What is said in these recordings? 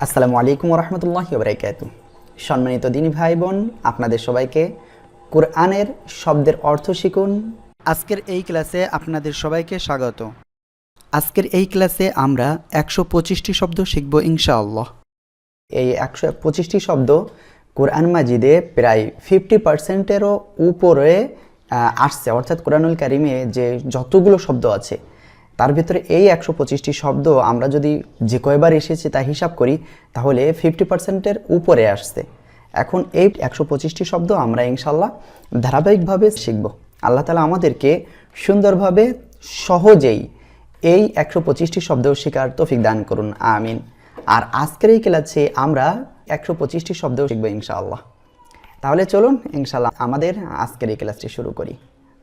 আসসালামু আলাইকুম ওরহমতুল্লাহি ওবারাকাতুহু। সম্মানিত দিনী ভাই বোন, আপনাদের সবাইকে কোরআনের শব্দের অর্থ শিখুন। আজকের এই ক্লাসে আপনাদের সবাইকে স্বাগত। আজকের এই ক্লাসে আমরা 125টি শব্দ শিখব ইনশাআল্লাহ। এই 125টি শব্দ কোরআন মাজিদে প্রায় 50%-এরও উপরে আসছে, অর্থাৎ কোরআনুল কারিমে যে যতগুলো শব্দ আছে তার ভিতরে এই 125টি শব্দ আমরা যদি যে কয়বার এসেছে তা হিসাব করি তাহলে 50%-এর উপরে আসছে। এখন এই 125টি শব্দ আমরা ইনশাল্লাহ ধারাবাহিকভাবে শিখব। আল্লাহ তাআলা আমাদেরকে সুন্দরভাবে সহজেই এই 125টি শব্দ শেখার তৌফিক দান করুন, আমিন। আর আজকের এই ক্লাসে আমরা 125টি শব্দ শিখব ইনশাআল্লাহ। তাহলে চলুন ইনশাআল্লাহ আমাদের আজকের এই ক্লাসটি শুরু করি।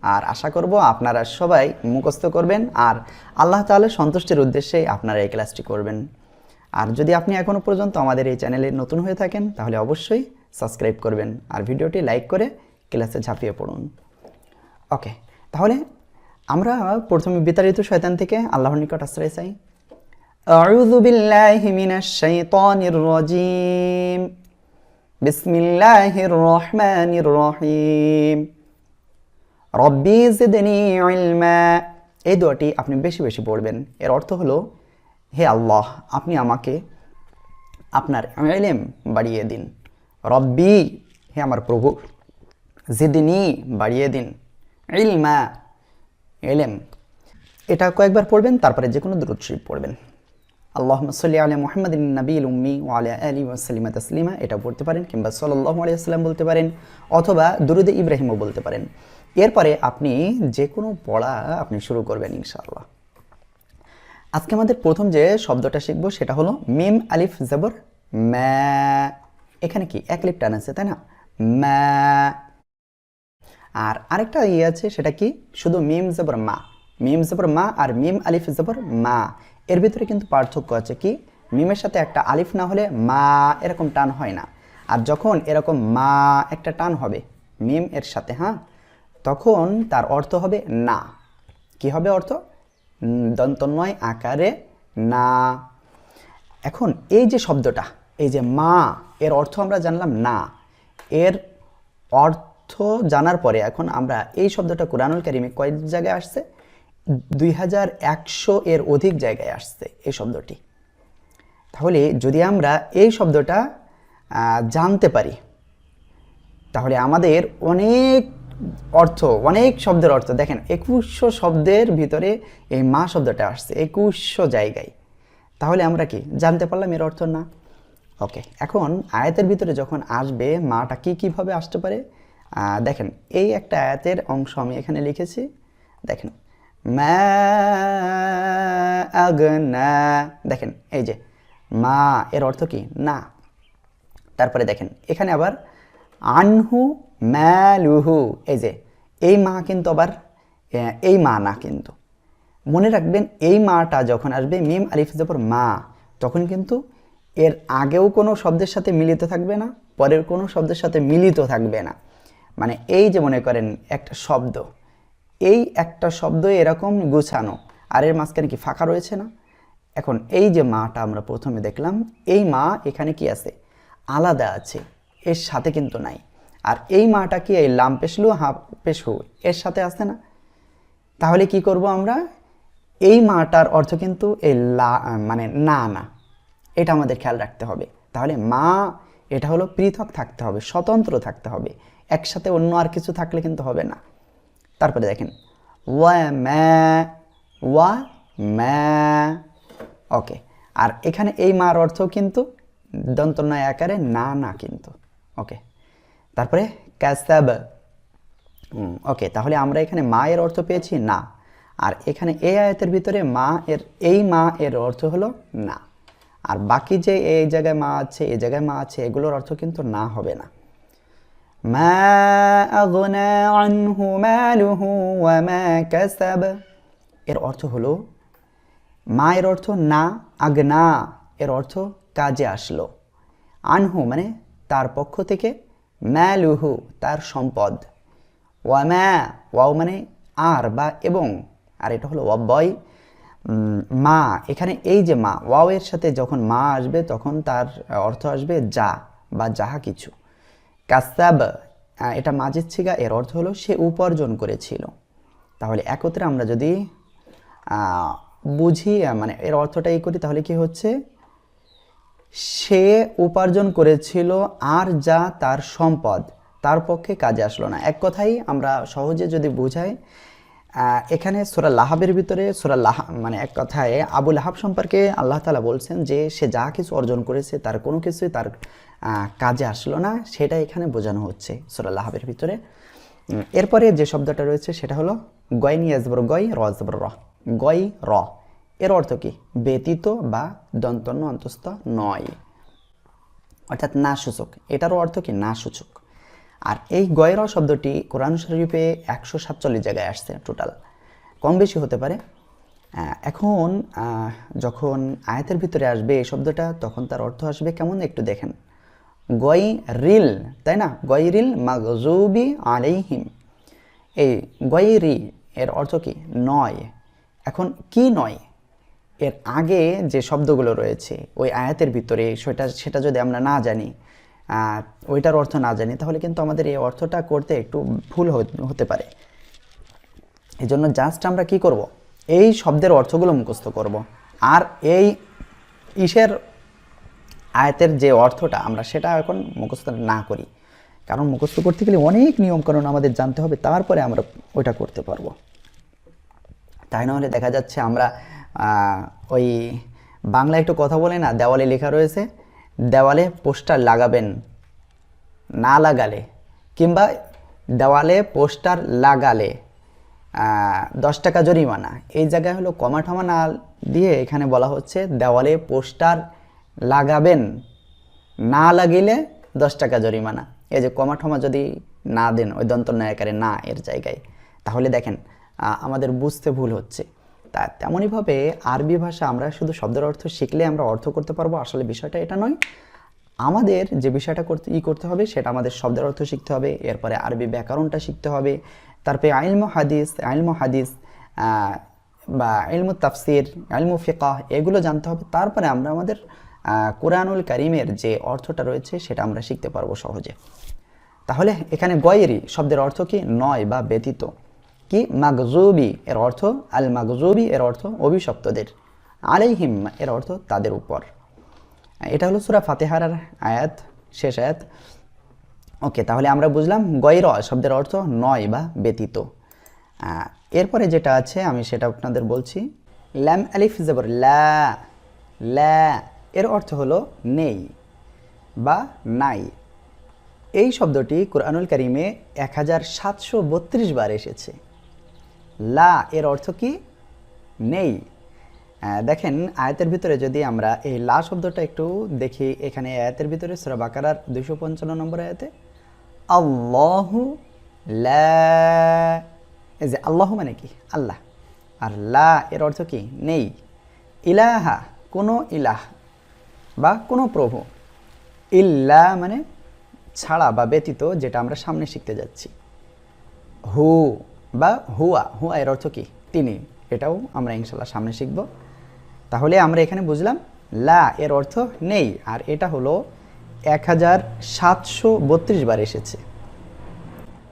আর আশা করব আপনারা সবাই মুখস্থ করবেন আর আল্লাহ তাআলার সন্তুষ্টির উদ্দেশ্যে আপনারা এই ক্লাসটি করবেন। আর যদি আপনি এখনও পর্যন্ত আমাদের এই চ্যানেলে নতুন হয়ে থাকেন তাহলে অবশ্যই সাবস্ক্রাইব করবেন আর ভিডিওটি লাইক করে ক্লাসে ঝাঁপিয়ে পড়ুন। ওকে, তাহলে আমরা প্রথমে বিতাড়িত শয়তান থেকে আল্লাহর নিকট আশ্রয় চাই। আউযু বিল্লাহি মিনাশ শাইতানির রাজীম। বিসমিল্লাহির রহমানির রহিম। রব্বি জিদনি ইলমা। এই দোয়াটি আপনি বেশি বেশি পড়বেন। এর অর্থ হলো, হে আল্লাহ, আপনি আমাকে আপনার ইলম বাড়িয়ে দিন। রব্বি, হে আমার প্রভু, জিদনি, বাড়িয়ে দিন, ইলমা, ইলম। এটা কয়েকবার পড়বেন, তারপরে যে কোনো দুরূদ শরীফ পড়বেন। আল্লাহুম্মা সাল্লি আলা মুহাম্মাদিন নাবিয়িল উম্মি ওয়া আলা আলিহি ওয়া সাল্লিমা তাসলিমা, এটা পড়তে পারেন, কিংবা সাল্লাল্লাহু আলাইহি ওয়াসাল্লাম বলতে পারেন, অথবা দুরুদে ইব্রাহিমও বলতে পারেন। এরপরে আপনি যে কোনো পড়া আপনি শুরু করবেন ইনশাআল্লাহ। আজকে আমাদের প্রথম যে শব্দটা শিখব সেটা হলো মিম আলিফ জবর মা। এখানে কি এক লিফ টান আছে, তাই না? মা। আর আরেকটা আছে, সেটা কি শুধু মিম জবর মা। মিম জবর মা আর মিম আলিফ জবর মা, এর ভিতরে কিন্তু পার্থক্য আছে। কি, মিমের সাথে একটা আলিফ না হলে মা এরকম টান হয় না, আর যখন এরকম মা একটা টান হবে মিম এর সাথে, হ্যাঁ, তখন তার অর্থ হবে না। কি হবে অর্থ? দন্তন্বয় আকারে না। এখন এই যে শব্দটা, এই যে মা, এর অর্থ আমরা জানলাম না। এর অর্থ জানার পরে এখন আমরা এই শব্দটা কোরআনুল কারিমে কয় জায়গায় আসছে? 2100 এর অধিক জায়গায় আসছে এই শব্দটি। তাহলে যদি আমরা এই শব্দটা জানতে পারি তাহলে আমাদের অনেক অর্থ, অনেক শব্দের অর্থ, দেখেন 2100 শব্দের ভিতরে এই মা শব্দটা আসছে 2100 জায়গায়। তাহলে আমরা কি জানতে পারলাম এর অর্থ না। ওকে, এখন আয়াতের ভিতরে যখন আসবে মাটা কি কিভাবে আসতে পারে দেখেন, এই একটা আয়াতের অংশ আমি এখানে লিখেছি, দেখেন মা আগনা। দেখেন এই যে মা, এর অর্থ কি? না। তারপরে দেখেন এখানে আবার আনহু মালুহু, এই যে এই মা কিন্তু আবার এই মা না, কিন্তু মনে রাখবেন এই মাটা যখন আসবে মিম আলিফ জবর মা, তখন কিন্তু এর আগেও কোনো শব্দের সাথে মিলিত থাকবে না, পরের কোনো শব্দের সাথে মিলিত থাকবে না। মানে এই যে মনে করেন একটা শব্দ, এই একটা শব্দ এরকম গুছানো, আর এর মাঝখানে কি ফাঁকা রয়েছে না? এখন এই যে মাটা আমরা প্রথমে দেখলাম, এই মা এখানে কি আছে? আলাদা আছে, এর সাথে কিন্তু নাই। আর এই মাটা কি এই লাম পেশলু হা পেশু এর সাথে আছে না? তাহলে কি করব আমরা? এই মাটার অর্থ কিন্তু এই লা, মানে না না, এটা আমাদের খেয়াল রাখতে হবে। তাহলে মা এটা হলো পৃথক থাকতে হবে, স্বতন্ত্র থাকতে হবে, একসাথে অন্য আর কিছু থাকলে কিন্তু হবে না। তারপরে দেখেন ওয়া মা, ওয়া মা। ওকে, আর এখানে এই মার অর্থ কিন্তু দন্তন্বয় আকারে না না কিন্তু। ওকে, তারপরে কাসাব। ওকে, তাহলে আমরা এখানে মা এর অর্থ পেয়েছি না, আর এখানে এই আয়াতের ভিতরে মা এর, এই মা এর অর্থ হলো না, আর বাকি যে এই জায়গায় মা আছে, এই জায়গায় মা আছে, এগুলোর অর্থ কিন্তু না হবে না। মা আগনা আনহু মালুহু ওয়া মা কাসাব, এর অর্থ হলো মা এর অর্থ না, আগনা এর অর্থ কাজে আসলো, আনহু মানে তার পক্ষ থেকে, মালুহু তার সম্পদ, ওয়ামা, ওয়াও মানে আর বা এবং, আর এটা হলো অব্যয়, মা, এখানে এই যে মা, ওয়াও এর সাথে যখন মা আসবে তখন তার অর্থ আসবে যা বা যাহা কিছু। কাসাব, এটা মাজিদ ছিগা, এর অর্থ হলো সে উপার্জন করেছিল। তাহলে একত্রে আমরা যদি বুঝি, মানে এর অর্থটা এই করি, তাহলে কি হচ্ছে, সে উপার্জন করেছিল আর যা তার সম্পদ তার পক্ষে কাজে আসলো না। এক কথাই আমরা সহজে যদি বুঝাই, এখানে সূরা লাহাবের ভিতরে মানে এক কথায় আবু লাহাব সম্পর্কে আল্লাহ তাআলা বলছেন যে সে যা কিছু অর্জন করেছে তার কোনো কিছুই তার কাজে আসলো না, সেটা এখানে বোঝানো হচ্ছে সূরা লাহাবের ভিতরে। এরপরে যে শব্দটা রয়েছে সেটা হলো গয়নি আজবর গয় র আজবর র, গয় র, এর অর্থ কি, ব্যতীত বা দন্তন্য অন্তস্থ নয়, অর্থাৎ না সূচক। এটারও অর্থ কি, না সূচক। আর এই গয়র শব্দটি কোরআন শরীফে 147 জায়গায় আসছে টোটাল, কম বেশি হতে পারে। এখন যখন আয়াতের ভিতরে আসবে এই শব্দটা, তখন তার অর্থ আসবে কেমন একটু দেখেন। গয় রিল, তাই না, গয় রিল মাগজুবি আলাইহিম, এই গয় রি এর অর্থ কি, নয়। এখন কি নয়, এর আগে যে শব্দগুলো রয়েছে ওই আয়াতের ভিতরে সেটা যদি আমরা না জানি, ওইটার অর্থ না জানি, তাহলে কিন্তু আমাদের এই অর্থটা করতে একটু ভুল হতে পারে। এই জন্য জাস্ট আমরা কি করব, এই শব্দের অর্থগুলো মুখস্থ করব, আর এই ইসের আয়াতের যে অর্থটা আমরা সেটা এখন মুখস্থ না করি, কারণ মুখস্থ করতে গেলে অনেক নিয়মকানুন আমাদের জানতে হবে, তারপরে আমরা ওইটা করতে পারবো। তাই না হলে দেখা যাচ্ছে আমরা ওই বাংলা একটু কথা বলে না, দেওয়ালে লেখা রয়েছে দেওয়ালে পোস্টার লাগাবেন, না লাগালে, কিংবা দেওয়ালে পোস্টার লাগালে 10 টাকা জরিমানা, এই জায়গায় হলো কমা টমা না দিয়ে এখানে বলা হচ্ছে দেওয়ালে পোস্টার লাগাবেন, না লাগিলে 10 টাকা জরিমানা। এই যে কমা টমা যদি না দেন ওই দন্তন্য আকারে না এর জায়গায়, তাহলে দেখেন আমাদের বুঝতে ভুল হচ্ছে। তা তেমনইভাবে আরবি ভাষা আমরা শুধু শব্দের অর্থ শিখলে আমরা অর্থ করতে পারবো, আসলে বিষয়টা এটা নয়। আমাদের যে বিষয়টা করতে হবে সেটা আমাদের শব্দের অর্থ শিখতে হবে, এরপরে আরবি ব্যাকরণটা শিখতে হবে, তারপরে ইলমু হাদিস বা ইলমু তাফসির, ইলমু ফিকহ, এগুলো জানতে হবে। তারপরে আমরা আমাদের কোরআনুল কারীমের যে অর্থটা রয়েছে সেটা আমরা শিখতে পারবো সহজে। তাহলে এখানে গয়রি শব্দের অর্থ কি, নয় বা ব্যতীত। কি, মাগজুবি এর অর্থ, আল মাগজুবি এর অর্থ অভিশপ্তদের, আলাইহিম এর অর্থ তাদের উপর। এটা হলো সূরা ফাতিহার আয়াত, শেষ আয়াত। ওকে, তাহলে আমরা বুঝলাম গয়র শব্দের অর্থ নয় বা ব্যতীত। এরপরে যেটা আছে আমি সেটা আপনাদের বলছি। লাম আলিফ জবর লা, লা এর অর্থ হলো নেই বা নাই। এই শব্দটি কোরআনুল কারীমে 1732 বার এসেছে। লা এর অর্থ কি, নেই। দেখেন আয়াতের ভিতরে যদি আমরা এই লা শব্দটা একটু দেখি, এখানে আয়াতের ভিতরে সূরা বাকারার 255 নম্বর আয়াতে আল্লাহু লা, এই যে আল্লাহু মানে কি, আল্লাহ, আর লা এর অর্থ কি, নেই। ইলাহা কোনো ইলাহ বা কোনো প্রভু, ইল্লা মানে ছাড়া বা ব্যতীত, যেটা আমরা সামনে শিখতে যাচ্ছি। হু বা হুয়া, হুয়া এর অর্থ কি, তিনি, এটাও আমরা ইনশাল্লাহ সামনে শিখব। তাহলে আমরা এখানে বুঝলাম লা এর অর্থ নেই, আর এটা হলো 1732 বার এসেছে।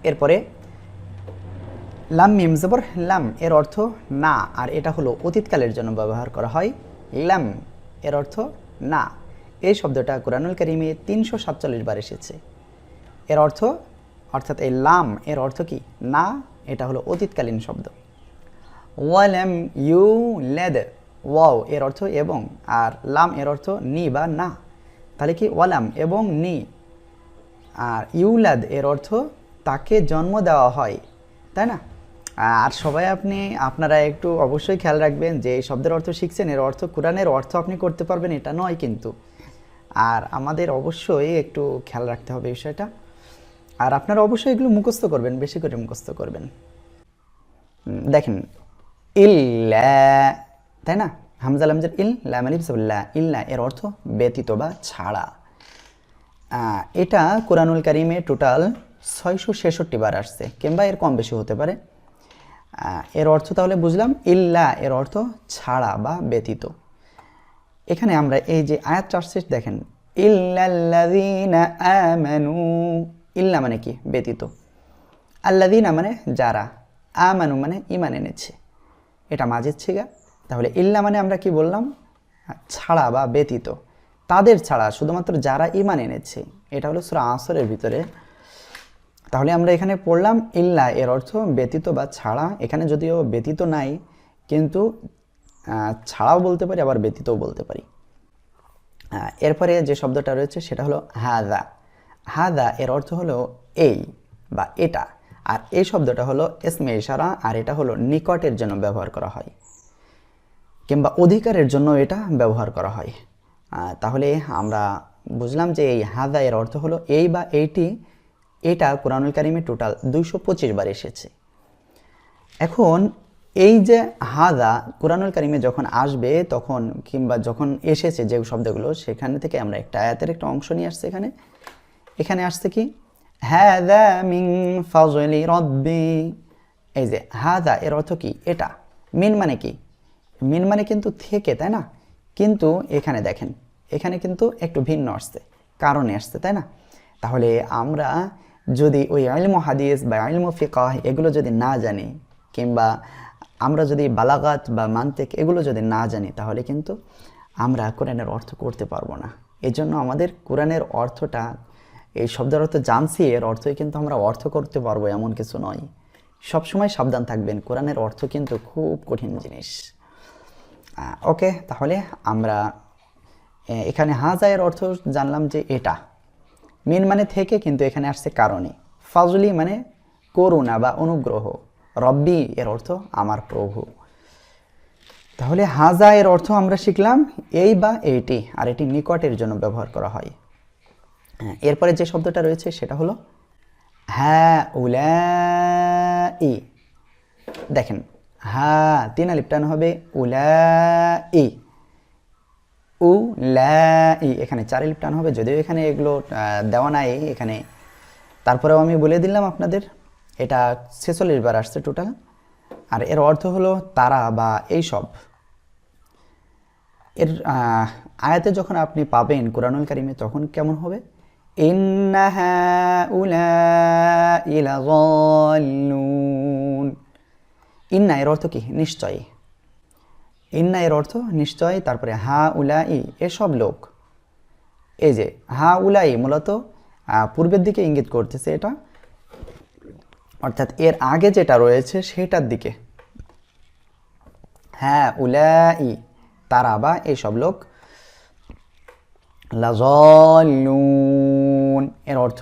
এরপরে লাম মিম জবর লাম এর অর্থ না, আর এটা হলো অতীতকালের জন্য ব্যবহার করা হয়। লাম এর অর্থ না। এই শব্দটা কোরআনুল কারীমে 347 বার এসেছে। এর অর্থ, অর্থাৎ এই লাম এর অর্থ কি, না, এটা হলো অতীতকালীন শব্দ। ওয়ালাম ইউলাদ, ওয়াও এর অর্থ এবং, আর লাম এর অর্থ নি বা না, তাহলে কি ওয়ালাম এবং নি। আর ইউলাদ এর অর্থ তাকে জন্ম দেওয়া হয়, তাই না। আর সবাই আপনারা একটু অবশ্যই খেয়াল রাখবেন যে এই শব্দের অর্থ শিখছেন, এর অর্থ কোরআনের অর্থ আপনি করতে পারবেন এটা নয় কিন্তু। আর আমাদের অবশ্যই একটু খেয়াল রাখতে হবে বিষয়টা। আর আপনারা অবশ্যই এগুলো মুখস্থ করবেন, বেশি করে মুখস্থ করবেন। দেখেন ইল্লা, তাই না, হামজা লামজের ইল, লাম আলিফ জবর লা, ইল্লা এর অর্থ ব্যতীত বা ছাড়া। এটা কোরআনুল কারীমে টোটাল 666 বার আসছে, কিংবা এর কম বেশি হতে পারে। এর অর্থ তাহলে বুঝলাম, ইল্লা এর অর্থ ছাড়া বা ব্যতীত। এখানে আমরা এই যে আয়াতটা আসছে দেখেন, ইল্লাল্লাযীনা আমানু, ইল্লা মানে কি ব্যতীত, আল্লাযীনা মানে যারা, আমানু মানে ঈমান এনেছে, এটা মাঝের ছিগা। তাহলে ইল্লা মানে আমরা কি বললাম, ছাড়া বা ব্যতীত, তাদের ছাড়া, শুধুমাত্র যারা ঈমান এনেছে। এটা হলো সূরা আসরের ভিতরে। তাহলে আমরা এখানে পড়লাম ইল্লা এর অর্থ ব্যতীত বা ছাড়া। এখানে যদিও ব্যতীত নাই, কিন্তু ছাড়াও বলতে পারি, আবার ব্যতীতও বলতে পারি। এরপরে যে শব্দটা রয়েছে সেটা হলো হাদা। হাদা এর অর্থ হলো এই বা এটা, আর এই শব্দটা হলো ইসমে ইশারা, আর এটা হলো নিকটের জন্য ব্যবহার করা হয়, কিংবা অধিকারের জন্য এটা ব্যবহার করা হয়। তাহলে আমরা বুঝলাম যে এই হাদা এর অর্থ হলো এই বা এইটি। এটা কোরআনুল কারিমে টোটাল 225 বার এসেছে। এখন এই যে হাদা কোরআনুল কারিমে যখন আসবে তখন, কিংবা যখন এসেছে যে শব্দগুলো, সেখান থেকে আমরা একটা আয়াতের একটা অংশ নিয়ে আসছি। এখানে আসছে কি, হাদা মিন ফাজলি রাব্বি। এই যে হাদা এর অর্থ কি, এটা। মিন মানে কি, মিন মানে কিন্তু থেকে, তাই না? কিন্তু এখানে দেখেন, এখানে কিন্তু একটু ভিন্ন আসছে, কারণে আসছে, তাই না? তাহলে আমরা যদি ওই ইলমু হাদিস বা ইলমু ফিকহ এগুলো যদি না জানি, কিংবা আমরা যদি বালাগাত বা মান্তিক এগুলো যদি না জানি, তাহলে কিন্তু আমরা কোরআনের অর্থ করতে পারবো না। এই জন্য আমাদের কোরআনের অর্থটা, এই শব্দের অর্থ জানছি, এর অর্থই কিন্তু আমরা অর্থ করতে পারবো এমন কিছু নয়। সবসময় সাবধান থাকবেন, কোরআনের অর্থ কিন্তু খুব কঠিন জিনিস। ওকে, তাহলে আমরা এখানে হাজা এর অর্থ জানলাম যে এটা। মিন মানে থেকে, কিন্তু এখানে আসছে কারণে। ফাজলি মানে করুণা বা অনুগ্রহ। রব্বি এর অর্থ আমার প্রভু। তাহলে হাজা এর অর্থ আমরা শিখলাম এই বা এইটি, আর এটি নিকটের জন্য ব্যবহার করা হয়। এরপরে যে শব্দটা রয়েছে সেটা হলো হ্যাঁ উলাই। দেখেন, হ্যাঁ 3 আলিফ টান হবে, উলাই, উলাই, এখানে 4 আলিফ টান হবে, যদিও এখানে এগুলো দেওয়া নাই এখানে। তারপরেও আমি বলে দিলাম আপনাদের, এটা 46 বার আসছে টোটাল। আর এর অর্থ হলো তারা বা এই সব। এর আয়াতে যখন আপনি পাবেন কোরআনুল কারিমে, তখন কেমন হবে, ইন্না হাউলাই লাযাল্লুন। ইন্না এর অর্থ কি, নিশ্চয়। ইন্না এর অর্থ নিশ্চয়। তারপরে হাউলাই এসব লোক। এই যে হাউলাই মূলত পূর্বের দিকে ইঙ্গিত করতেছে এটা, অর্থাৎ এর আগে যেটা রয়েছে সেটার দিকে। হ্যাঁ উলাই তারা বা এইসব লোক, লাযাল্লুন এর অর্থ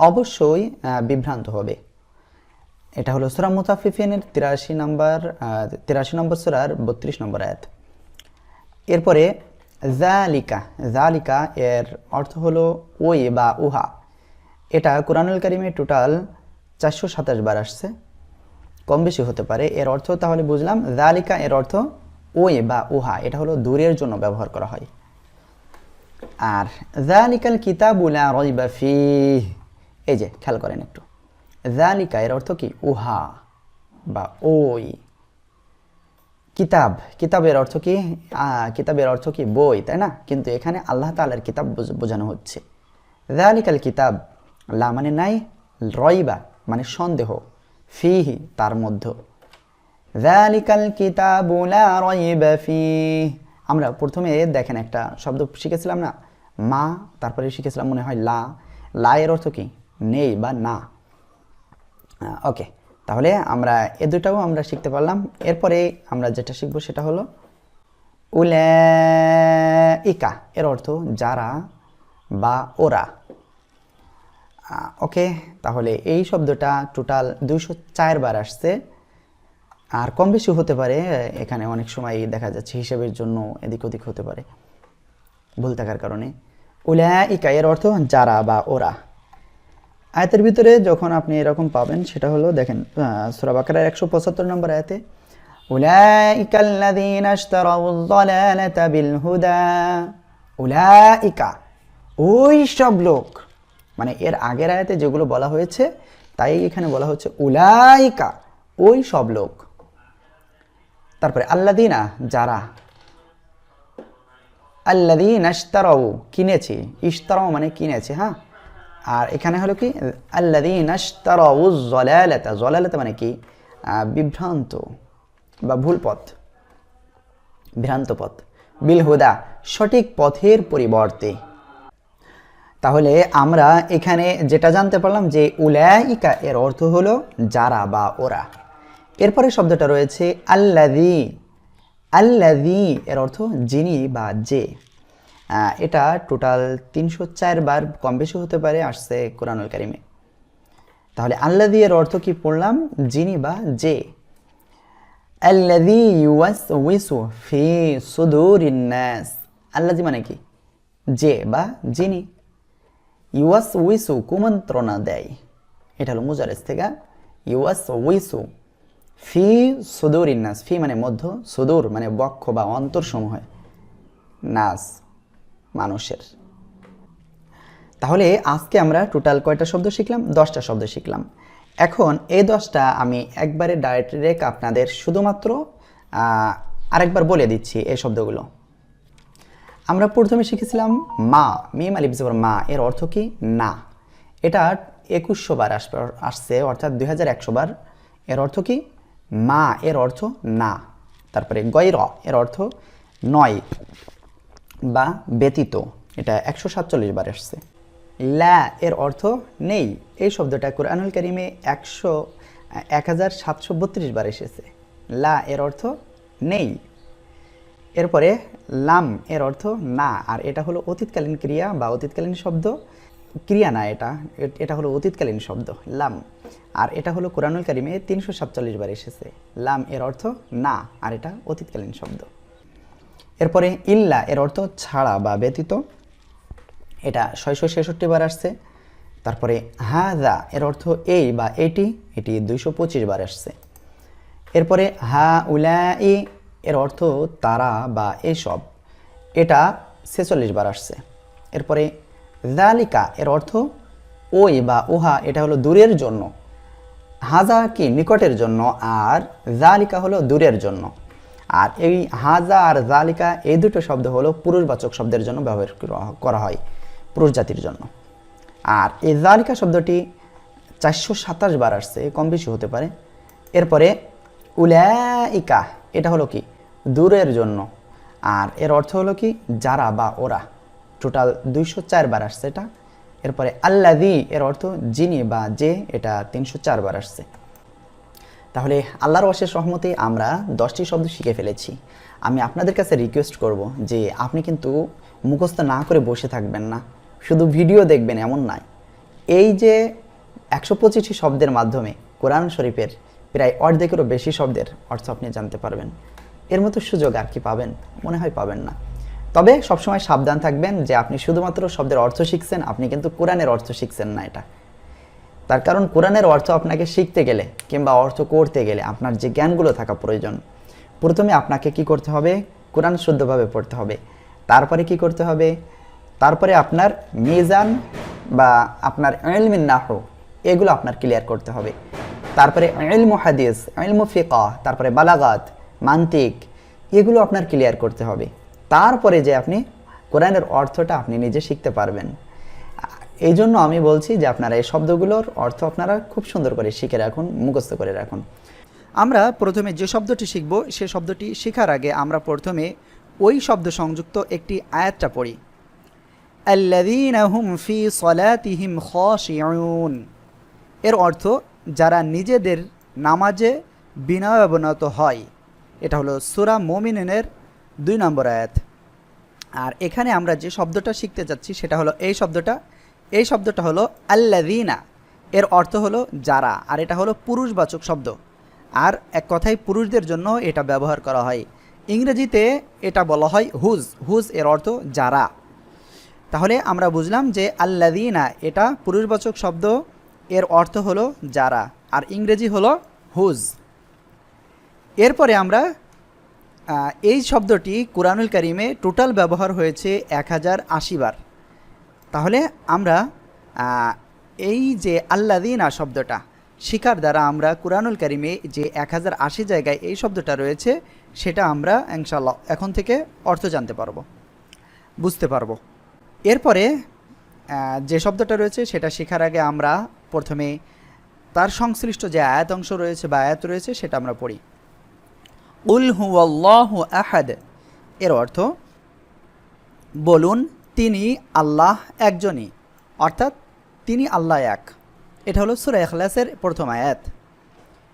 অবশ্যই বিভ্রান্ত হবে। এটা হলো সূরা মুতাফফিফিনের 83 নম্বর সূরার 32 নম্বর আয়াত। এরপরে যালিকা, যালিকা এর অর্থ হলো ওই বা উহা। এটা কোরআনুল কারিমে টোটাল 427 বার আসছে, কম বেশি হতে পারে। এর অর্থ তাহলে বুঝলাম, যালিকা এর অর্থ ওই বা উহা, এটা হলো দূরের জন্য ব্যবহার করা হয়। আর যালিকাল কিতাবু লা রাইবা ফীহ, এই যে খেয়াল করেন একটু, যালিকা এর অর্থ কি, উহা বা ওই। কিতাব, কিতাবের অর্থ কি, কিতাবের অর্থ কি বই, তাই না? কিন্তু এখানে আল্লাহ তাআলার কিতাব বোঝানো হচ্ছে। যালিকাল কিতাব, লা মানে নাই, রাইবা মানে সন্দেহ, ফীহি তার মধ্যে। যালিকাল কিতাবু লা রাইবা ফীহ। আমরা প্রথমে দেখেন একটা শব্দ শিখেছিলাম না, মা, তারপরে শিখেছিলাম মনে হয় লা। লা এর অর্থ কি, নেই বা না। ওকে, তাহলে আমরা এ দুটাও আমরা শিখতে পারলাম। এরপরে আমরা যেটা শিখবো সেটা হলো উলাইকা এর অর্থ যারা বা ওরা। ওকে, তাহলে এই শব্দটা টোটাল 204 বার আসছে, আর কম বেশি হতে পারে। এখানে অনেক সময় দেখা যাচ্ছে হিসাবের জন্য এদিক ওদিক হতে পারে, ভুল থাকার কারণে। উলাইকা এর অর্থ যারা বা ওরা। আয়াতের ভিতরে যখন আপনি এরকম পাবেন সেটা হলো, দেখেন সূরা বাকারার 175 নম্বর আয়াতে, উলাইকাল্লাযীনা ইশতারাউয যালালাতা বিল হুদা। উলাইকা ওই সব লোক, মানে এর আগের আয়াতে যেগুলো বলা হয়েছে তাই এখানে বলা হচ্ছে উলাইকা ওই সব লোক। তারপরে আল্লাযীনা যারা, আল্লাযীনা ইশতারাউ কিনেছে, ইশতারাউ মানে কিনেছে, হ্যাঁ। আর এখানে হলো কি আল্লাযীনা ইশতারাউজ যালালাতা, যালালাতা মানে কি বিভ্রান্ত বা ভুল পথ, ভ্রান্ত পথ, বিল হুদা সঠিক পথের পরিবর্তে। তাহলে আমরা এখানে যেটা জানতে পারলাম যে উলাইকা এর অর্থ হলো যারা বা ওরা। এরপরে শব্দটা রয়েছে আল্লাযী, আল্লাযী এর অর্থ যিনি বা যে। এটা টোটাল 304 বার কম বেশি হতে পারে আসছে কোরআনুল কারিমে। তাহলে আল্লাযী এর অর্থ কি পড়লাম? যিনি বা যে। আল্লাযী ইউওয়াসউইসু ফি সুদুরিন নাস, আল্লাযী মানে কি যে বা যিনি, ইউওয়াসউইসু কুমন্ত্রণা দেয়, এটা হলো মুজারেজ থেকে ইউওয়াসউইসু ফি সুদুরিন নাস, ফি মানে মধ্য, সুদূর মানে বক্ষ বা অন্তর সমূহ, নাস মানুষের। তাহলে আজকে আমরা টোটাল কয়টা শব্দ শিখলাম? 10টা শব্দ শিখলাম। এখন এই 10টা আমি একবারে ডাইরেক্ট আপনাদের শুধুমাত্র আরেকবার বলে দিচ্ছি এই শব্দগুলো। আমরা প্রথমে শিখেছিলাম মা, মিম আলিফ জবর মা এর অর্থ কি? না। এটা 2100 বার আসছে, অর্থাৎ 2100 বার। এর অর্থ কি? মা এর অর্থ না। তারপরে গৈর এর অর্থ নয় বা ব্যতীত, এটা 147 বার আসছে। লা এর অর্থ নেই, এই শব্দটা কোরআনুল কারিমে 1732 বার এসেছে। লা এর অর্থ নেই। এরপরে লাম এর অর্থ না, আর এটা হলো অতীতকালীন ক্রিয়া বা অতীতকালীন শব্দ, ক্রিয়া না, এটা হলো অতীতকালীন শব্দ লাম। আর এটা হলো কোরআনুল কারিমে 347 বার এসেছে। লাম এর অর্থ না, আর এটা অতীতকালীন শব্দ। এরপরে ইল্লা এর অর্থ ছাড়া বা ব্যতীত, এটা 666 বার আসছে। তারপরে হাযা এর অর্থ এই বা এটি, এটি 225 বার আসছে। এরপরে হাউলাই এর অর্থ তারা বা এসব, এটা 46 বার আসছে। এরপরে যালিকা এর অর্থ ওই বা উহা, এটা হলো দূরের জন্য। হাজা কি নিকটের জন্য, আর যালিকা হলো দূরের জন্য। আর এই হাজা আর যালিকা এই দুটো শব্দ হলো পুরুষবাচক শব্দের জন্য ব্যবহার করা হয়, পুরুষ জাতির জন্য। আর এই যালিকা শব্দটি 427 বার আসছে, কম বেশি হতে পারে। এরপরে উলাইকা এটা হলো কি দূরের জন্য, আর এর অর্থ হলো কি যারা বা ওরা, টোটাল 204 বার আসছে এটা। এরপরে আল্লাযী এর অর্থ যিনি বা যে, এটা 304 বার আসছে। তাহলে আল্লাহর অশেষ রহমতে আমরা 10টি শব্দ শিখে ফেলেছি। আমি আপনাদের কাছে রিকোয়েস্ট করব যে আপনি কিন্তু মুখস্থ না করে বসে থাকবেন না, শুধু ভিডিও দেখবেন এমন নয়। এই যে 125টি শব্দের মাধ্যমে কোরআন শরীফের প্রায় অর্ধেকেরও বেশি শব্দের অর্থ আপনি জানতে পারবেন। এর মতো সুযোগ আর কি পাবেন? মনে হয় পাবেন না। তবে সবসময় সাবধান থাকবেন যে আপনি শুধুমাত্র শব্দের অর্থ শিখছেন, আপনি কিন্তু কোরআনের অর্থ শিখছেন না। এটা তার কারণ কোরআনের অর্থ আপনাকে শিখতে গেলে কিংবা অর্থ করতে গেলে আপনার যে জ্ঞানগুলো থাকা প্রয়োজন, প্রথমে আপনাকে কি করতে হবে? কোরআন শুদ্ধভাবে পড়তে হবে। তারপরে কি করতে হবে? তারপরে আপনার মিজান বা আপনার ইলমুন নাহু এগুলো আপনার ক্লিয়ার করতে হবে। তারপরে ইলমু হাদিস, ইলমু ফিকহ, তারপরে বালাগাত, মান্তিক, এগুলো আপনার ক্লিয়ার করতে হবে। তারপরে যে আপনি কোরআনের অর্থটা আপনি নিজে শিখতে পারবেন। এই জন্য আমি বলছি যে আপনারা এই শব্দগুলোর অর্থ আপনারা খুব সুন্দর করে শিখে রাখুন, মুখস্থ করে রাখুন। আমরা প্রথমে যে শব্দটি শিখব সে শব্দটি শেখার আগে আমরা প্রথমে ওই শব্দ সংযুক্ত একটি আয়াতটা পড়ি। আল্লাযীনা হুম ফি সলাতিহিম খাশিউন, এর অর্থ যারা নিজেদের নামাজে বিনয়াবনত হয়। এটা হলো সূরা মুমিনুনের 2 নম্বর আয়াত। আর এখানে আমরা যে শব্দটা শিখতে যাচ্ছি সেটা হলো এই শব্দটা হলো আল্লাযীনা, এর অর্থ হলো যারা, আর এটা হলো পুরুষবাচক শব্দ। আর এক কথায় পুরুষদের জন্য এটা ব্যবহার করা হয়। ইংরেজিতে এটা বলা হয় হুজ এর অর্থ যারা। তাহলে আমরা বুঝলাম যে আল্লাযীনা এটা পুরুষবাচক শব্দ, এর অর্থ হলো যারা, আর ইংরেজি হলো হুজ। এরপরে আমরা এই শব্দটি কুরআনুল কারীমে টোটাল ব্যবহার হয়েছে 1080 বার। তাহলে আমরা এই যে আল্লাযীনা শব্দটা শিখার দ্বারা আমরা কুরআনুল কারিমে যে 1080 জায়গায় এই শব্দটা রয়েছে সেটা আমরা ইনশাআল্লাহ এখন থেকে অর্থ জানতে পারবো, বুঝতে পারবো। এরপরে যে শব্দটা রয়েছে সেটা শেখার আগে আমরা প্রথমে তার সংশ্লিষ্ট যে আয়াত অংশ রয়েছে বা আয়াত রয়েছে সেটা আমরা পড়ি। কুল হুয়াল্লাহু আহাদ এর অর্থ বলুন তিনি আল্লাহ একজনই, অর্থাৎ তিনি আল্লাহ এক। এটা হলো সূরা ইখলাসের প্রথম আয়াত।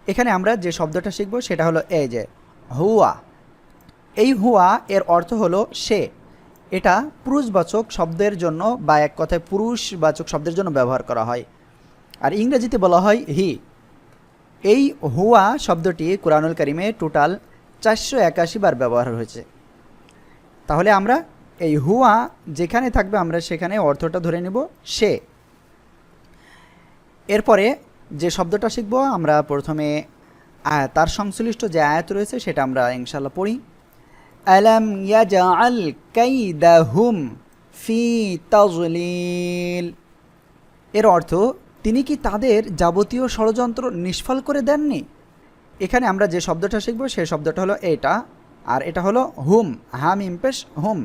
এখানে আমরা যে শব্দটা শিখব সেটা হলো এই যে হুয়া। এই হুয়া এর অর্থ হলো সে। এটা পুরুষবাচক শব্দের জন্য বা এক কথায় পুরুষবাচক শব্দের জন্য ব্যবহার করা হয়, আর ইংরেজিতে বলা হয় হি। এই হুয়া শব্দটি কুরআনুল কারিমে টোটাল 481 বার ব্যবহার হয়েছে। তাহলে আমরা এই হুয়া যেখানে থাকবে আমরা সেখানে অর্থটা ধরে নেব সে। এরপরে যে শব্দটা শিখব আমরা প্রথমে তার সংশ্লিষ্ট যে আয়াত রয়েছে সেটা আমরা ইনশাআল্লাহ পড়ি। আলাম ইয়াজআল কাইদাহুম ফি তাজলিল এর অর্থ তিনি কি তাদের যাবতীয় ষড়যন্ত্র নিষ্ফল করে দেননি। এখানে আমরা যে শব্দটা শিখব সেই শব্দটা হলো এটা, আর এটা হলো হুম, হাম ইমপেশ হুম,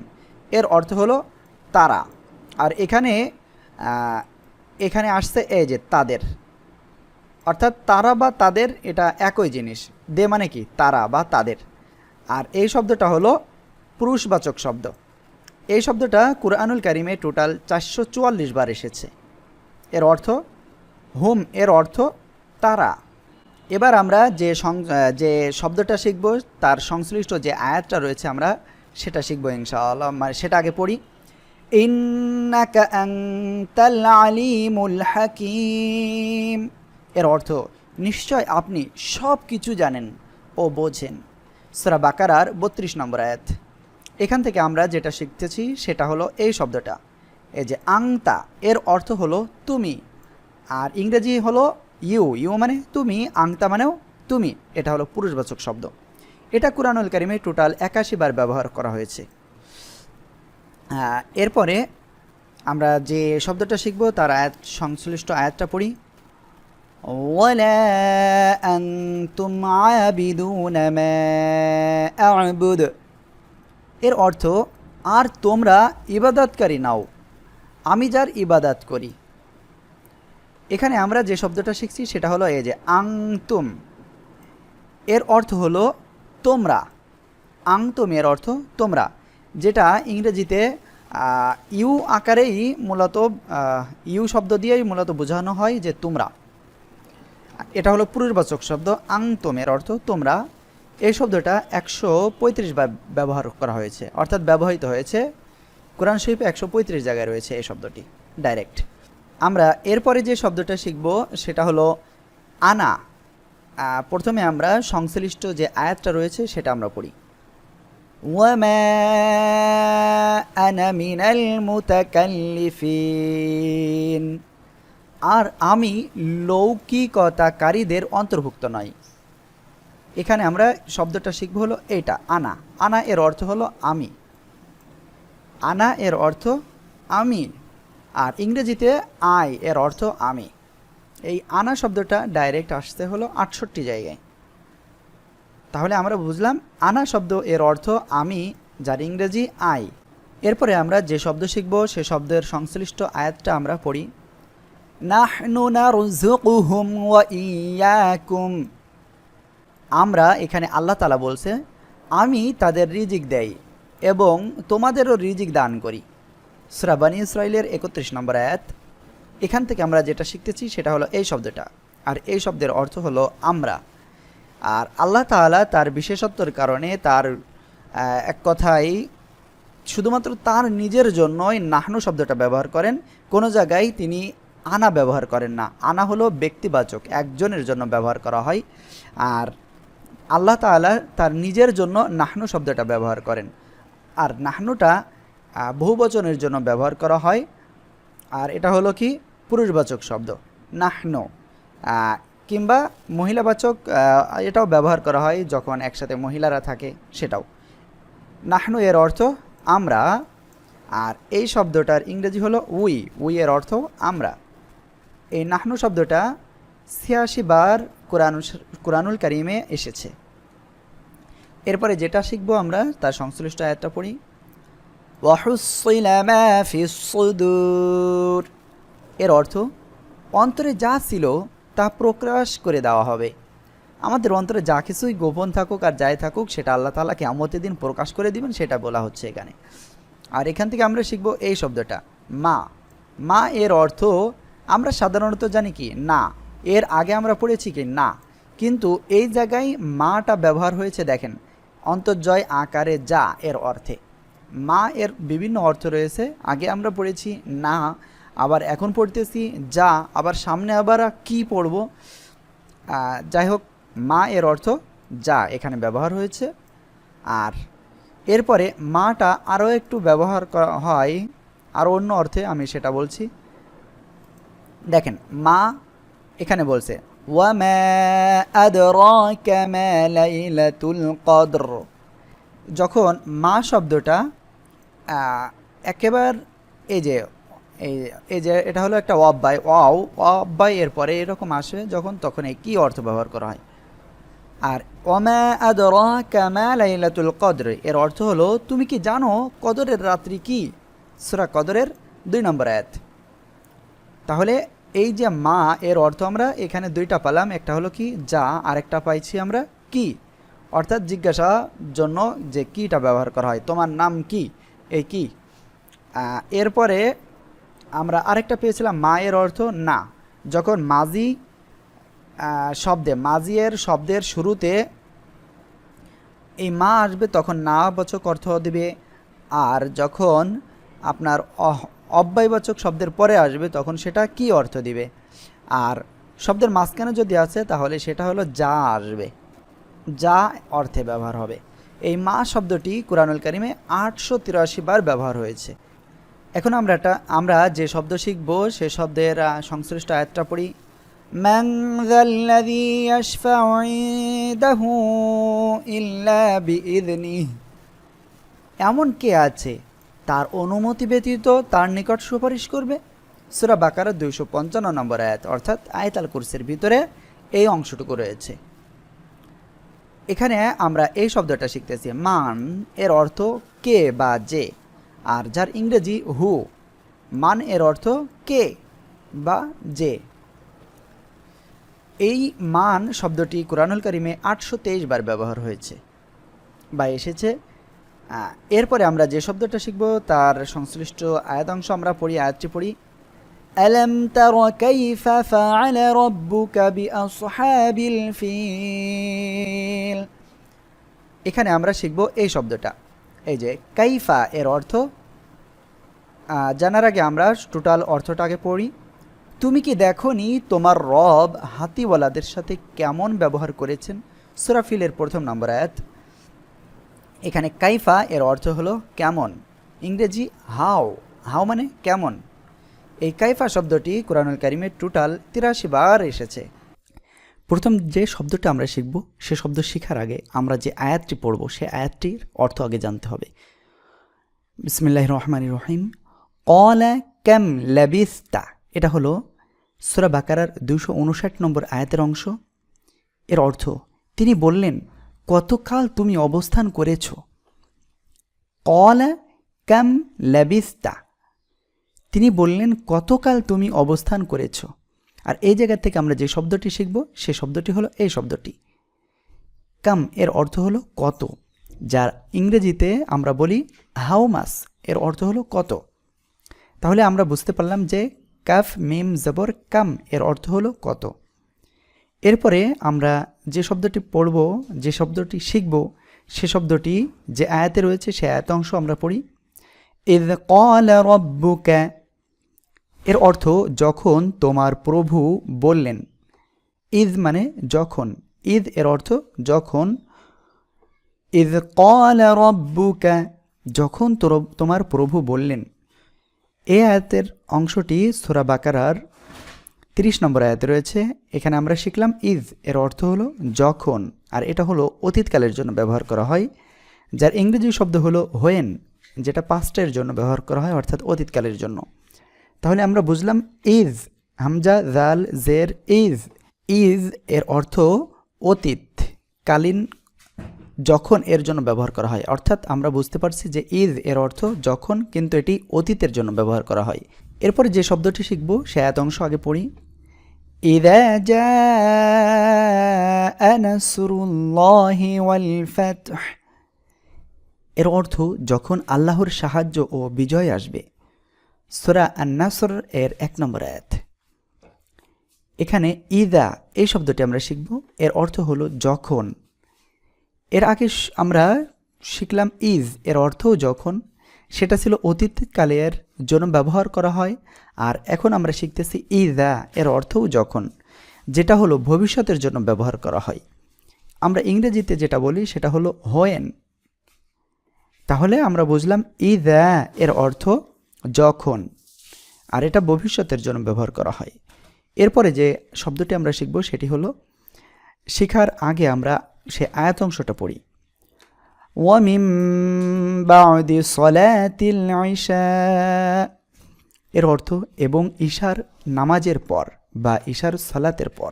এর অর্থ হলো তারা। আর এখানে আসছে এই যে তাদের, অর্থাৎ তারা বা তাদের এটা একই জিনিস। দে মানে কি তারা বা তাদের। আর এই শব্দটা হলো পুরুষবাচক শব্দ। এই শব্দটা কুরআনুল কারিমে টোটাল 444 বার এসেছে। এর অর্থ হুম, এর অর্থ তারা। এবার আমরা যে শব্দটা শিখব তার সংশ্লিষ্ট যে আয়াতটা রয়েছে আমরা সেটা শিখব ইনশাআল্লাহ। মানে সেটা আগে পড়ি। ইন্নাকা আনতাল আলিমুল হাকিম এর অর্থ নিশ্চয় আপনি সব কিছু জানেন ও বোঝেন। সূরা বাকারার 32 নম্বর আয়াত। এখান থেকে আমরা যেটা শিখতেছি সেটা হলো এই শব্দটা, এই যে আংতা এর অর্থ হলো তুমি, আর ইংরেজি হলো ইউ মানে তুমি, আংতা মানেও তুমি। এটা হলো পুরুষবাচক শব্দ। এটা কুরআনুল কারিমে টোটাল 81 বার ব্যবহার করা হয়েছে। এরপরে আমরা যে শব্দটা শিখব তার সংশ্লিষ্ট আয়াতটা পড়ি। ওয়ালা আনতুম আবিদুনা মা আ'বুদ এর অর্থ আর তোমরা ইবাদতকারী নাও, আমি যার ইবাদত করি। এখানে আমরা যে শব্দটা শিখছি সেটা হলো এই যে আংতুম এর অর্থ হলো তোমরা। আংতুম এর অর্থ তোমরা, যেটা ইংরেজিতে ইউ আকারেই মূলত ইউ শব্দ দিয়েই মূলত বোঝানো হয় যে তোমরা। এটা হলো পুরুষবাচক শব্দ। আংতুম এর অর্থ তোমরা। এই শব্দটা 135 বার ব্যবহার করা হয়েছে, অর্থাৎ ব্যবহৃত হয়েছে কোরআন শরীফে 135 জায়গায় রয়েছে এই শব্দটি ডাইরেক্ট। আমরা এরপরে যে শব্দটা শিখব সেটা হলো আনা। প্রথমে আমরা সংশ্লিষ্ট যে আয়াতটা রয়েছে সেটা আমরা পড়ি। ওয়ামা আনা মিনাল মুতাকাল্লিফিন আর আমি লৌকিকতাকারীদের অন্তর্ভুক্ত নই। এখানে আমরা শব্দটা শিখব হলো এইটা আনা। আনা এর অর্থ হলো আমি। আনা এর অর্থ আমি, আর ইংরেজিতে আই এর অর্থ আমি। এই আনা শব্দটা ডাইরেক্ট আসতে হলো 68 জায়গায়। তাহলে আমরা বুঝলাম আনা শব্দ এর অর্থ আমি, যার ইংরেজি আই। এরপরে আমরা যে শব্দ শিখব সে শব্দের সংশ্লিষ্ট আয়াতটা আমরা পড়ি। নাহনু নারযুকুহুম ওয়া ইয়াকুম আমরা, এখানে আল্লাহ তাআলা বলছে আমি তাদের রিজিক দেই এবং তোমাদেরও রিজিক দান করি। সূরা বনী ইসরাঈলের 31 নম্বর আয়াত। এখান থেকে আমরা যেটা শিখতেছি সেটা হলো এই শব্দটা, আর এই শব্দের অর্থ হলো আমরা। আর আল্লাহ তাআলা তার বিশেষত্বের কারণে তার এক কথায় শুধুমাত্র তার নিজের জন্যই নাহনু শব্দটা ব্যবহার করেন, কোনো জায়গায় তিনি আনা ব্যবহার করেন না। আনা হলো ব্যক্তিবাচক, একজনের জন্য ব্যবহার করা হয়, আর আল্লাহ তাআলা তার নিজের জন্য নাহনু শব্দটা ব্যবহার করেন। আর নাহনুটা বহুবচনের জন্য ব্যবহার করা হয়, আর এটা হলো কি পুরুষবাচক শব্দ নাহনু, কিংবা মহিলাবাচক এটাও ব্যবহার করা হয় যখন একসাথে মহিলারা থাকে, সেটাও। নাহনু এর অর্থ আমরা, আর এই শব্দটার ইংরেজি হলো উই এর অর্থ আমরা। এই নাহনু শব্দটা 86 বার কোরআনুল কারিমে এসেছে। এরপরে যেটা শিখব আমরা তার সংশ্লিষ্ট আয়াতটা পড়ি। ওয়াহুসসিলা মা ফিস সুদূর, এর অর্থ অন্তরে যা ছিল তা প্রকাশ করে দেওয়া হবে। আমাদের অন্তরে যা কিছুই গোপন থাকুক আর যাই থাকুক সেটা আল্লাহ তাআলা কিয়ামতের দিন প্রকাশ করে দিবেন, সেটা বলা হচ্ছে এখানে। আর এখান থেকে আমরা শিখব এই শব্দটা মা। মা এর অর্থ আমরা সাধারণত জানি কি না, এর আগে আমরা পড়েছি কি না, কিন্তু এই জায়গায় মাটা ব্যবহার হয়েছে দেখেন অন্তর্জয় আকারে যা এর অর্থে। মা এর বিভিন্ন অর্থ রয়েছে, আগে আমরা পড়েছি না, আবার এখন পড়তেছি যা, আবার সামনে আবার কি পড়ব। যাই হোক, মা এর অর্থ যা এখানে ব্যবহার হয়েছে। আর এরপরে মাটা আরও একটু ব্যবহার করা হয় আরও অন্য অর্থে, আমি সেটা বলছি। দেখেন মা এখানে বলছে ওয়া মা আদরাকা মা লাইলাতুল কদর। যখন মা শব্দটা একেবারে এই যে এটা হলো একটা অব্যয়, অব্যয় এরপরে এরকম আসে যখন, তখন এই কি অর্থ ব্যবহার করা হয়। আর ওমা আদরাকা মা লাইলাতুল কদর এর অর্থ হলো তুমি কি জানো কদরের রাত্রি কি, সূরা কদরের 2 নম্বর আয়াত। তাহলে এই যে মা এর অর্থ আমরা এখানে দুইটা পেলাম, একটা হলো কি যা, আরেকটা পাইছি আমরা কি, অর্থাৎ জিজ্ঞাসার জন্য যে কিটা ব্যবহার করা হয়, তোমার নাম কি, এই কি। এরপরে আমরা আরেকটা পেয়েছিলাম মা এর অর্থ না। যখন মাজি মাজিয়ের শব্দের শুরুতে এই মা আসবে তখন না বাচক অর্থ দিবে, আর যখন আপনার অব্যয়বাচক শব্দের পরে আসবে তখন সেটা কি অর্থ দিবে। আর শব্দের মাঝখানে যদি আছে তাহলে সেটা হলো যা আসবে, যা অর্থে ব্যবহার হবে। এই মা শব্দটি কুরআনুল কারিমে 883 বার ব্যবহার হয়েছে। এখন আমরা যে শব্দ শিখব সে শব্দের সংশ্লিষ্ট আয়াতটা পড়ি। মান যাল্লাযী ইয়াশফাউ ইনদাহু ইল্লা বিইযনিহি, এমন কে আছে তার অনুমতি ব্যতীত তার নিকট সুপারিশ করবে। সূরা বাকারা 255 নম্বর আয়াত, অর্থাৎ আয়াতুল কুরসির ভিতরে এই অংশটুকু রয়েছে। এখানে আমরা এই শব্দটা শিখতেছি মান এর অর্থ কে বা যে, আর যার ইংরেজি হু। মান এর অর্থ কে বা যে। এই মান শব্দটি কুরআনুল কারিমে 823 বার ব্যবহার হয়েছে বা এসেছে। এরপরে আমরা যে শব্দটা শিখব তার সংশ্লিষ্ট আয়াতাংশ আমরা পড়ি, আয়াতটি পড়ি। আলাম তারা কাইফা ফাআলা রাব্বুকা বিআসহাবিল ফিল। এখানে আমরা শিখব এই শব্দটা, এই যে কাইফা এর অর্থ জানার আগে আমরা টোটাল অর্থটাকে পড়ি। তুমি কি দেখোনি তোমার রব হাতিওয়ালাদের সাথে কেমন ব্যবহার করেছেন, সূরা ফিলের 1 নম্বর আয়াত। এখানে কাইফা এর অর্থ হলো কেমন, ইংরেজি হাউ, হাউ মানে কেমন। এই কাইফা শব্দটি কুরআনুল কারিমে টোটাল 83 বার এসেছে। প্রথম যে শব্দটা আমরা শিখব সে শব্দ শেখার আগে আমরা যে আয়াতটি পড়ব সে আয়াতটির অর্থ আগে জানতে হবে। বিসমিল্লাহির রহমানির রহিম। ক্বালা কাম লাবিসতা, এটা হলো সূরা বাকারার 259 নম্বর আয়াতের অংশ। এর অর্থ তিনি বললেন কতকাল তুমি অবস্থান করেছ। ক্বালা কাম লাবিসতা, তিনি বললেন কতকাল তুমি অবস্থান করেছ। আর এই জায়গা থেকে আমরা যে শব্দটি শিখব সে শব্দটি হলো এই শব্দটি কাম, এর অর্থ হলো কত, যার ইংরেজিতে আমরা বলি হাউ মাস, এর অর্থ হলো কত। তাহলে আমরা বুঝতে পারলাম যে কাফ মিম জবর কাম এর অর্থ হলো কত। এরপরে আমরা যে শব্দটি পড়ব, যে শব্দটি শিখব সে শব্দটি যে আয়াতে রয়েছে সে আয়াতাংশ আমরা পড়ি। ইয ক্বালা রাব্বুকা, এর অর্থ যখন তোমার প্রভু বললেন। ইয মানে যখন, ইয এর অর্থ যখন। ইয ক্বালা রাব্বুকা, যখন তোমার প্রভু বললেন। এই আয়াতের অংশটি সূরা বাকারার 30 নম্বর আয়াতে রয়েছে। এখানে আমরা শিখলাম ইজ এর অর্থ হলো যখন, আর এটা হলো অতীতকালের জন্য ব্যবহার করা হয়, যার ইংরেজি শব্দ হলো হোয়েন, যেটা পাস্টের জন্য ব্যবহার করা হয় অর্থাৎ অতীতকালের জন্য। তাহলে আমরা বুঝলাম ইজ, হামজা জাল জের ইজ, ইজ এর অর্থ অতীত কালীন যখন এর জন্য ব্যবহার করা হয়, অর্থাৎ আমরা বুঝতে পারছি যে ইজ এর অর্থ যখন, কিন্তু এটি অতীতের জন্য ব্যবহার করা হয়। এরপরে যে শব্দটি শিখব সে আয়াত অংশ আগে পড়ি। ইযা জাআ নাসরুল্লাহি ওয়াল ফাতহ, এর অর্থ যখন আল্লাহর সাহায্য ও বিজয় আসবে। সূরা আন-নাসর এর 1 নম্বর আয়াত। এখানে ইদা এই শব্দটি আমরা শিখব, এর অর্থ হলো যখন। এর আগে আমরা শিখলাম ইজ এর অর্থ যখন, সেটা ছিল অতীতকালের জন্য ব্যবহার করা হয়। আর এখন আমরা শিখতেছি ইদা এর অর্থও যখন, যেটা হলো ভবিষ্যতের জন্য ব্যবহার করা হয়। আমরা ইংরেজিতে যেটা বলি সেটা হলো হোয়েন। তাহলে আমরা বুঝলাম ইদা এর অর্থ যখন, আর এটা ভবিষ্যতের জন্য ব্যবহার করা হয়। এরপরে যে শব্দটি আমরা শিখব সেটি হলো, শেখার আগে আমরা সে আয়াত অংশটা পড়ি। ওয়ামিন বা'দি সলাতিল ইশা, এর অর্থ এবং ঈশার নামাজের পর বা ঈশার সালাতের পর।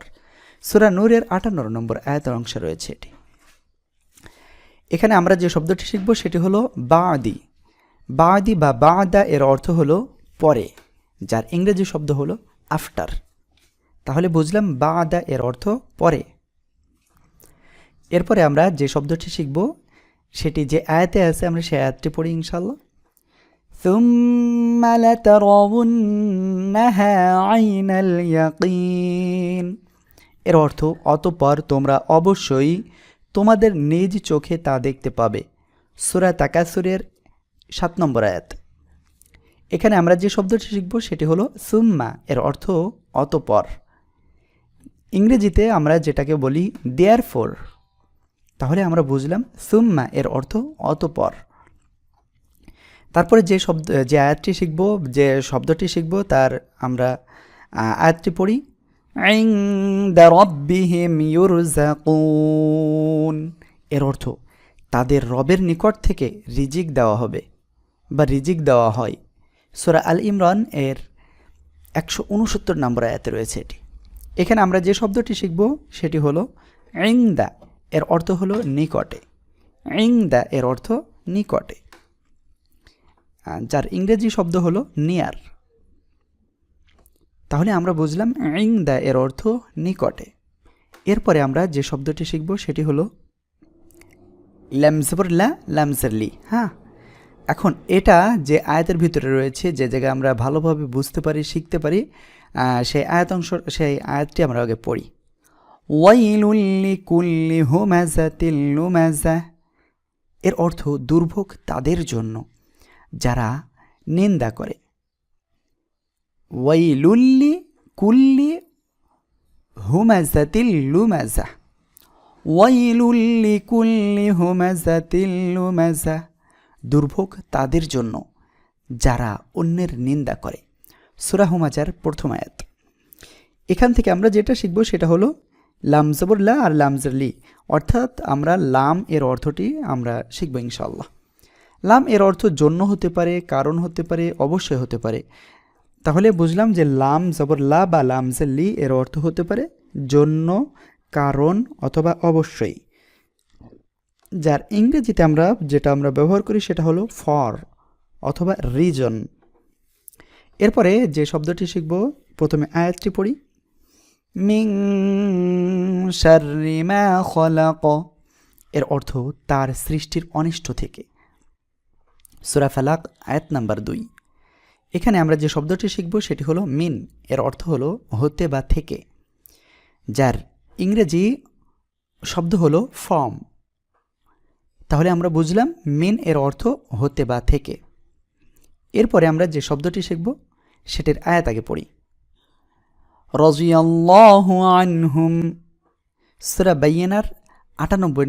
সূরা নূরের 58 নম্বর আয়াতের অংশে রয়েছে এটি। এখানে আমরা যে শব্দটি শিখব সেটি হলো বা'দি। বা'দি বা বা'দা এর অর্থ হলো পরে, যার ইংরেজি শব্দ হলো আফটার। তাহলে বুঝলাম বা'দা এর অর্থ পরে। এরপরে আমরা যে শব্দটি শিখব সেটি যে আয়াতে আছে আমরা সেই আয়াতটি পড়ি ইনশাআল্লাহ। ثُمَّ لَتَرَوُنَّهَا عَيْنَ الْيَقِينِ, এর অর্থ অতঃপর তোমরা অবশ্যই তোমাদের নিজ চোখে তা দেখতে পাবে। সূরা তাকাসুরের 7 নম্বর আয়াত। এখানে আমরা যে শব্দটি শিখব সেটি হলো সুম্মা, এর অর্থ অতঃপর। ইংরেজিতে আমরা যেটাকে বলি দেয়ারফর। তাহলে আমরা বুঝলাম সুম্মা এর অর্থ অতঃপর। তারপরে যে আয়াতটি শিখব, যে শব্দটি শিখব তার আমরা আয়াতটি পড়ি। ইনদা রাব্বিহিম ইউরযাকুন, এর অর্থ তাদের রবের নিকট থেকে রিজিক দেওয়া হবে বা রিজিক দেওয়া হয়। সূরা আল ইমরান এর 169 নম্বর আয়াতে রয়েছে এটি। এখানে আমরা যে শব্দটি শিখব সেটি হলো ইনদা, এর অর্থ হলো নিকটে। ইনদা এর অর্থ নিকটে, যার ইংরেজি শব্দ হলো নিয়ার। তাহলে আমরা বুঝলাম ইনদা এর অর্থ নিকটে। এরপরে আমরা যে শব্দটি শিখব সেটি হলো লামজবরলা লামজরলি। হ্যাঁ, এখন এটা যে আয়াতের ভিতরে রয়েছে, যে জায়গায় আমরা ভালোভাবে বুঝতে পারি, শিখতে পারি, সেই সেই আয়াতটি আমরা আগে পড়ি। ওয়াইলুল লিকুল্লি হুমাযাতিল লুমাযা, এর অর্থ দুর্ভোগ তাদের জন্য যারা নিন্দা করে। ওয়াইলুল্লি কুল্লি হুমাযাতিল লুমাযা, ওয়াইলুল্লি কুল্লি হুমাযাতিল লুমাযা, দুর্ভোগ তাদের জন্য যারা অন্যের নিন্দা করে। সূরা হুমাযার 1ম আয়াত। এখান থেকে আমরা যেটা শিখব সেটা হলো লামজবরলা আর লামজরলি, অর্থাৎ আমরা লাম এর অর্থটি আমরা শিখব ইনশাআল্লাহ। লাম এর অর্থ জন্য হতে পারে, কারণ হতে পারে, অবশ্যই হতে পারে। তাহলে বুঝলাম যে লাম জবরলা বা লামজরলি এর অর্থ হতে পারে জন্য, কারণ অথবা অবশ্যই। যার ইংরেজিতে আমরা যেটা ব্যবহার করি সেটা হলো ফর অথবা রিজন। এরপরে যে শব্দটি শিখব, প্রথমে আয়াতটি পড়ি। মিন শাররি মা খলাক, এর অর্থ তার সৃষ্টির অনিষ্ট থেকে। সূরা ফালাক আয়াত নাম্বার 2। এখানে আমরা যে শব্দটি শিখব সেটি হলো মিন, এর অর্থ হলো হতে বা থেকে, যার ইংরেজি শব্দ হলো ফ্রম। তাহলে আমরা বুঝলাম মিন এর অর্থ হতে বা থেকে। এরপরে আমরা যে শব্দটি শিখব সেটির আয়াত আগে পড়ি। রাযিয়াল্লাহু আনহুম, সূরা বাইয়িনার 98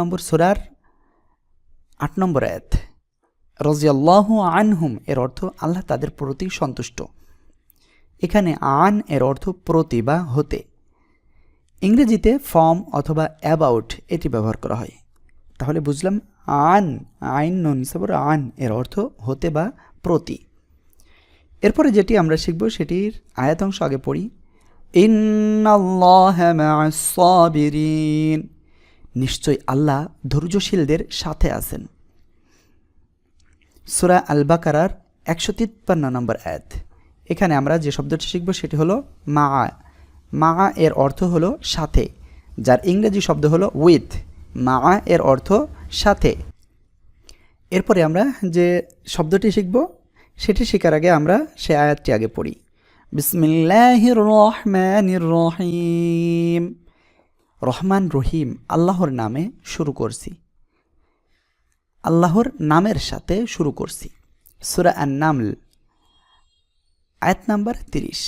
নম্বর সূরার 8 নম্বর আয়াত। রাযিয়াল্লাহু আনহুম এর অর্থ আল্লাহ তাদের প্রতি সন্তুষ্ট। এখানে আন এর অর্থ প্রতি বা হতে। ইংরেজিতে ফ্রম অথবা অ্যাবাউট এটি ব্যবহার করা হয়। তাহলে বুঝলাম আন, আইন নুন সবর আন এর অর্থ হতে বা প্রতি। এরপরে যেটি আমরা শিখব সেটির আয়াত অংশ আগে পড়ি। ইন্নাল্লাহা মা'আস সাবিরিন, নিশ্চয় আল্লাহ ধৈর্যশীলদের সাথে আছেন। সূরা আল বাকারার 153 নম্বর আয়াত। এখানে আমরা যে শব্দটি শিখব সেটি হলো মা। মা এর অর্থ হলো সাথে, যার ইংরেজি শব্দ হলো উইথ। মা এর অর্থ সাথে। এরপরে আমরা যে শব্দটি শিখব সেটি শেখার আগে আমরা সে আয়াতটি আগে পড়ি। বিসমিল্লাহির রহমানির রহিম। রহমান রহিম আল্লাহর নামে শুরু করছি, আল্লাহর নামের সাথে শুরু করছি। সূরা আন-নামল আয়াত নাম্বার 30।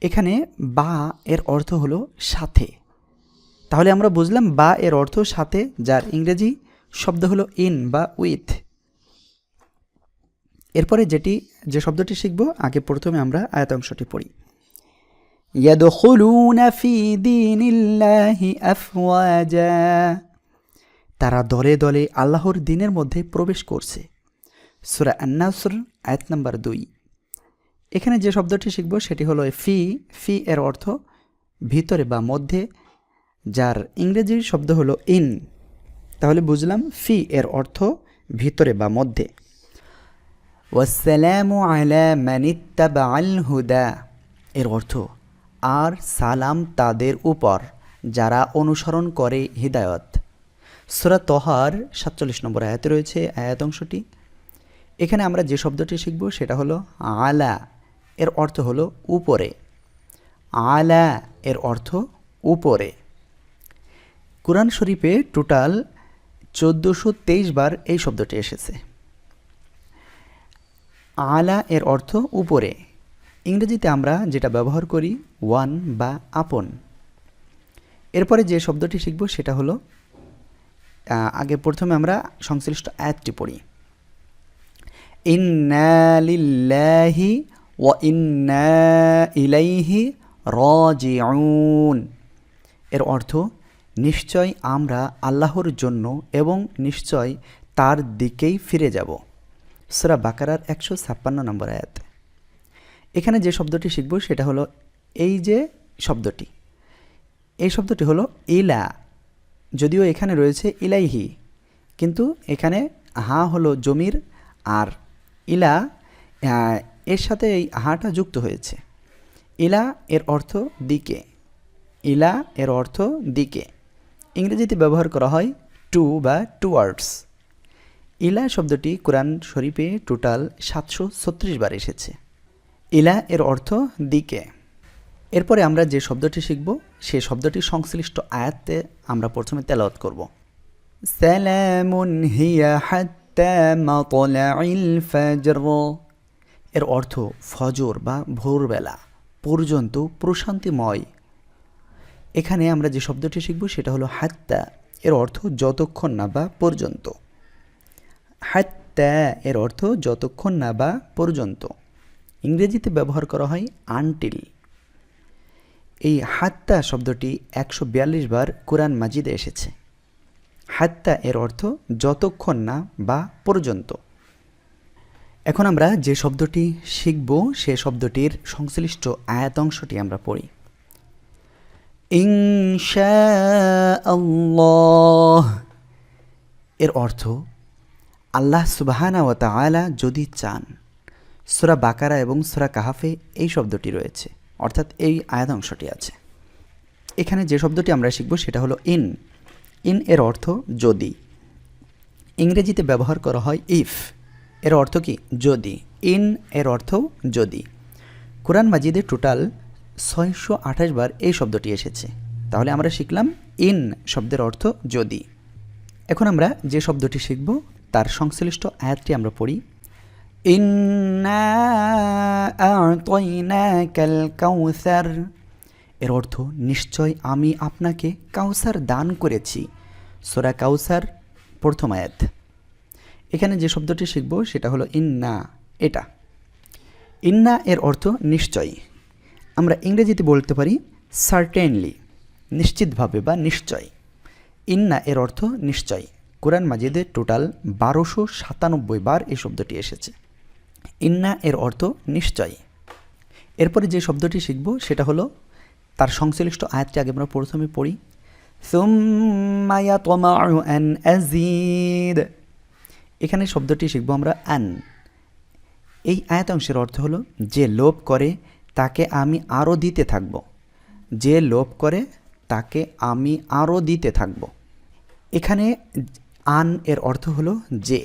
এখানে বা এর অর্থ হলো সাথে। তাহলে আমরা বুঝলাম বা এর অর্থ সাথে, যার ইংরেজি শব্দ হলো ইন বা উইথ। এরপরে যে শব্দটি শিখব আগে প্রথমে আমরা আয়াতাংশটি পড়ি। ইয়াদখুলুনা ফি দীনিল্লাহি আফওয়াজা, তারা দলে দলে আল্লাহর দ্বীনের মধ্যে প্রবেশ করছে। সূরা আন-নাসর আয়াত নাম্বার 2। এখানে যে শব্দটি শিখব সেটি হলো ফি। ফি এর অর্থ ভিতরে বা মধ্যে, যার ইংরেজি শব্দ হলো ইন। তাহলে বুঝলাম ফি এর অর্থ ভিতরে বা মধ্যে। ওয়াসসালামু আলা মানিত্তাবাআল হুদা এর অর্থ আর সালাম তাদের উপর যারা অনুসরণ করে হিদায়ত। সূরা তহার 47 নম্বর আয়াতে রয়েছে আয়াত অংশটি। এখানে আমরা যে শব্দটি শিখব সেটা হলো আলা। এর অর্থ হলো উপরে। আলা এর অর্থ উপরে। কুরআন শরীফে টোটাল 1423 বার এই শব্দটি এসেছে। আলা এর অর্থ উপরে। ইংরেজিতে আমরা যেটা ব্যবহার করি ওয়ান বা আপন। এরপরে যে শব্দটি শিখব সেটা হলো আগে প্রথমে আমরা সংশ্লিষ্ট আয়াতটি পড়ি। ইন্না লিল্লাহি ওয়া ইন্না ইলাইহি রাজিউন এর অর্থ নিশ্চয় আমরা আল্লাহর জন্য এবং নিশ্চয় তার দিকেই ফিরে যাব। সূরা বাকারার 156 নম্বর আয়াত। এখানে যে শব্দটি শিখব সেটা হলো এই যে শব্দটি, এই শব্দটি হলো ইলা। যদিও এখানে রয়েছে ইলাইহি, কিন্তু এখানে হা হলো জমির আর ইলা এর সাথে এই হাটা যুক্ত হয়েছে। ইলা এর অর্থ দিকে। ইলা এর অর্থ দিকে। ইংরেজিতে ব্যবহার করা হয় টু বা টুয়ার্ডস। ইলা শব্দটি কোরআন শরীফে টোটাল 736 বার এসেছে। ইলা এর অর্থ দিকে। এরপরে আমরা যে শব্দটি শিখব সে শব্দটি সংশ্লিষ্ট আয়াতে আমরা প্রথমে তেলাওয়াত করব। সালামুন হিয়া হাত্তা মাতলাইল ফাজর এর অর্থ ফজর বা ভোরবেলা পর্যন্ত প্রশান্তিময়। এখানে আমরা যে শব্দটি শিখব সেটা হলো হাত্তা। এর অর্থ যতক্ষণ না বা পর্যন্ত। হাত্তা এর অর্থ যতক্ষণ না বা পর্যন্ত। ইংরেজিতে ব্যবহার করা হয় আনটিল। এই হাত্তা শব্দটি 142 বার কোরআন মাজিদে এসেছে। হাত্তা এর অর্থ যতক্ষণ না বা পর্যন্ত। এখন আমরা যে শব্দটি শিখব সে শব্দটির সংশ্লিষ্ট আয়াতাংশটি আমরা পড়ি। ইনশাআল্লাহ এর অর্থ আল্লাহ সুবহানাহু ওয়া তাআলা যদি চান। সূরা বাকারা এবং সূরা কাহাফে এই শব্দটি রয়েছে, অর্থাৎ এই আয়াতাংশটি আছে। এখানে যে শব্দটি আমরা শিখব সেটা হলো ইন। ইন এর অর্থ যদি। ইংরেজিতে ব্যবহার করা হয় ইফ। এর অর্থ কি যদি। ইন এর অর্থ যদি। কোরআন মাজিদে টোটাল 628 বার এই শব্দটি এসেছে। তাহলে আমরা শিখলাম ইন শব্দের অর্থ যদি। এখন আমরা যে শব্দটি শিখব তার সংশ্লিষ্ট আয়াতটি আমরা পড়ি। ইন্না আ'তাইনাকাল কাউসার এর অর্থ নিশ্চয় আমি আপনাকে কাউসার দান করেছি। সূরা কাউসার প্রথম আয়াত। এখানে যে শব্দটি শিখব সেটা হলো ইন্না। এটা ইন্না এর অর্থ নিশ্চয়। আমরা ইংরেজিতে বলতে পারি সার্টেনলি, নিশ্চিতভাবে বা নিশ্চয়। ইন্না এর অর্থ নিশ্চয়। কোরআন মাজিদে টোটাল 1297 বার এই শব্দটি এসেছে। ইন্না এর অর্থ নিশ্চয়। এরপরে যে শব্দটি শিখব সেটা হলো তার সংশ্লিষ্ট আয়াতটি আগে আমরা প্রথমে পড়ি। সুম্মা ইয়াতমাউ আন আযীদ। এখানে শব্দটি শিখব আমরা আন। এই আয়াতাংশের অর্থ হলো যে লোভ করে তাকে আমি আরও দিতে থাকব। যে লোভ করে তাকে আমি আরও দিতে থাকব। এখানে আন এর অর্থ হলো যে।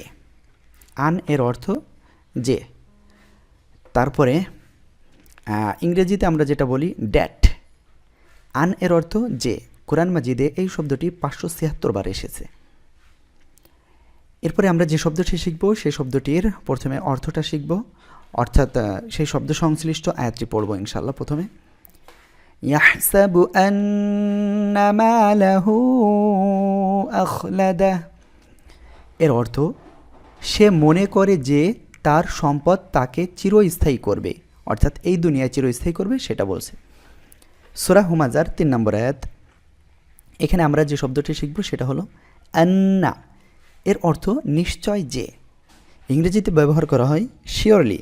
আন এর অর্থ যে। তারপরে ইংরেজিতে আমরা যেটা বলি ড্যাট। আন এর অর্থ যে। কোরআন মাজিদে এই শব্দটি 576 বার এসেছে। এরপরে আমরা যে শব্দটি শিখব সেই শব্দটির প্রথমে অর্থটা শিখব, অর্থাৎ সেই শব্দ সংশ্লিষ্ট আয়াতটি পড়ব ইনশাআল্লাহ। প্রথমে ইয়াহসাবু আন্না মালাহু আখলাদা। এর অর্থ সে মনে করে যে তার সম্পদ তাকে চিরস্থায়ী করবে, অর্থাৎ এই দুনিয়ায় চিরস্থায়ী করবে সেটা বলছে। সূরা হুমাজার 3 নম্বর আয়াত। এখানে আমরা যে শব্দটি শিখব সেটা হলো আন্না। এর অর্থ নিশ্চয় যে। ইংরেজিতে ব্যবহার করা হয় শিওরলি।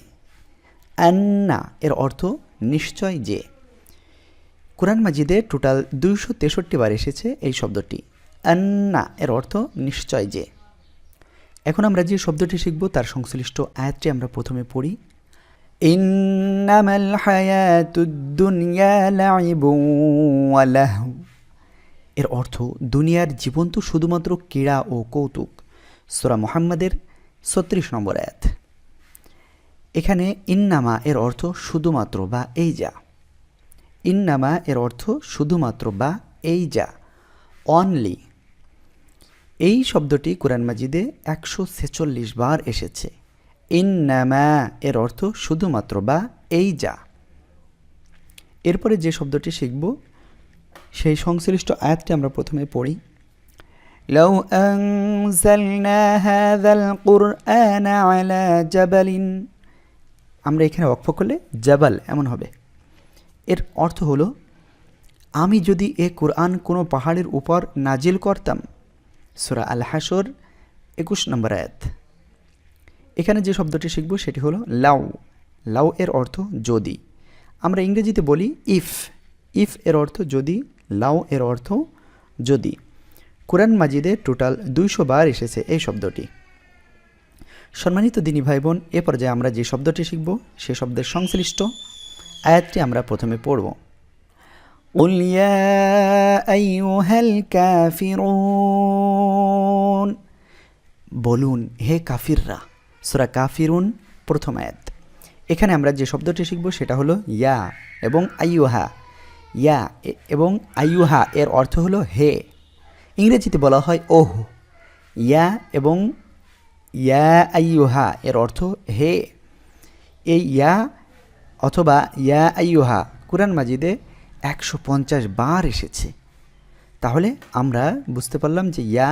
আন্না এর অর্থ নিশ্চয় যে। কোরআন মাজিদে টোটাল 263 বার এসেছে এই শব্দটি। আন্না এর অর্থ নিশ্চয় যে। এখন আমরা যে শব্দটি শিখব তার সংশ্লিষ্ট আয়াতটি আমরা প্রথমে পড়ি। ইন্নামাল হায়াতুদ দুনিয়া লাইবুন ওয়া লাহু। এর অর্থ দুনিয়ার জীবন তো শুধুমাত্র ক্রীড়া ও কৌতুক। সূরা মুহাম্মাদের 36 নম্বর আয়াত। এখানে ইন্নামা এর অর্থ শুধুমাত্র বা এই যা। ইন্নামা এর অর্থ শুধুমাত্র বা এই যা, অনলি। এই শব্দটি কোরআন মাজিদে 146 বার এসেছে। ইন্নামা এর অর্থ শুধুমাত্র বা এই যা। এরপরে যে শব্দটি শিখব সেই সংশ্লিষ্ট আয়াতটি আমরা প্রথমে পড়ি। লাউ আনজালনা হাযাল কুরআনা আলা জাবালিন। আমরা এখানে ওয়াকফ করলে জাবাল এমন হবে। এর অর্থ হলো আমি যদি এ কোরআন কোনো পাহাড়ের উপর নাজিল করতাম। সূরা আল হাশর 21 নম্বর আয়াত। এখানে যে শব্দটি শিখব সেটি হলো লাউ। লাউ এর অর্থ যদি। আমরা ইংরেজিতে বলি ইফ। ইফ এর অর্থ যদি, লাউ এর অর্থ যদি। কোরআন মাজিদে টোটাল 200 বার এসেছে এই শব্দটি। সম্মানিত দিনী ভাই বোন, এ পর্যায়ে আমরা যে শব্দটি শিখব সে শব্দের সংশ্লিষ্ট আয়াতটি আমরা প্রথমে পড়ব। কুল ইয়া আইয়ুহাল কাফিরুন। বলুন হে কাফিররা। সূরা কাফিরুন প্রথম আয়াত। এখানে আমরা যে শব্দটি শিখব সেটা হলো ইয়া এবং আইয়ুহা। ইয়া এবং আইয়ুহা এর অর্থ হলো হে। ইংরেজিতে বলা হয় ওহ। ইয়া এবং ইয়া আইয়ুহা এর অর্থ হে। এই ইয়া অথবা ইয়া আইয়ুহা কুরআন মাজিদে 150 বার এসেছে। তাহলে আমরা বুঝতে পারলাম যে ইয়া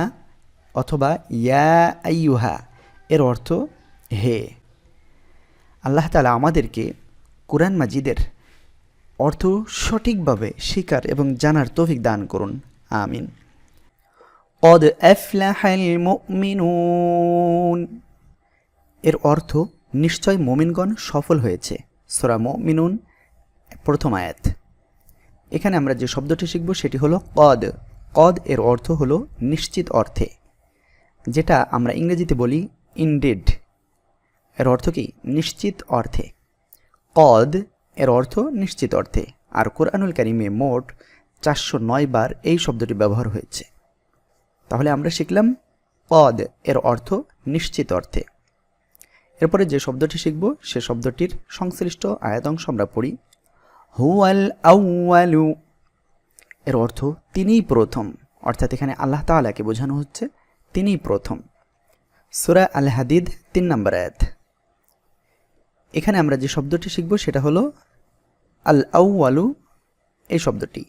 অথবা ইয়া আইয়ুহা এর অর্থ হে। আল্লাহ তাআলা আমাদেরকে কুরআন মাজিদের অর্থ সঠিকভাবে শিকার এবং জানার তৌফিক দান করুন। আমিন। কদ আফলাহাল মুমিনুন। এর অর্থ নিশ্চয় মুমিনগণ সফল হয়েছে। সূরা মুমিনুন প্রথম আয়াত। এখানে আমরা যে শব্দটি শিখব সেটি হলো কদ। কদ এর অর্থ হলো নিশ্চিত অর্থে, যেটা আমরা ইংরেজিতে বলি ইনডিড। এর অর্থ কি? নিশ্চিত অর্থে। কদ এর অর্থ নিশ্চিত অর্থে। আর কোরআনুল কারীমে মোট 409 বার এই শব্দটি ব্যবহার হয়েছে। তাহলে আমরা শিখলাম কদ এর অর্থ নিশ্চিত অর্থে। এরপরে যে শব্দটি শিখব সে শব্দটির সংশ্লিষ্ট আয়াতাংশ আমরা পড়ি। হুয়াল আউয়ালু। এর অর্থ তিনিই প্রথম, অর্থাৎ এখানে আল্লাহ তাআলাকে বোঝানো হচ্ছে তিনিই প্রথম। সূরা আল হাদিদ 3 নম্বর আয়াত। এখানে আমরা যে শব্দটি শিখব সেটা হলো আল আউয়ালু। এই শব্দটি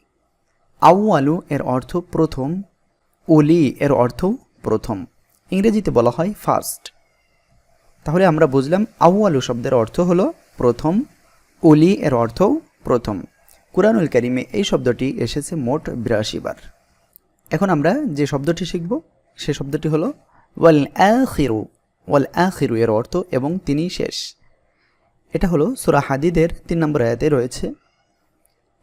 আউয়ালু এর অর্থ প্রথম, ওলি এর অর্থ প্রথম। ইংরেজিতে বলা হয় ফার্স্ট। তাহলে আমরা বুঝলাম আউয়ালু শব্দের অর্থ হলো প্রথম, ওলি এর অর্থ প্রথম। কুরআনুল কারীমে এই শব্দটি এসেছে মোট 82 বার। এখন আমরা যে শব্দটি শিখব সে শব্দটি হলো ওয়াল আখিরু। ওয়াল আখিরু এর অর্থ এবং তিনি শেষ। এটা হলো সূরা হাদিদের 3 নম্বর আয়াতে রয়েছে।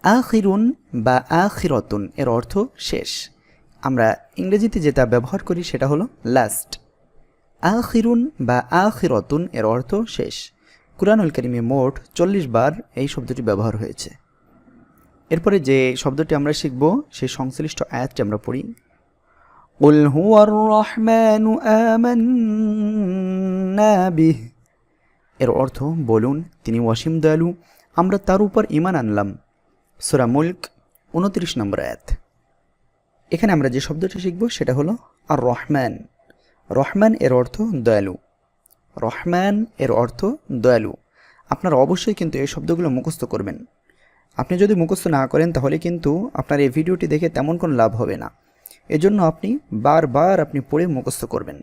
আখিরুন বা আখিরাতুন এর অর্থ শেষ। আমরা ইংরেজিতে যেটা ব্যবহার করি সেটা হলো লাস্ট। আখিরুন বা আখিরাতুন এর অর্থ শেষ। কুরআনুল কারীমে মোট 40 বার এই শব্দটি ব্যবহার হয়েছে। এরপরে যে শব্দটি আমরা শিখব সেই সংশ্লিষ্ট আয়াতটি আমরা পড়ি। কুল হুয়ার রহমানু আমান্না বিহ, এর অর্থ বলুন তিনি অসীম দয়ালু, আমরা তার উপর ঈমান আনলাম। সূরা মুলক 29 নম্বর আয়াত। এখানে আমরা যে শব্দটি শিখব সেটা হলো আর রহমান। রহমান এর অর্থ দয়ালু। রহমান এর অর্থ দয়ালু। আপনারা অবশ্যই কিন্তু এই শব্দগুলো মুখস্থ করবেন। আপনি যদি মুখস্থ না করেন তাহলে কিন্তু আপনার এই ভিডিওটি দেখে তেমন কোনো লাভ হবে না। এজন্য আপনি বারবার আপনি পড়ে মুখস্থ করবেন।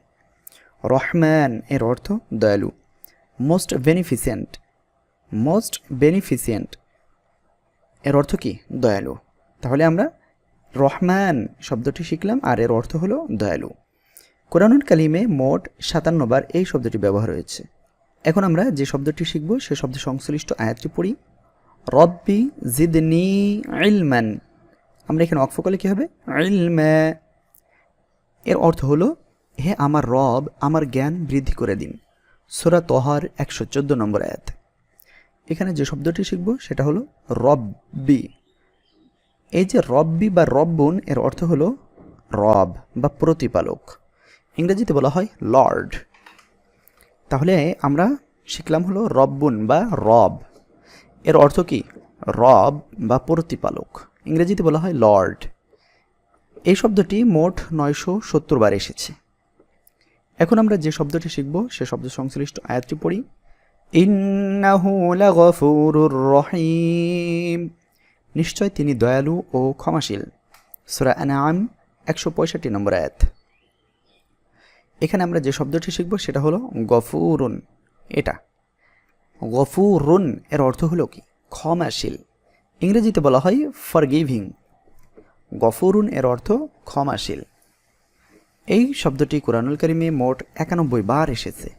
রহমান এর অর্থ দয়ালু। মোস্ট বেনিফিসিয়েন্ট, মোস্ট বেনিফিসিয়েন্ট এর অর্থ কি? দয়ালু। তাহলে আমরা রহমান শব্দটি শিখলাম আর এর অর্থ হলো দয়ালু। কুরআনুল কারীমে মোট 57 বার এই শব্দটি ব্যবহার হয়েছে। এখন আমরা যে শব্দটি শিখব সে শব্দ সংশ্লিষ্ট আয়াতটি পড়ি। রব্বি জিদনি ইলমান, আমরা এখানে ওয়াকফ করলে কী হবে? ইলমা। এর অর্থ হলো হে আমার রব আমার জ্ঞান বৃদ্ধি করে দিন। সূরা তহার 114 নম্বর আয়াত। এখানে যে শব্দটি শিখব সেটা হলো রব্বি। এই যে রব্বি বা রব্বুন এর অর্থ হলো রব বা প্রতিপালক। ইংরেজিতে বলা হয় লর্ড। তাহলে আমরা শিখলাম হলো রব্বুন বা রব। এর অর্থ কি? রব বা প্রতিপালক। ইংরেজিতে বলা হয় লর্ড। এই শব্দটি মোট 970 বার এসেছে। এখন আমরা যে শব্দটি শিখব সে শব্দ সংশ্লিষ্ট আয়াতটি পড়ি। ইন্নাহু লাগফুরুর রহিম, নিশ্চয় তিনি দয়ালু ও ক্ষমাশীল। সূরা আনআম 165 নম্বর আয়াত। এখানে আমরা যে শব্দটি শিখব সেটা হলো গফুরুন। এটা গফুরুন এর অর্থ হলো কি? ক্ষমাশীল। ইংরেজিতে বলা হয় ফরগিভিং। গফুরুন এর অর্থ ক্ষমাশীল। এই শব্দটি কুরআনুল কারীমে মোট 91 বার এসেছে।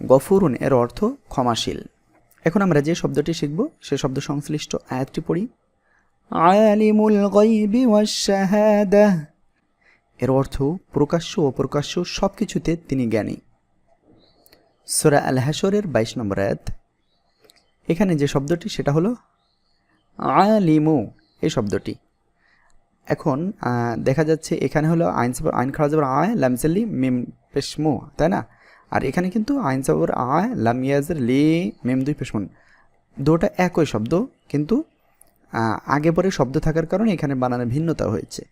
গফুরুন এর অর্থ ক্ষমাশীল। এখন আমরা যে শব্দটি শিখব সে শব্দ সংশ্লিষ্ট আয়াতটি পড়ি। আলিমুল গায়বি ওয়াশ শাহাদাহ, এর অর্থ প্রকাশ্য ও অপ্রকাশ্য সব কিছুতে তিনি জ্ঞানী। সূরা আল হাশরের 22 নম্বর আয়াত। এখানে যে শব্দটি সেটা হলো আলিমু এই শব্দটি। এখন দেখা যাচ্ছে এখানে হলো আইন খাড়া জবর আয় লামজালি মিম পেশমু, তাই না? আর এখানে কিন্তু আইন জবর আয় লাম ইয়াজের লি মিম দুই পেশমুন, দুটো একই শব্দ, কিন্তু আগে পরে শব্দ থাকার কারণে এখানে বানানোর ভিন্নতা হয়েছে।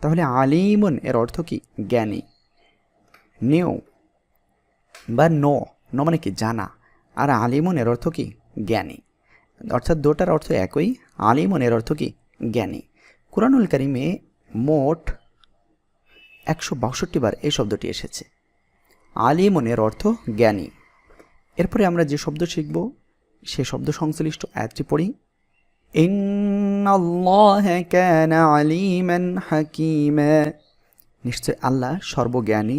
তাহলে আলিমুন এর অর্থ কি? জ্ঞানী। নিউ বা নো, নো মানে কি? জানা। আর আলিমুন এর অর্থ কি? জ্ঞানী। অর্থাৎ দুটার অর্থ একই। আলিমুন এর অর্থ কি? জ্ঞানী। কুরআনুল কারীমে মোট 162 বার এই শব্দটি এসেছে। আলিমুন এর অর্থ জ্ঞানী। এরপরে আমরা যে শব্দ শিখব সে শব্দ সংশ্লিষ্ট আয়াতটি পড়ি। ইন্নাল্লাহা কানা আলিমান হাকীমা, নিশ্চয় আল্লাহ সর্বজ্ঞানী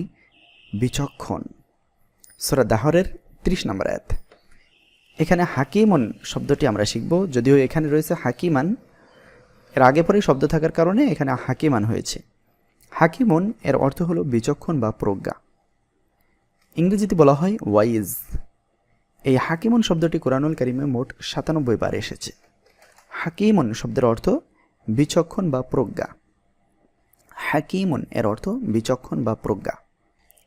বিচক্ষণ। সূরা দাহরের 30 নম্বর আয়াত। এখানে হাকিমুন শব্দটি আমরা শিখব, যদিও এখানে রয়েছে হাকিমান, এর আগে পরেই শব্দ থাকার কারণে এখানে হাকিমান হয়েছে। হাকিমুন এর অর্থ হলো বিচক্ষণ বা প্রজ্ঞা। ইংরেজিতে বলা হয় ওয়াইজ। এই হাকিমুন শব্দটি কুরআনুল কারীমে মোট 97 বার এসেছে। হাকিমুন শব্দের অর্থ বিচক্ষণ বা প্রজ্ঞা। হাকিমুন এর অর্থ বিচক্ষণ বা প্রজ্ঞা।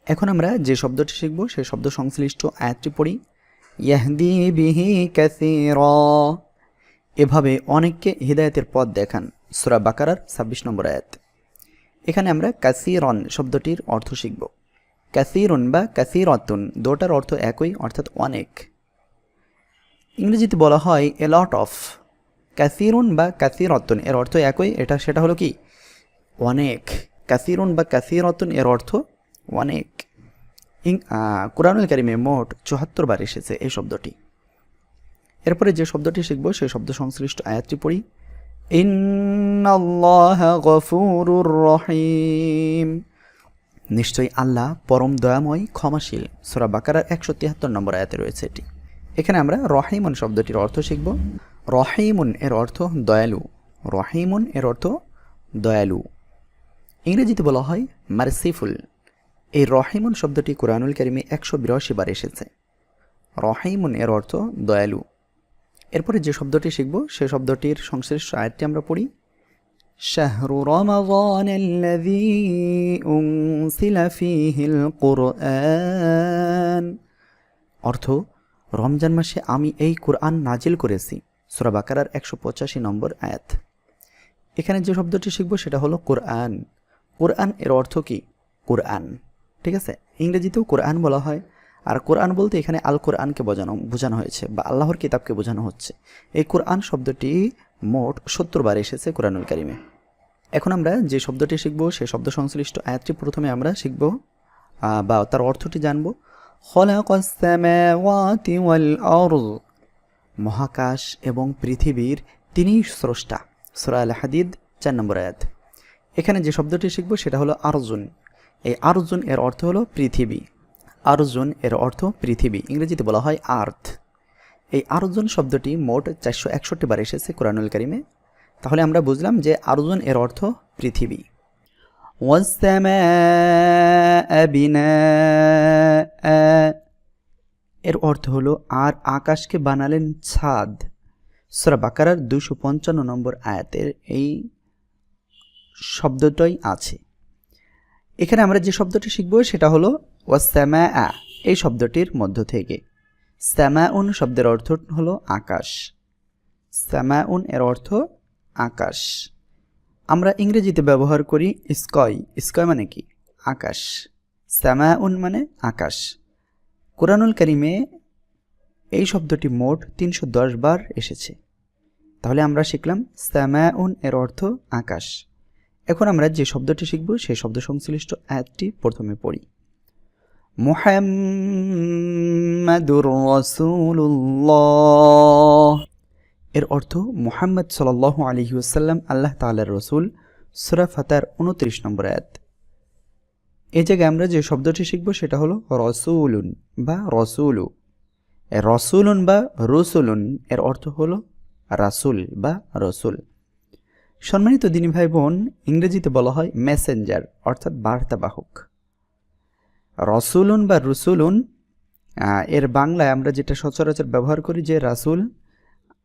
এখন আমরা যে শব্দটি শিখব সেই শব্দ সংশ্লিষ্ট আয়াতটি পড়ি। ইয়াহদি বিহি কাসীরা, এভাবে অনেককে হিদায়াতের পথ দেখান। সূরা বাকারার 26 নম্বর আয়াত। এখানে আমরা কাসীরন শব্দটির অর্থ শিখব। কাসীরুন বা কাসীরাতুন দুটার অর্থ একই, অর্থাৎ অনেক। ইংরেজিতে বলা হয় এ লট অফ। কাসীরুন বা কাসীরাতুন এর অর্থ একই, সেটা হলো কি? অনেক। কাসীরুন বা কাসীরাতুন এর অর্থ অনেক। কুরআনুল কারীমে মোট 74 বার এসেছে এই শব্দটি। এরপরে যে শব্দটি শিখব সেই শব্দ সংশ্লিষ্ট আয়াতটি পড়ি। ইন্নাল্লাহা গফুরুর রহিম, নিশ্চয়ই আল্লাহ পরম দয়াময় ক্ষমাশীল। সূরা বাকারার 173 নম্বর আয়াতে রয়েছে এটি। এখানে আমরা রহিমুন শব্দটির অর্থ শিখব। রহিমুন এর অর্থ দয়ালু। রহিমুন এর অর্থ দয়ালু। ইংরেজিতে বলা হয় মার্সিফুল। এই রহিমুন শব্দটি কুরআনুল কারীমে 182 বার এসেছে। রহিমুন এর অর্থ দয়ালু। এরপরে যে শব্দটি শিখব সে শব্দটির সংশ্লিষ্ট আয়াতটি আমরা পড়ি। শাহরু রমাযানাল্লাযী উনসিলা ফীহিল কুরআন। অর্থ, রমজান মাসে আমি এই কুরআন নাজিল করেছি। সূরা বাকারার 185 নম্বর আয়াত। এখানে যে শব্দটি শিখব সেটা হলো কোরআন। কোরআন এর অর্থ কি? কোরআন, ঠিক আছে। ইংরেজিতেও কোরআন বলা হয়। আর কোরআন বলতে এখানে আল কোরআনকে বোঝানো হয়েছে বা আল্লাহর কিতাবকে বোঝানো হচ্ছে। এই কোরআন শব্দটি মোট 70 বার এসেছে কোরআনুল কারীমে। এখন আমরা যে শব্দটি শিখব সেই শব্দ সংশ্লিষ্ট আয়াতটি প্রথমে আমরা শিখব বা তার অর্থটি জানব। খালাকাস সামাওয়াতি ওয়াল আরদ। মহাকাশ এবং পৃথিবীর তিনিই স্রষ্টা। সূরা আল হাদিদ 4 নম্বর আয়াত। এখানে যে শব্দটি শিখব সেটা হলো আরজুন। এই আরজুন এর অর্থ হলো পৃথিবী। আরজুন এর অর্থ পৃথিবী, ইংরেজিতে বলা হয় আর্থ। এই আরজুন শব্দটি মোট 461 বার এসেছে কোরআনুল কারীমে। তাহলে আমরা বুঝলাম যে আরজুন এর অর্থ পৃথিবী। ওয়াস-সামাআ বিনাআ এর অর্থ হলো আর আকাশকে বানালেন ছাদ। সূরা বাকারার 255 নম্বর আয়াতের এই শব্দটাই আছে। এখানে আমরা যে শব্দটি শিখব সেটা হলো ওয়াস-সামাআ এই শব্দটির মধ্য থেকে। সামাউন শব্দের অর্থ হলো আকাশ। সামাউন এর অর্থ আকাশ। আমরা ইংরেজিতে ব্যবহার করি স্কাই। স্কাই মানে কি? আকাশ। সামাউন মানে আকাশ। কোরআনুল কারীমে এই শব্দটি মোট 310 বার এসেছে। তাহলে আমরা শিখলাম সামাউন এর অর্থ আকাশ। এখন আমরা যে শব্দটি শিখব সেই শব্দ সংশ্লিষ্ট আয়াতটি প্রথমে পড়ি। মুহাম্মাদুর রাসূলুল্লাহ এর অর্থ মুহাম্মদ সাল্লাল্লাহু আলাইহি ওয়াসাল্লাম আল্লাহ তাআলার রাসূল। সূরা ফাতার 29 নম্বর আয়াত। এই জায়গায় আমরা যে শব্দটি শিখব সেটা হলো রাসূলুন বা রাসূলু। রাসূলুন বা রসুলুন এর অর্থ হলো রাসূল বা রাসূল। সম্মানিত দিনী ভাই বোন, ইংরেজিতে বলা হয় মেসেঞ্জার অর্থাৎ বার্তাবাহক। রাসূলুন বা রসুলুন এর বাংলায় আমরা যেটা সচরাচর ব্যবহার করি যে রাসূল,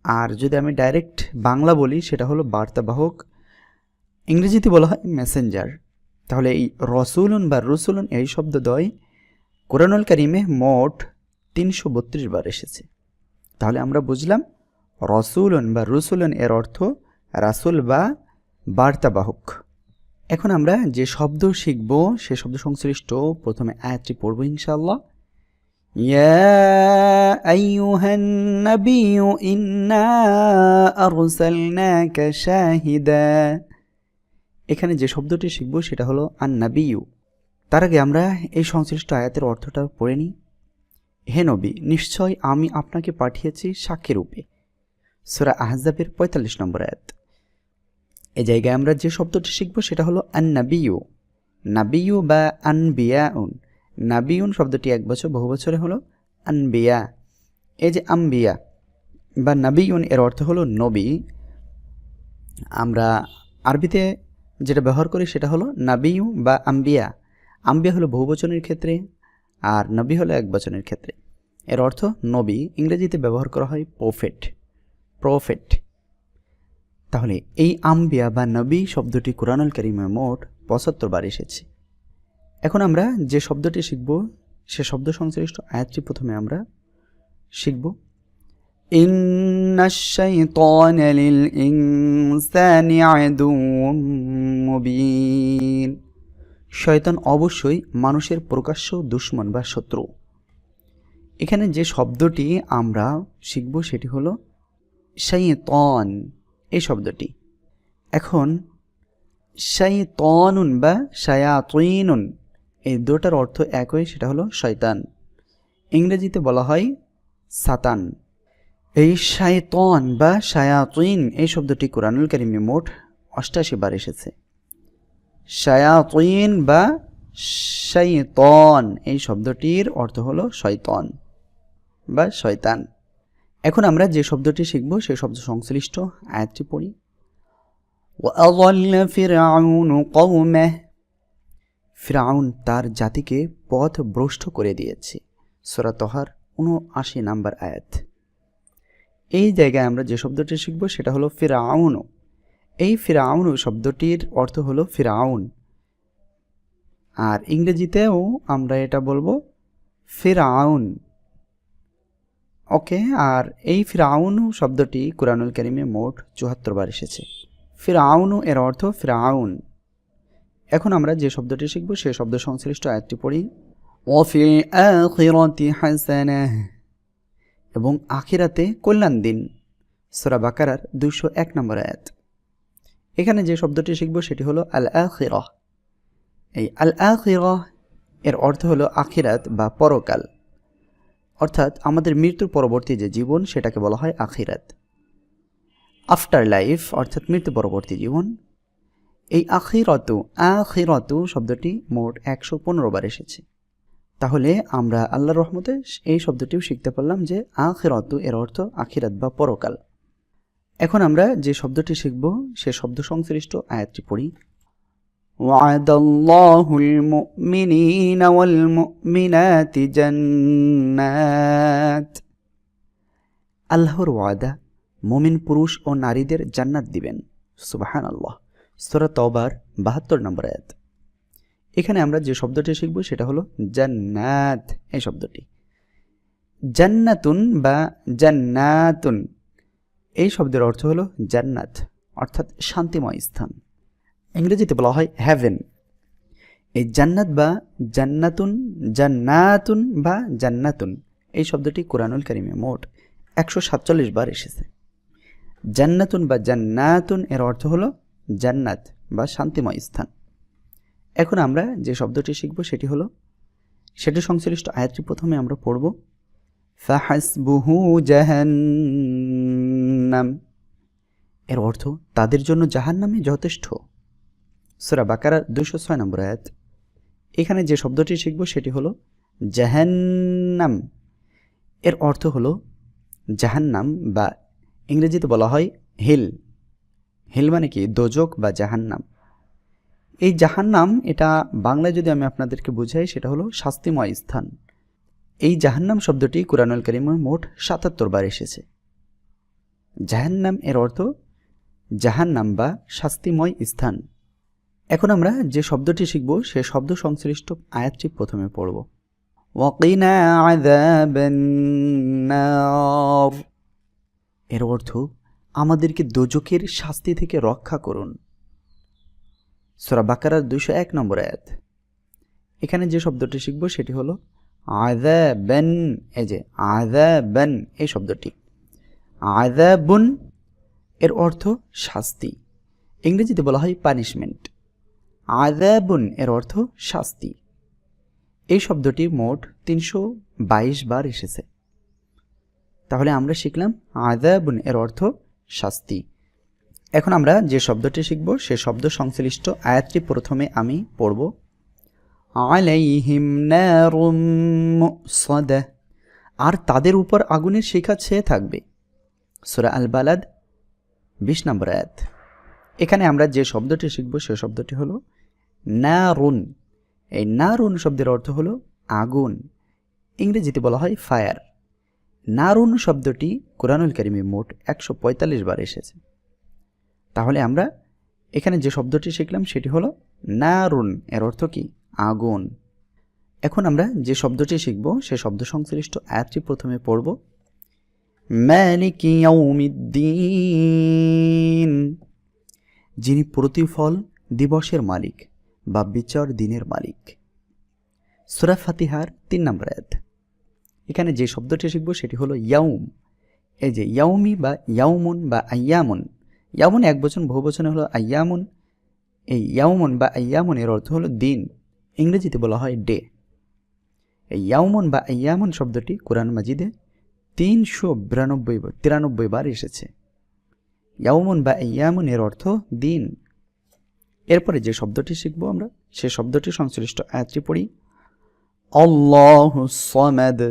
আর যদি আমি ডাইরেক্ট বাংলা বলি সেটা হলো বার্তাবাহক। ইংরেজিতে বলা হয় মেসেঞ্জার। তাহলে এই রাসূলুন বা রসুলুন এই শব্দদ্বয় কোরআনুল কারীমে মোট 332 বার এসেছে। তাহলে আমরা বুঝলাম রাসূলুন বা রসুলুন এর অর্থ রাসূল বা বার্তাবাহক। এখন আমরা যে শব্দ শিখব সে শব্দ সংশ্লিষ্ট প্রথমে আয়াতটি পড়ব ইনশাআল্লাহ। ইয়া আইয়ুহান নাবিয়্যু ইন্না আরসালনাকা শাহিদা। এখানে যে শব্দটি শিখব সেটা হলো আন-নাবিয়্যু। তার আগে আমরা এই সংশ্লিষ্ট আয়াতের অর্থটা পড়ে নিই। হে নবী, নিশ্চয় আমি আপনাকে পাঠিয়েছি সাক্ষী রূপে। সূরা আহজাবের 45 নম্বর আয়াত। এই জায়গায় আমরা যে শব্দটি শিখব সেটা হলো আন-নাবিয়্যু। নাবিয়্যু বা আনবিয়াউন। নাবিয়ুন শব্দটি এক বছর বহু বছরে হলো আনবিয়া। এই যে আম্বিয়া বা নাবিয়ুন এর অর্থ হলো নবী। আমরা আরবিতে যেটা ব্যবহার করি সেটা হলো নাবিয়্যু বা আম্বিয়া। আম্বিয়া হলো বহুবচনের ক্ষেত্রে আর নবী হলো এক বচনের ক্ষেত্রে। এর অর্থ নবী। ইংরেজিতে ব্যবহার করা হয় প্রফেট। প্রফেট। তাহলে এই আম্বিয়া বা নবী শব্দটি কোরআনুল কারীমে মোট 75 বার এসেছে। এখন আমরা যে শব্দটি শিখব সে শব্দ সংশ্লিষ্ট আয়াতটি প্রথমে আমরা শিখব। ইন্নাশ শাইতানা লিল ইনসানি আদুউম মুবিন। শয়তান অবশ্যই মানুষের প্রকাশ্য দুশমন বা শত্রু। এখানে যে শব্দটি আমরা শিখব সেটি হলো শাইতান এই শব্দটি। এখন শাইতানুন বা শায়াতিনুন এই দুটার অর্থ একই, সেটা হলো শয়তান। ইংরেজিতে বলা হয় সাতান। এই শাইতান বা শায়াতিন এই শব্দটি কোরআনুল কারীমে মোট 88 বার এসেছে। শায়াতিন বা শাইতান এই শব্দটির অর্থ হলো শয়তান বা শয়তান। এখন আমরা যে শব্দটি শিখব সেই শব্দ সংশ্লিষ্ট আয়াতটি পড়ি। وَأَضَلَّ فِرْعَوْنُ قَوْمَهُ ফিরআউন তার জাতিকে পথ ভ্রষ্ট করে দিয়েছে। সূরা তহার ৭৯ নম্বর আয়াত। এই জায়গায় আমরা যে শব্দটি শিখব সেটা হলো ফিরআউন। এই ফিরআউন শব্দটির অর্থ হলো ফিরআউন, আর ইংরেজিতেও আমরা এটা বলবো ফিরআউন। ওকে, আর এই ফিরআউন শব্দটি কুরআনুল কারীমে মোট ৭৪ বার এসেছে। ফিরআউন এর অর্থ ফিরআউন। এখন আমরা যে শব্দটি শিখব সেই শব্দ সংশ্লিষ্ট আয়াতটি পড়ি। ওয়াফিল আখিরাতি হাসানাহ এবং আখিরাতে কল্যাণ দিন। সূরা বাকারার ২০১ নম্বর আয়াত। এখানে যে শব্দটি শিখব সেটি হলো আল আখিরাহ। এই আল আখিরাহ এর অর্থ হলো আখিরাত বা পরকাল, অর্থাৎ আমাদের মৃত্যুর পরবর্তী যে জীবন সেটাকে বলা হয় আখিরাত। আফটার লাইফ অর্থাৎ মৃত্যু পরবর্তী জীবন। এই আখিরাতু শব্দটি মোট ১১৫ বার এসেছে। তাহলে আমরা আল্লাহর রহমতে এই শব্দটিও শিখতে পারলাম যে আখিরাতু এর অর্থ আখিরাত বা পরকাল। এখন আমরা যে শব্দটি শিখব সে শব্দ সংশ্লিষ্ট আয়াতটি পড়ি। ওয়াদাল্লাহুল মুমিনিনা ওয়াল মুমিনাতি জান্নাত আল্লাহর ওয়াদা মুমিন পুরুষ ও নারীদের জান্নাত দিবেন। সুবহানাল্লাহ। সূরা তওবার ৭২ নম্বর আয়াত। এখানে আমরা যে শব্দটি শিখব সেটা হলো জান্নাত। এই শব্দটি জান্নাতুন বা জান্নাতুন এই শব্দের অর্থ হলো জান্নাত, অর্থাৎ শান্তিময় স্থান। ইংরেজিতে বলা হয় হ্যাভেন। এই জান্নাত বা জান্নাতুন বা জান্নাতুন এই শব্দটি কুরআনুল কারীমে মোট ১৪৭ বার এসেছে। জান্নাতুন বা জান্নাতুন এর অর্থ হলো জান্নাত বা শান্তিময় স্থান। এখন আমরা যে শব্দটি শিখব সেটি সংশ্লিষ্ট আয়াতটি প্রথমে আমরা পড়ব। ফাহাসবুহু জাহান্নাম এর অর্থ তাদের জন্য জাহান্নামই যথেষ্ট। সূরা বাকারার ২০৬ নম্বর আয়াত। এখানে যে শব্দটি শিখব সেটি হলো জাহান্নাম। এর অর্থ হলো জাহান্নাম বা ইংরেজিতে বলা হয় হেল। হেল মানে কি? দোজক বা জাহান্নাম। এই জাহান্নাম এটা বাংলায় যদি আমি আপনাদেরকে বুঝাই সেটা হলো শাস্তিময় স্থান। এই জাহান্নাম শব্দটি কুরআনুল কারীমে মোট ৭৭ বার এসেছে। জাহান্নাম এর অর্থ জাহান্নাম বা শাস্তিময় স্থান। এখন আমরা যে শব্দটি শিখব সে শব্দ সংশ্লিষ্ট আয়াতটি প্রথমে পড়ব। ওয়াকিনা আযাবান নার এর অর্থ আমাদেরকে দোজখের শাস্তি থেকে রক্ষা করুন। সূরা বাকারার ২০১ নম্বর আয়াত। এখানে যে শব্দটি শিখব সেটি হলো আযাবান। এই যে আযাবান এই শব্দটি আযাবুন এর অর্থ শাস্তি। ইংরেজিতে বলা হয় পানিশমেন্ট। আযাবুন এর অর্থ শাস্তি। এই শব্দটি মোট ৩২২ বার এসেছে। তাহলে আমরা শিখলাম আযাবুন এর অর্থ শাস্তি। এখন আমরা যে শব্দটি শিখব সে শব্দ সংশ্লিষ্ট আয়াতটি প্রথমে আমি পড়ব। আলাইহিম নারুম মুসাদা আর তাদের উপর আগুনের শিখা ছেয়ে থাকবে। সূরা আল বালাদ ২০ নম্বর আয়াত। এখানে আমরা যে শব্দটি শিখব সে শব্দটি হলো নারুন। এই নারুন শব্দের অর্থ হলো আগুন। ইংরেজিতে বলা হয় ফায়ার। নারুন শব্দটি কুরআনুল কারীমে মোট ১৪৫ বার এসেছে। তাহলে আমরা এখানে যে শব্দটি শিখলাম সেটি হলো নারুন এর অর্থ কি? আগুন। এখন আমরা যে শব্দটি শিখব সে শব্দ সংশ্লিষ্ট আয়াতটি প্রথমে পড়ব। মালিকি ইয়াউমিদ্দিন যিনি প্রতিফল দিবসের মালিক বা বিচার দিনের মালিক। সূরা ফাতিহার ৩ নম্বর আয়াত। এখানে যে শব্দটি শিখব সেটি হলো ইয়াউম। এই যে ইয়াউমি বা ইয়াউমুন বা আইয়ামুন, ইয়ামুন একবচন, বহুবচনে হলো আইয়ামুন। এই ইয়াউমুন বা আইয়ামুন এর অর্থ হলো দিন। ইংরেজিতে বলা হয় ডে। এই ইয়াউমুন বা আইয়ামুন শব্দটি কুরআন মাজিদে ৩৯৩ বার এসেছে। ইয়াউমুন বা আইয়ামুন এর অর্থ দিন। এরপরে যে শব্দটি শিখব আমরা সে শব্দটি সংশ্লিষ্ট আয়াতটি পড়ি। আল্লাহুস সামাদ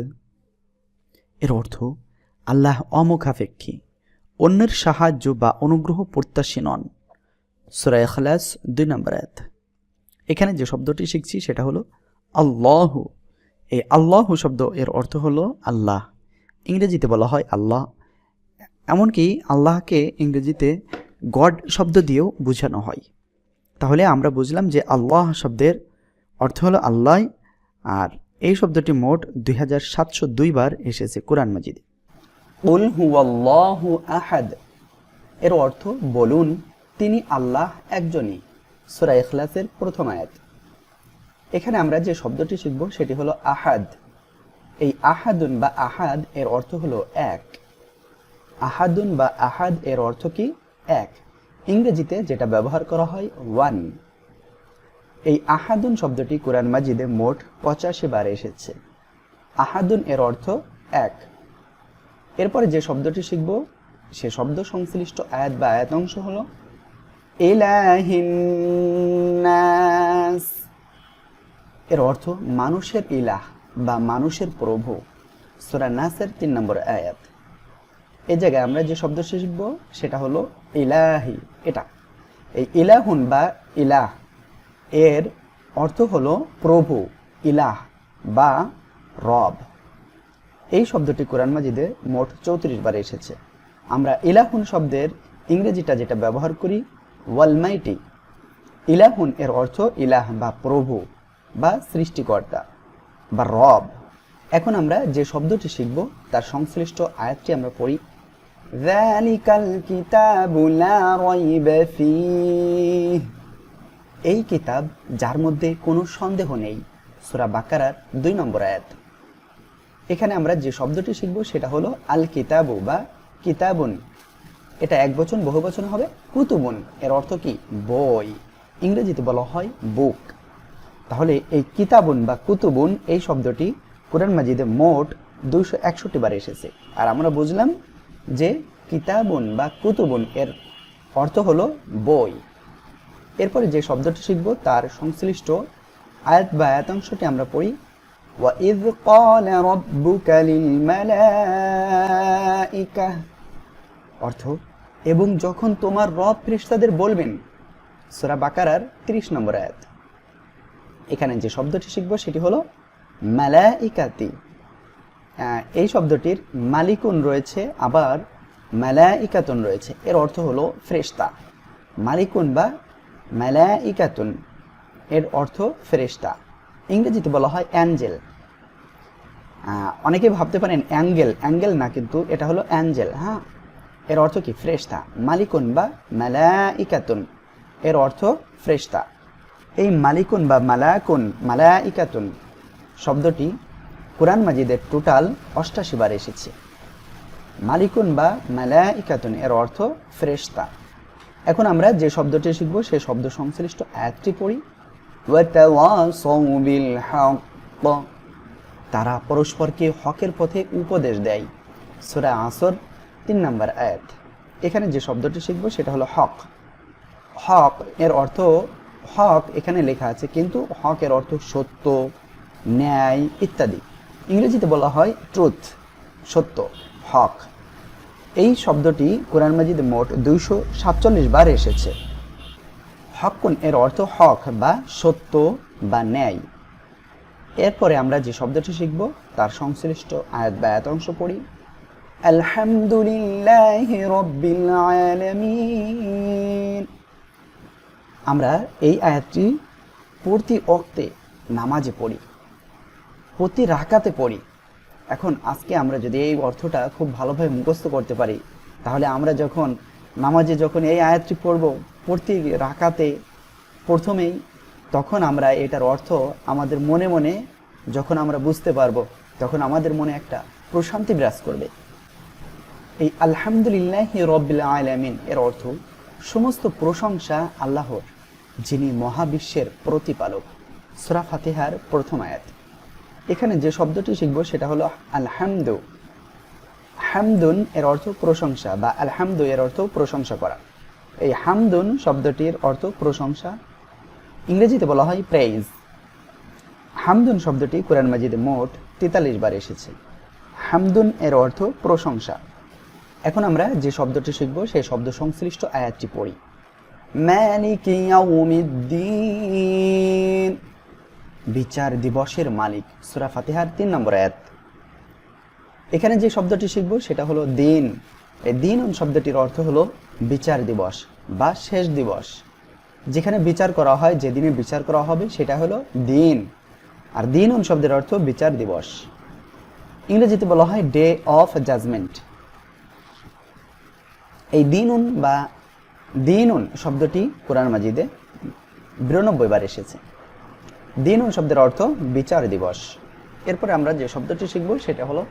এর অর্থ আল্লাহ অমুখাপেক্ষী, অন্যের সাহায্য বা অনুগ্রহ প্রত্যাশী নন। সূরা ইখলাস 2 নম্বর আয়াত। এখানে যে শব্দটি শিখছি সেটা হলো আল্লাহ। এই আল্লাহ শব্দ এর অর্থ হলো আল্লাহ। ইংরেজিতে বলা হয় আল্লাহ। এমনকি আল্লাহকে ইংরেজিতে গড শব্দ দিয়েও বোঝানো হয়। তাহলে আমরা বুঝলাম যে আল্লাহ শব্দের অর্থ হলো আল্লাহ, আর এই শব্দটি মোট 2702 বার এসেছে কোরআন মাজিদে। কুল হুয়াল্লাহু আহাদ এর অর্থ বলুন তিনি আল্লাহ একজনই। সূরা ইখলাসের প্রথম আয়াত। এখানে আমরা যে শব্দটি শিখব সেটি হলো আহাদ। এই আহাদুন বা আহাদ এর অর্থ হলো এক। আহাদুন বা আহাদ এর অর্থ কি? এক। ইংরেজিতে যেটা ব্যবহার করা হয় ওয়ান। এই আহাদুন শব্দটি কোরআন মাজিদে মোট 85 বার এসেছে। আহাদুন এর অর্থ এক। এরপরে যে শব্দটি শিখব সে শব্দ সংশ্লিষ্ট আয়াত বা আয়াতাংশ হলো ইলাহিন্নাস। এর অর্থ মানুষের ইলাহ বা মানুষের প্রভু। সূরা নাসের 3 নম্বর আয়াত। এই জায়গায় আমরা যে শব্দ শিখব সেটা হলো ইলাহি। এটা এই ইলাহুন বা ইলাহ এর অর্থ হলো প্রভু, ইলাহ বা রব। এই শব্দটি কোরআন মাজিদে মোট 34 বার এসেছে। আমরা ইলাহুন শব্দের ইংরেজিটা যেটা ব্যবহার করি ওয়ালমাইটি। ইলাহুন এর অর্থ ইলাহ বা প্রভু বা সৃষ্টিকর্তা বা রব। এখন আমরা যে শব্দটি শিখব তার সংশ্লিষ্ট আয়াতটি আমরা পড়ি। যালিকাল কিতাবু লা রাইবা ফীহ। এই কিতাব যার মধ্যে কোনো সন্দেহ নেই। সূরা বাকারার 2 নম্বর আয়াত। এখানে আমরা যে শব্দটি শিখব সেটা হলো আল কিতাবু বা কিতাবুন। এটা একবচন বহুবচন হবে কুতুবুন। এর অর্থ কি? বই। ইংরেজিতে বলা হয় বুক। তাহলে এই কিতাবুন বা কুতুবুন এই শব্দটি কোরআন মাজিদে মোট 261 বার এসেছে। আর আমরা বুঝলাম যে কিতাবুন বা কুতুবুন এর অর্থ হলো বই। এরপরে যে শব্দটি শিখব তার সংশ্লিষ্ট আয়াত বা আয়াতাংশটি আমরা পড়ি। وَإِذْ قَالَ رَبُّكَ لِلْمَلَائِكَةِ অর্থ এবং যখন তোমার রব ফেরেশতাদের বলবেন। সূরা বাকারার 30 নম্বর আয়াত। এখানে যে শব্দটি শিখব সেটি হলো মালাইকাতি। এই শব্দটির মালিকুন রয়েছে আবার মালাইকাতুন রয়েছে। এর অর্থ হলো ফেরেশতা। মালিকুন বা মালাইকাতুন এর অর্থ ফেরেশতা। ইংরেজিতে বলা হয় অ্যাঞ্জেল। অনেকে ভাবতে পারেন অ্যাঙ্গেল, অ্যাঙ্গেল না, কিন্তু এটা হলো অ্যাঞ্জেল। হ্যাঁ, এর অর্থ কি? ফেরেশতা। মালিকুন বা মালাইকাতুন এর অর্থ ফেরেশতা। এই মালিকুন বা মালাইকাতুন শব্দটি কোরআন মাজিদের টোটাল 88 বার এসেছে। মালিকুন বা মালাইকাতুন এর অর্থ ফেরেশতা। এখন আমরা যে শব্দটি শিখব সেই শব্দ সংশ্লিষ্ট আয়াতটি পড়ি। ওয়াতাওয়াসাউ বিল হক। তারা পরস্পরকে হকের পথে উপদেশ দেয়। সূরা আসর 3 নম্বর আয়াত। এখানে যে শব্দটি শিখব সেটা হলো হক। হক এর অর্থ হক এখানে লেখা আছে, কিন্তু হক এর অর্থ সত্য, ন্যায় ইত্যাদি। ইংরেজিতে বলা হয় ট্রুথ, সত্য, হক। এই শব্দটি কোরআন মাজিদে মোট 247 বার এসেছে। হকুন এর অর্থ হক বা সত্য বা ন্যায়। এরপরে আমরা যে শব্দটি শিখব তার সংশ্লিষ্ট আয়াত বা আয়াতাংশ পড়ি। আলহামদুলিল্লাহি রাব্বিল আলামিন। আমরা এই আয়াতটি প্রতি ওয়াক্তে নামাজে পড়ি, প্রতি রাকাতে পড়ি। এখন আজকে আমরা যদি এই অর্থটা খুব ভালোভাবে মুখস্থ করতে পারি, তাহলে আমরা যখন নামাজে যখন এই আয়াতটি পড়ব প্রতি রাকাতে প্রথমেই, তখন আমরা এটার অর্থ আমাদের মনে মনে যখন আমরা বুঝতে পারবো, তখন আমাদের মনে একটা প্রশান্তি বিরাজ করবে। এই আলহামদুলিল্লাহি রাব্বিল আলামিন এর অর্থ সমস্ত প্রশংসা আল্লাহর, যিনি মহাবিশ্বের প্রতিপালক। সূরা ফাতিহার প্রথম আয়াত। এখানে যে শব্দটি শিখব সেটা হলো আলহামদু। হামদুন এর অর্থ প্রশংসা বা আলহামদু এর অর্থ প্রশংসা করা। এই হামদুন শব্দটির অর্থ প্রশংসা। ইংরেজিতে বলা হয় প্রেইজ। হামদুন শব্দটি কোরআন মাজিদে মোট 43 বার এসেছে। হামদুন এর অর্থ প্রশংসা। এখন আমরা যে শব্দটি শিখব সেই শব্দ সংশ্লিষ্ট আয়াতটি পড়ি। মালিকি ইয়াউমিদ্দিন, বিচার দিবসের মালিক, সূরা ফাতিহার 3 নম্বর আয়াত। এখানে যে শব্দটি শিখব সেটা হলো দিন। এই দিন শব্দটির অর্থ হলো বিচার দিবস বা শেষ দিবস। যেখানে বিচার করা হয়, যেদিনে বিচার করা হবে সেটা হলো দিন। আর দিন শব্দের অর্থ বিচার দিবস। ইংরেজিতে বলা হয় ডে অফ জাজমেন্ট। এই দিনুন বা দিনুন শব্দটি কোরআন মাজিদে 92 বার এসেছে। দিনুন শব্দের অর্থ বিচার দিবস। এরপরে আমরা যে শব্দটি শিখব সেটা হলো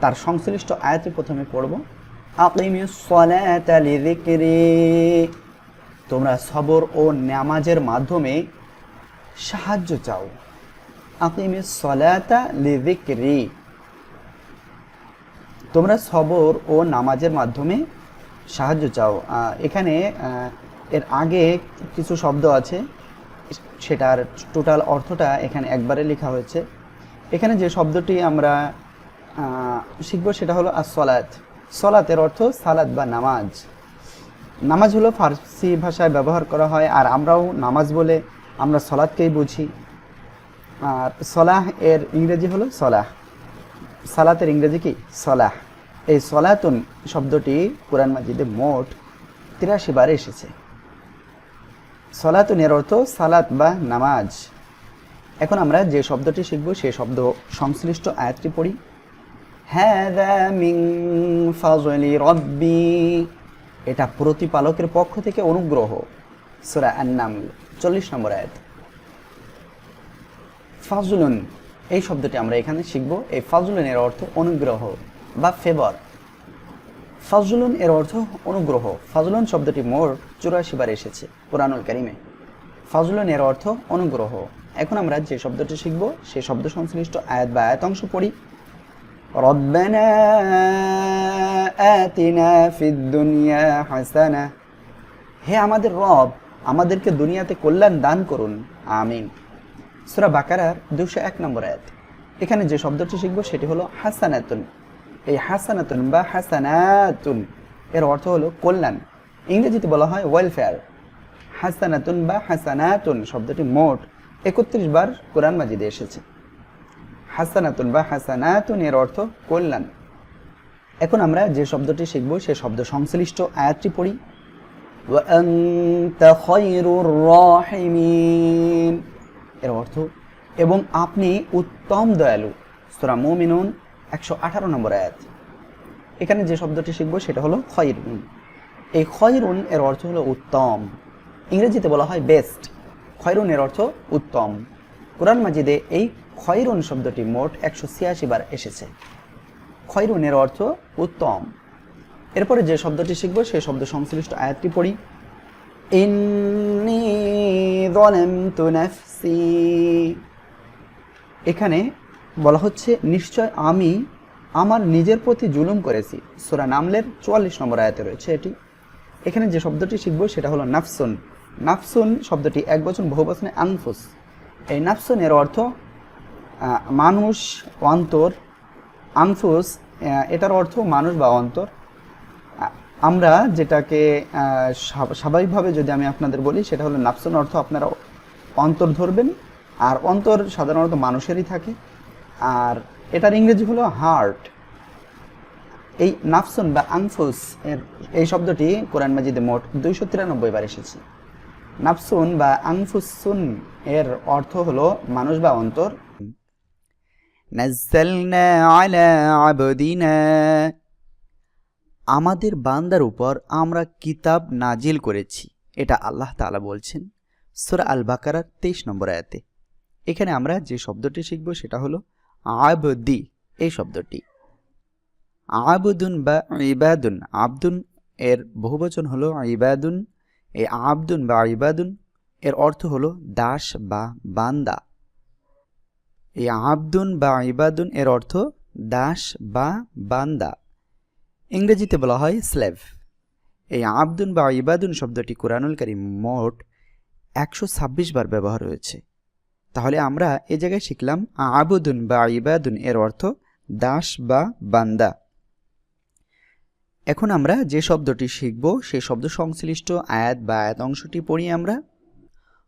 তার সংশ্লিষ্ট আয়াতটি প্রথমে পড়ব। আকিমিস সালাতা লিযিকরি, তোমরা সবর ও নামাজের মাধ্যমে সাহায্য চাও। আকিমিস সালাতা লিযিকরি, তোমরা সবর ও নামাজের মাধ্যমে সাহায্য চাও। এখানে এর আগে কিছু শব্দ আছে, সেটার টোটাল অর্থটা এখানে একবারে লেখা হয়েছে। এখানে যে শব্দটি আমরা শিখব সেটা হলো as-সালাত। সলাতের অর্থ সালাত বা নামাজ। নামাজ হলো ফার্সি ভাষায় ব্যবহার করা হয়, আর আমরাও নামাজ বলে আমরা সলাতকেই বুঝি। আর সলাহ এর ইংরেজি হলো সলাহ। সালাতের ইংরেজি কি? সলাহ। এই সলাতুন শব্দটি কোরআন মাজিদে মোট 83 বার এসেছে। সলাতুন এর অর্থ সালাত বা নামাজ। এখন আমরা যে শব্দটি শিখব সেই শব্দ সংশ্লিষ্ট আয়াতটি পড়ি। হাযা মিন ফাযলি রাব্বি, এটা প্রতিপালকের পক্ষ থেকে অনুগ্রহ। সূরা আন-নামল 40 নম্বর আয়াত। ফাজলুন এই শব্দটি আমরা এখানে শিখব। এই ফাজলুন এর অর্থ অনুগ্রহ বা ফেভার। ফাজলুন এর অর্থ অনুগ্রহ। ফাজলুন শব্দটি মোট 84 বার এসেছে কুরআনুল কারীমে। ফাজলুন এর অর্থ অনুগ্রহ। এখন আমরা যে শব্দটি শিখব সেই শব্দ সংশ্লিষ্ট আয়াত বা আয়াতাংশ পড়ি। রব্বানা আতিনা ফিদ দুনিয়া হাসানা, হে আমাদের রব, আমাদেরকে দুনিয়াতে কল্যাণ দান করুন, আমিন। সূরা বাকারার 201 নম্বর আয়াত। এখানে যে শব্দটি শিখব সেটি হলো হাসানাতুন। এই হাসানাতুন বা হাসানাতুন এর অর্থ হলো কল্যাণ। ইংরেজিতে বলা হয় ওয়েলফেয়ার। হাসানাতুন বা হাসানাতুন শব্দটি মোট 31 বার কোরআন মাজিদে এসেছে। হাসানাতুন বা হাসানাতুন এর অর্থ কল্যাণ। এখন আমরা যে শব্দটি শিখব সেই শব্দ সংশ্লিষ্ট আয়াতটি পড়ি। ওয়া আনতা খায়রুর রাহিমিন, এর অর্থ এবং আপনি উত্তম দয়ালু। সূরা মুমিনুন 118 নম্বর আয়াত। এখানে যে শব্দটি শিখব সেটা হলো খায়রুন। এই খায়রুন এর অর্থ হলো উত্তম। ইংরেজিতে বলা হয় বেস্ট। খায়রুন এর অর্থ উত্তম। কোরআন মাজিদে এই খায়রুন শব্দটি মোট 186 বার এসেছে। খায়রুন এর অর্থ উত্তম। এরপরে যে শব্দটি শিখব সেই শব্দ সংশ্লিষ্ট আয়াতটি পড়ি। ইন্নী যালামতু নাফসি, এখানে বলা হচ্ছে নিশ্চয় আমি আমার নিজের প্রতি জুলুম করেছি। সূরা নামলের 44 নম্বর আয়াতে রয়েছে এটি। এখানে যে শব্দটি শিখব সেটা হলো নাফসুন। নাফসুন শব্দটি একবচন বহুবচনে আনফুস। এই নাফসুন এর অর্থ মানুষ, অন্তর। আনফুস এটার অর্থ মানুষ বা অন্তর। আমরা যেটাকে স্বাভাবিকভাবে যদি আমি আপনাদের বলি সেটা হলো নাফসুন অর্থ আপনারা অন্তর ধরবেন, আর অন্তর সাধারণত মানুষেরই থাকে, আর এটার ইংরেজি হলো হার্ট। এই নাফসুন বা আনফুস এর এই শব্দটি কোরআন মাজিদে মোট 293 বার এসেছে। নাফসুন বা আনফুসুন এর অর্থ হলো মানুষ বা অন্তর। নাযালনা আলা আবদিনা, আমাদের বান্দার উপর আমরা কিতাব নাজিল করেছি। এটা আল্লাহ তাআলা বলছেন সূরা আল বাকারার 23 নম্বর আয়াতে। এখানে আমরা যে শব্দটি শিখব সেটা হলো আবদি। এই শব্দটি আবদুন বা ইবাদুন, আবদুন এর বহুবচন হলো ইবাদুন। এই আবদুন বা ইবাদুন এর অর্থ হলো দাস বা বান্দা। এই আবদুন বা ইবাদুন এর অর্থ দাস বা বান্দা। ইংরেজিতে বলা হয় স্লেভ। এই আবদুন বা ইবাদুন শব্দটি কুরআনুল কারীম মোট 126 বার ব্যবহার হয়েছে। তাহলে আমরা এই জায়গায় শিখলাম আবুদুন বা ইবাদুন এর অর্থ দাস বা বান্দা। এখন আমরা যে শব্দটি শিখব সেই শব্দ সংশ্লিষ্ট আয়াত বা আয়াত অংশটি পড়ি আমরা।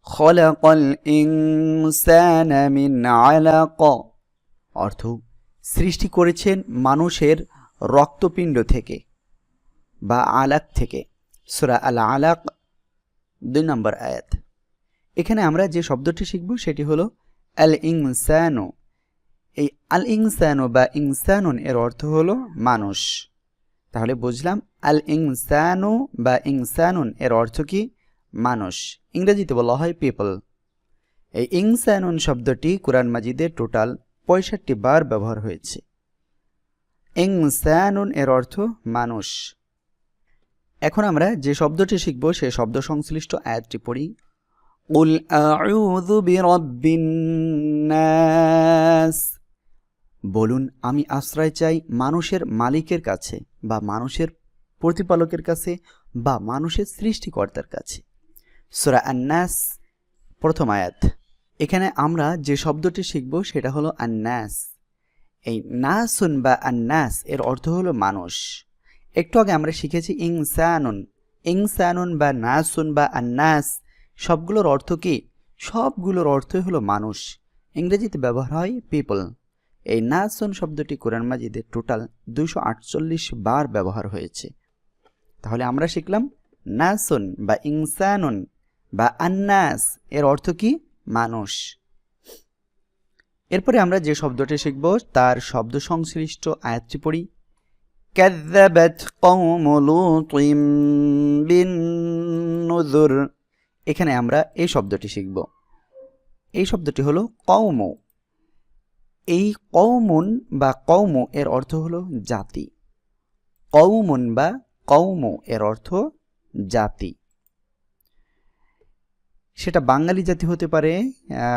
খলাকাল ইনসানা মিন আলাক, অর্থ সৃষ্টি করেছেন মানুষের রক্তপিণ্ড থেকে বা আলাক থেকে। সূরা আল আলাক 2 নম্বর আয়াত। এখানে আমরা যে শব্দটি শিখব সেটি হলো আল ইনসানু। এই আল ইনসানু বা ইনসানুন এর অর্থ হলো মানুষ। তাহলে বুঝলাম আল ইনসানু বা ইনসানুন এর অর্থ কি? মানুষ। ইংরেজিতে বলা হয় পিপল। এই ইনসানুন শব্দটি কুরআন মাজিদে টোটাল 65 বার ব্যবহার হয়েছে। ইনসানুন এর অর্থ মানুষ। এখন আমরা যে শব্দটি শিখব সেই শব্দ সংশ্লিষ্ট আয়াতটি পড়ি। কুল আউযু বিরাব্বিন নাস, বলুন আমি আশ্রয় চাই মানুষের মালিকের কাছে বা মানুষের প্রতিপালকের কাছে বা মানুষের সৃষ্টিকর্তার কাছে। সূরা আন-নাস প্রথম আয়াত। এখানে আমরা যে শব্দটি শিখব সেটা হলো আন-নাস। এই নাসুন বা আন-নাস এর অর্থ হলো মানুষ। একটু আগে আমরা শিখেছি ইনসানুন। ইনসানুন বা নাসুন বা আন-নাস সবগুলোর অর্থ কি? সবগুলোর অর্থই হলো মানুষ। ইংরেজিতে ব্যবহার হয় পিপল। এই নাসুন শব্দটি কোরআন মাজিদে টোটাল 248 বার ব্যবহার হয়েছে। তাহলে আমরা শিখলাম নাসুন বা ইনসানুন বা আন্নাস এর অর্থ কি? মানুষ। এরপরে আমরা যে শব্দটি শিখব তার শব্দ সংশ্লিষ্ট আয়াতটি পড়ি। কাযযাবাত কওমু লূতিন বিন-নুযুর। এখানে আমরা এই শব্দটি শিখব। এই শব্দটি হলো কওমু। এই কওমুন বা কওমু এর অর্থ হলো জাতি। কওমুন বা কওমু এর অর্থ জাতি। সেটা বাঙালি জাতি হতে পারে,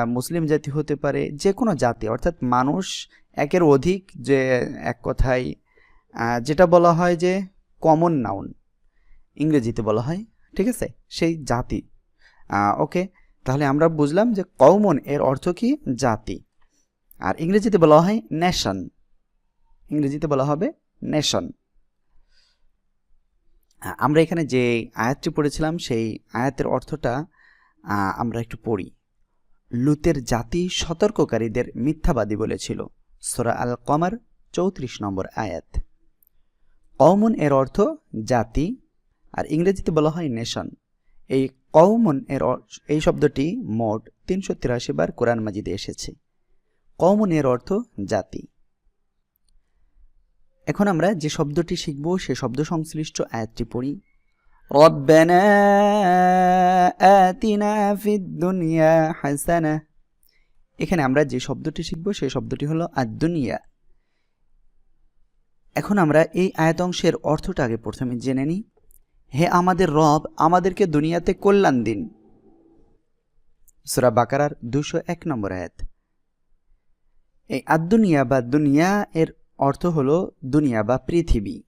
মুসলিম জাতি হতে পারে, যে কোনো জাতি, অর্থাৎ মানুষ একের অধিক, যে এক কথায় যেটা বলা হয় যে কমন নাউন ইংরেজিতে বলা হয়, ঠিক আছে, সেই জাতি। ওকে, তাহলে আমরা বুঝলাম যে কওমুন এর অর্থ কি? জাতি। আর ইংরেজিতে বলা হয় নেশন। ইংরেজিতে বলা হবে নেশন। আমরা এখানে যে আয়াতটি পড়েছিলাম সেই আয়াতের অর্থটা আমরা একটু পড়ি। লুতের জাতি সতর্ককারীদের মিথ্যাবাদী বলেছিল। সূরা আল কমার 34 নম্বর আয়াত। কওমুন এর অর্থ জাতি, আর ইংরেজিতে বলা হয় নেশন। এই কওমুন এর এই শব্দটি মোট 383 বার কোরআন মাজিদে এসেছে। কওমুন এর অর্থ জাতি। এখন আমরা যে শব্দটি শিখব সে শব্দ সংশ্লিষ্ট আয়াতটি পড়ি। রব্বানা আতিনা ফিদ দুনিয়া হাসানা। এখানে আমরা যে শব্দটি শিখব সেই শব্দটি হলো আদ-দুনিয়া। এখন আমরা এই আয়াত অংশের অর্থটা আগে প্রথমে জেনে নিই। হে আমাদের রব, আমাদেরকে দুনিয়াতে কল্যাণ দিন। সূরা বাকারার 201 নম্বর আয়াত। এই আদ-দুনিয়া বা দুনিয়া এর অর্থ হলো দুনিয়া বা পৃথিবী।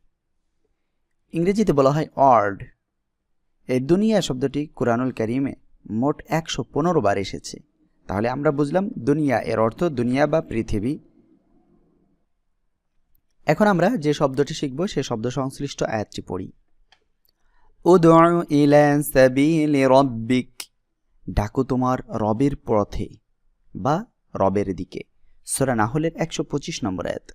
ইংরেজিতে বলা হয় ওয়ার্ল্ড। এই দুনিয়া শব্দটি কুরআনুল কারীমে মোট 115 বার এসেছে। তাহলে আমরা বুঝলাম দুনিয়া এর অর্থ দুনিয়া বা পৃথিবী। এখন আমরা যে শব্দটি শিখব সেই শব্দ সংশ্লিষ্ট আয়াতটি পড়ি। উদউ ইলা সাবিলি রাব্বিক, ডাকো তোমার রবের পথে বা রবের দিকে। সূরা নাহলের 125 নম্বর আয়াত।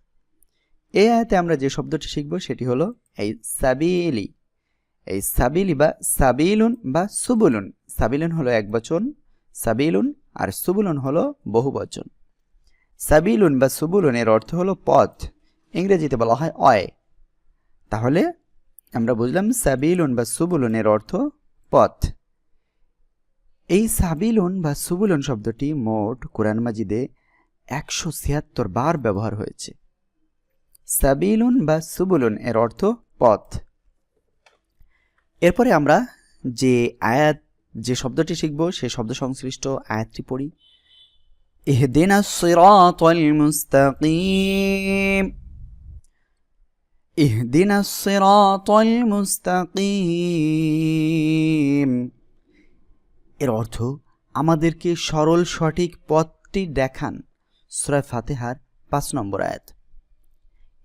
এই আয়াতে আমরা যে শব্দটি শিখব সেটি হলো এই সাবিলি। এই সাবিলি বা সাবিলুন বা সুবুলুন। সাবিলুন হলো একবচন, সাবিলুন, আর সুবুলুন হলো বহুবচন। সাবিলুন বা সুবুলুন এর অর্থ হলো পথ। ইংরেজিতে বলা হয় ওয়ে। তাহলে আমরা বুঝলাম সাবিলুন বা সুবুলুন এর অর্থ পথ। এই সাবিলুন বা সুবুলুন শব্দটি মোট কোরআন মাজিদে 176 বার ব্যবহার হয়েছে। সাবিলুন বা সুবুলুন এর অর্থ পথ। এরপরে আমরা যে শব্দটি শিখব সেই শব্দ সংশ্লিষ্ট আয়াতটি পড়ি। ইহদিনাস সিরাতাল মুস্তাকিম। ইহদিনাস সিরাতাল মুস্তাকিম এর অর্থ আমাদেরকে সরল সঠিক পথটি দেখান। সূরা ফাতিহার 5 নম্বর আয়াত।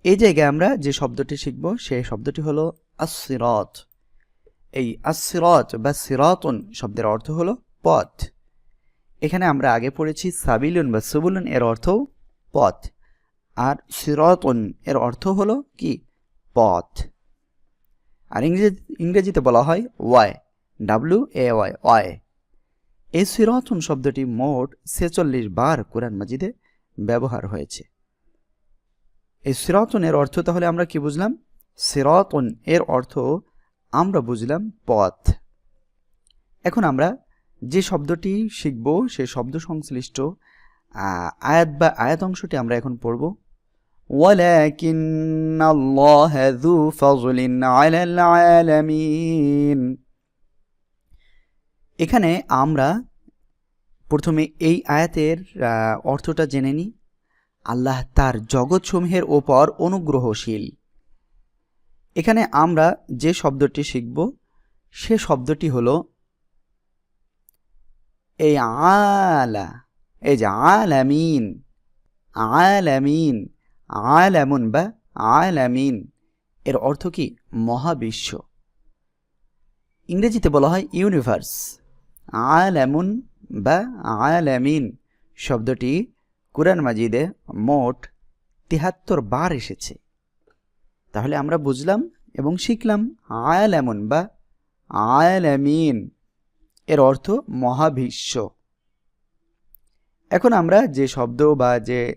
এই জায়গায় আমরা যে শব্দটি শিখব সেই শব্দটি হলো আস-সিরাত। এই আস-সিরাত বা সিরাতুন শব্দের অর্থ হলো পথ। এখানে আমরা আগে পড়েছি সাবিলুন বা সুবুলুন এর অর্থও পথ, আর সিরাতুন এর অর্থ হলো কি পথ। আর ইংরেজিতে বলা হয় ওয়াই, WAY, ওয়াই। এই সিরাতুন শব্দটি মোট 46 বার কোরআন মাজিদে ব্যবহার হয়েছে। এই সিরাতুন এর অর্থ তাহলে আমরা কি বুঝলাম? সিরাতুন এর অর্থ আমরা বুঝলাম পথ। এখন আমরা যে শব্দটি শিখব সেই শব্দ সংশ্লিষ্ট আয়াত বা আয়াত অংশটি আমরা এখন পড়ব। ওয়ালাকিন্নাল্লাহা যু ফাযলিন আলাল আলামিন। এখানে আমরা প্রথমে এই আয়াতের অর্থটা জেনে নিই। আল্লাহ তার জগৎসমূহের ওপর অনুগ্রহশীল। এখানে আমরা যে শব্দটি শিখব সে শব্দটি হলো এই আলা, এই যে আলামিন, আলামিন, আলামুন বা আলামিন এর অর্থ কি মহাবিশ্ব। ইংরেজিতে বলা হয় ইউনিভার্স। আলামুন বা আলামিন শব্দটি কুরআন মাজিদে মোট ৭৩ বার এসেছে। তাহলে আমরা বুঝলাম এবং শিখলাম আলামুন বা আলামিন এর অর্থ মহাবিশ্ব। এখন আমরা যে শব্দ বা যে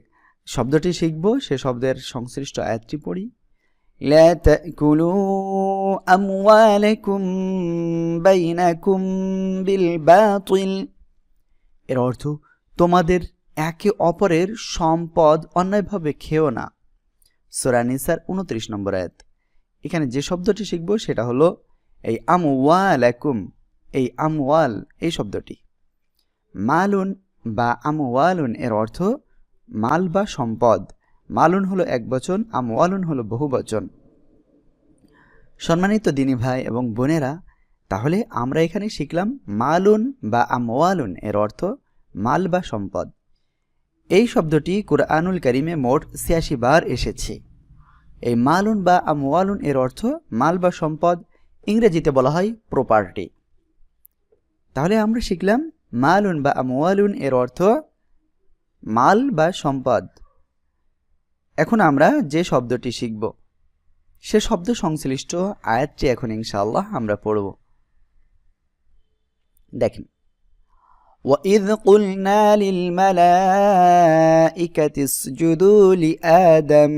শব্দটি শিখব সে শব্দের সংশ্লিষ্ট আয়াতটি পড়ি। লা তাকুলু আমওয়ালাকুম বাইনাকুম বিল বাতিল। এর অর্থ তোমাদের একে অপরের সম্পদ অন্যায়ভাবে খেও না। সূরা নিসার 29 নম্বর আয়াত। এখানে যে শব্দটি শিখব সেটা হলো এই আমওয়ালাকুম। এই আমওয়াল এই শব্দটি মালুন বা আমওয়ালুন এর অর্থ মাল বা সম্পদ। মালুন হলো একবচন, আমওয়ালুন হলো বহুবচন। সম্মানিত দিনী ভাই এবং বোনেরা, তাহলে আমরা এখানে শিখলাম মালুন বা আমওয়ালুন এর অর্থ মাল বা সম্পদ। এই শব্দটি কুরআনুল কারীমে মোট ৮৬ বার এসেছে। এই মালুন বা আমওয়ালুন এর অর্থ মাল বা সম্পদ। ইংরেজিতে বলা হয় প্রপার্টি। তাহলে আমরা শিখলাম মালুন বা আমওয়ালুন এর অর্থ মাল বা সম্পদ। এখন আমরা যে শব্দটি শিখব সে শব্দ সংশ্লিষ্ট আয়াতটি এখন ইনশাআল্লাহ আমরা পড়ব। দেখেন, وَإِذْ قُلْنَا لِلْمَلَائِكَةِ اسْجُدُوا لِآدَمَ।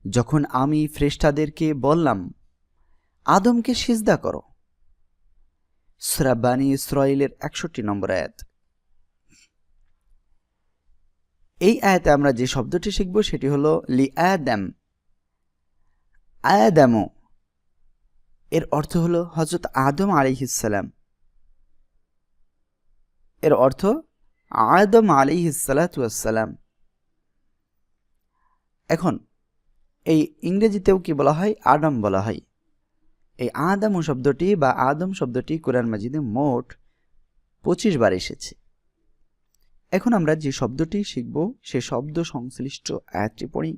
যখন আমি ফেরেশতাদেরকে বললাম আদমকে সিজদা করো। সূরা বানী ইসরাঈলের ৬১ নম্বর আয়াত। এই আয়াতে আমরা যে শব্দটি শিখব সেটি হলো লিআদম। আদম এর অর্থ হলো হযরত আদম আলাইহিস সালাম। এর অর্থ আদম আলাইহিস সালাতু ওয়াস সালাম। এখন এই ইংরেজিতেও কি বলা হয়? আদম বলা হয়। এই আদম শব্দটি বা আদম শব্দটি কোরআন মাজিদে মোট ২৫ বার এসেছে। এখন আমরা যে শব্দটি শিখব সে শব্দ সংশ্লিষ্ট আয়াতটি পড়ি।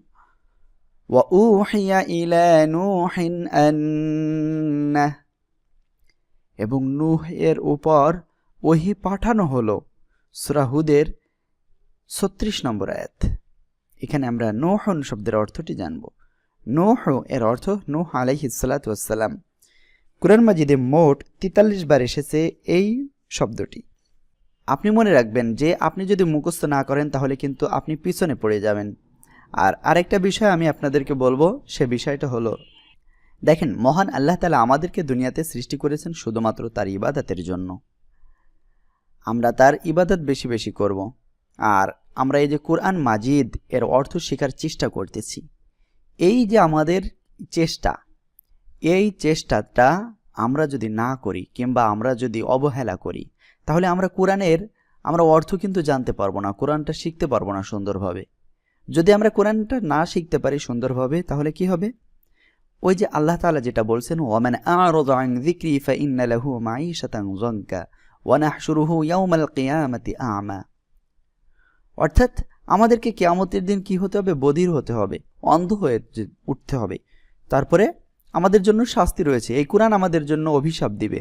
ওয়াউহিয়া ইলা নূহিন আন্নাহ। এবং নূহ এর উপর ওহী পাঠানো হলো। সূরা হুদের ৩৬ নম্বর আয়াত। এখানে আমরা নূহুন শব্দের অর্থটি জানব। নূহ এর অর্থ নূহ আলাইহিস সালাতু ওয়াস সালাম। কুরআন মাজিদে মোট ৪৩ বার এসেছে এই শব্দটি। আপনি মনে রাখবেন যে আপনি যদি মুখস্থ না করেন তাহলে কিন্তু আপনি পিছনে পড়ে যাবেন। আর আরেকটা বিষয় আমি আপনাদেরকে বলবো, সে বিষয়টা হলো দেখেন, মহান আল্লাহ তাআলা আমাদেরকে দুনিয়াতে সৃষ্টি করেছেন শুধুমাত্র তার ইবাদতের জন্য। আমরা তার ইবাদত বেশি বেশি করব। আর আমরা এই যে কোরআন মাজিদ এর অর্থ শেখার চেষ্টা করতেছি, এই যে আমাদের চেষ্টা, এই চেষ্টাটা আমরা যদি না করি কিংবা আমরা যদি অবহেলা করি তাহলে আমরা কোরআনের অর্থ কিন্তু জানতে পারবো না, কোরআনটা শিখতে পারবো না সুন্দরভাবে। যদি আমরা কোরআনটা না শিখতে পারি সুন্দরভাবে তাহলে কি হবে? ওই যে আল্লাহ তাআলা যেটা বলছেন, ওয়ামান আ'রাদা আন যিকরি ফাইন্না লাহু মাঈশাতান যানকা ওয়া নাহশুরুহু ইয়াওমাল কিয়ামাতি আ'মা। অর্থাৎ আমাদেরকে কিয়ামতের দিন কি হতে হবে? বধির হতে হবে। অন্ধ হয়ে উঠতে হবে। তারপরে আমাদের জন্য শাস্তি রয়েছে। এই কোরআন আমাদের জন্য অভিশাপ দিবে।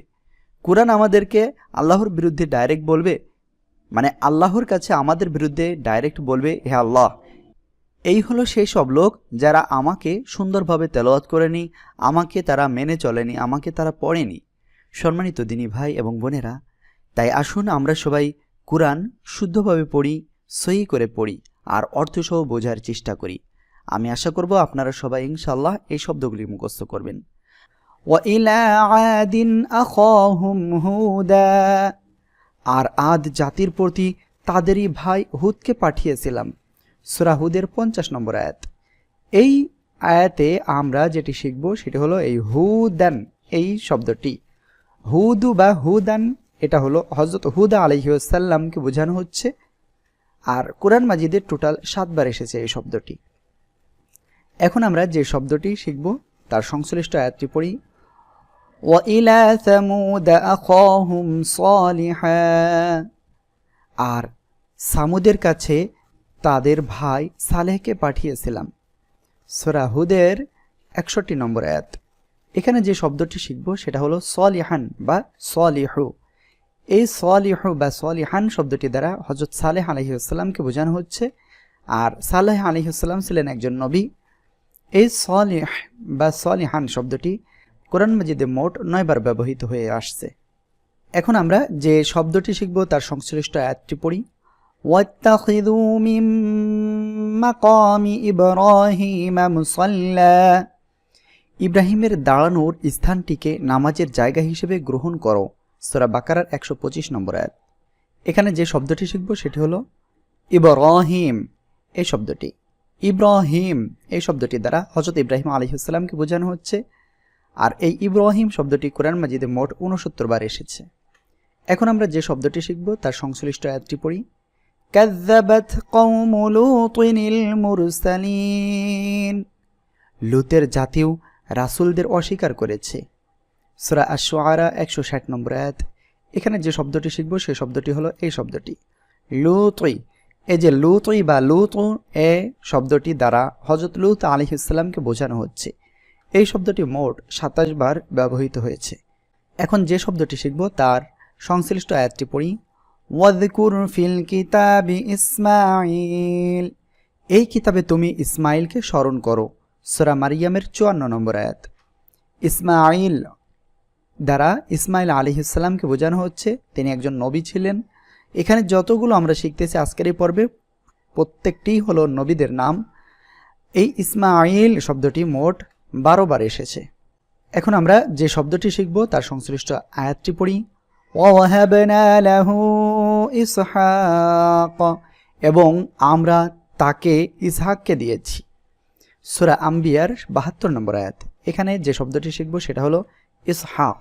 কোরআন আমাদেরকে আল্লাহর বিরুদ্ধে ডাইরেক্ট বলবে, মানে আল্লাহর কাছে আমাদের বিরুদ্ধে ডাইরেক্ট বলবে, হে আল্লাহ, এই হলো সেই সব লোক যারা আমাকে সুন্দরভাবে তেলাওয়াত করেনি, আমাকে তারা মেনে চলেনি, আমাকে তারা পড়েনি। সম্মানিত দিনী ভাই এবং বোনেরা, তাই আসুন আমরা সবাই কোরআন শুদ্ধভাবে পড়ি, সহি করে পড়ি আর অর্থসহ বোঝার চেষ্টা করি। আমি আশা করব আপনারা সবাই ইনশাআল্লাহ এই শব্দগুলি মুখস্থ করবেন। ওয়াইলা আদিন আখাহুম হুদা, আর আদ জাতির প্রতি তাদেরই ভাই হুদকে পাঠিয়েছিলাম। সূরা হুদের 50 নম্বর আয়াত। এই আয়াতে আমরা যেটি শিখব সেটি হলো এই হুদান, এই শব্দটি হুদু বা হুদান, এটা হলো হযরত হুদ আলাইহিস সালামকে বোঝানো হচ্ছে। আর কোরআন মাজিদে টোটাল 7 বার এসেছে এই শব্দটি। এখন আমরা যে শব্দটি শিখব তার সংশ্লিষ্ট আয়াতটি পড়ি। ওয়াইলা সামুদ আখাহুম সালিহা, আর সামুদের কাছে তাদের ভাই সালেহকে পাঠিয়েছিলাম। সূরা হুদের 61 নম্বর আয়াত। এখানে যে শব্দটি শিখব সেটা হলো সলিহান বা সলিহু। এই সলিহু বা সলিহান শব্দটি দ্বারা হযরত সালেহ আলাইহিস সালামকে বোঝানো হচ্ছে। আর সালেহ আলাইহিস সালাম ছিলেন একজন নবী। এই সলিহ বা সলিহান শব্দটি কোরআন মাজিদে মোট 9 বার ব্যবহৃত হয়ে আসছে। এখন আমরা যে শব্দটি শিখব তার সংশ্লিষ্ট আয়াতটি পড়ি। ওয়াত্তাখিযু মিন মাকামি ইব্রাহিমা মুসাল্লা, ইব্রাহিমের দাঁড়ানোর স্থানটিকে নামাজের জায়গা হিসেবে গ্রহণ করো। সূরা বাকারার 125 নম্বর আয়াত। এখানে যে শব্দটি শিখব সেটি হলো ইব্রাহিম। এই শব্দটি ইব্রাহিম, এই শব্দটি দ্বারা হযরত ইব্রাহিম আলাইহিস সালামকে বোঝানো হচ্ছে। আর এই ইব্রাহিম শব্দটি কোরআন মাজিদে মোট 69 বার এসেছে। এখন আমরা যে শব্দটি শিখব তার সংশ্লিষ্ট আয়াতটি পড়ি। কাযযাবাত কওমু লূতিনিল মুরসালিন, লূতের জাতিও রাসূলদের অস্বীকার করেছে। সূরা আশ-শুআরা 160 নম্বর আয়াত। এখানে যে শব্দটি শিখব সেই শব্দটি হলো এই শব্দটি লূতই। এই যে লূতই বা লূতু, এ শব্দটি দ্বারা হযরত লূত আলাইহিস সালামকে বোঝানো হচ্ছে। এই শব্দটি মোট 27 বার ব্যবহৃত হয়েছে। এখন যে শব্দটি শিখব তার সংশ্লিষ্ট আয়াতটি পড়ি। ওয়াযকুর ফিল কিতাবি ইসমাঈল, এই কিতাবে তুমি ইসমাঈলকে স্মরণ করো। সূরা মারিয়ামের 54 নম্বর আয়াত। ইসমাঈল দ্বারা ইসমাঈল আলাইহিস সালামকে বোঝানো হচ্ছে, তিনি একজন নবী ছিলেন। এখানে যতগুলো আমরা শিখতেছি আজকের এই পর্বে প্রত্যেকটি হলো নবীদের নাম। এই ইসমাঈল শব্দটি মোট 12 বার এসেছে। এখন আমরা যে শব্দটি শিখব তার সংশ্লিষ্ট আয়াতটি পড়ি। ওয়াহাবনা লাহু ইসহাক, এবং আমরা তাকে ইসহাককে দিয়েছি। সূরা আম্বিয়ার 72 নম্বর আয়াত। এখানে যে শব্দটি শিখব সেটা হলো ইসহাক।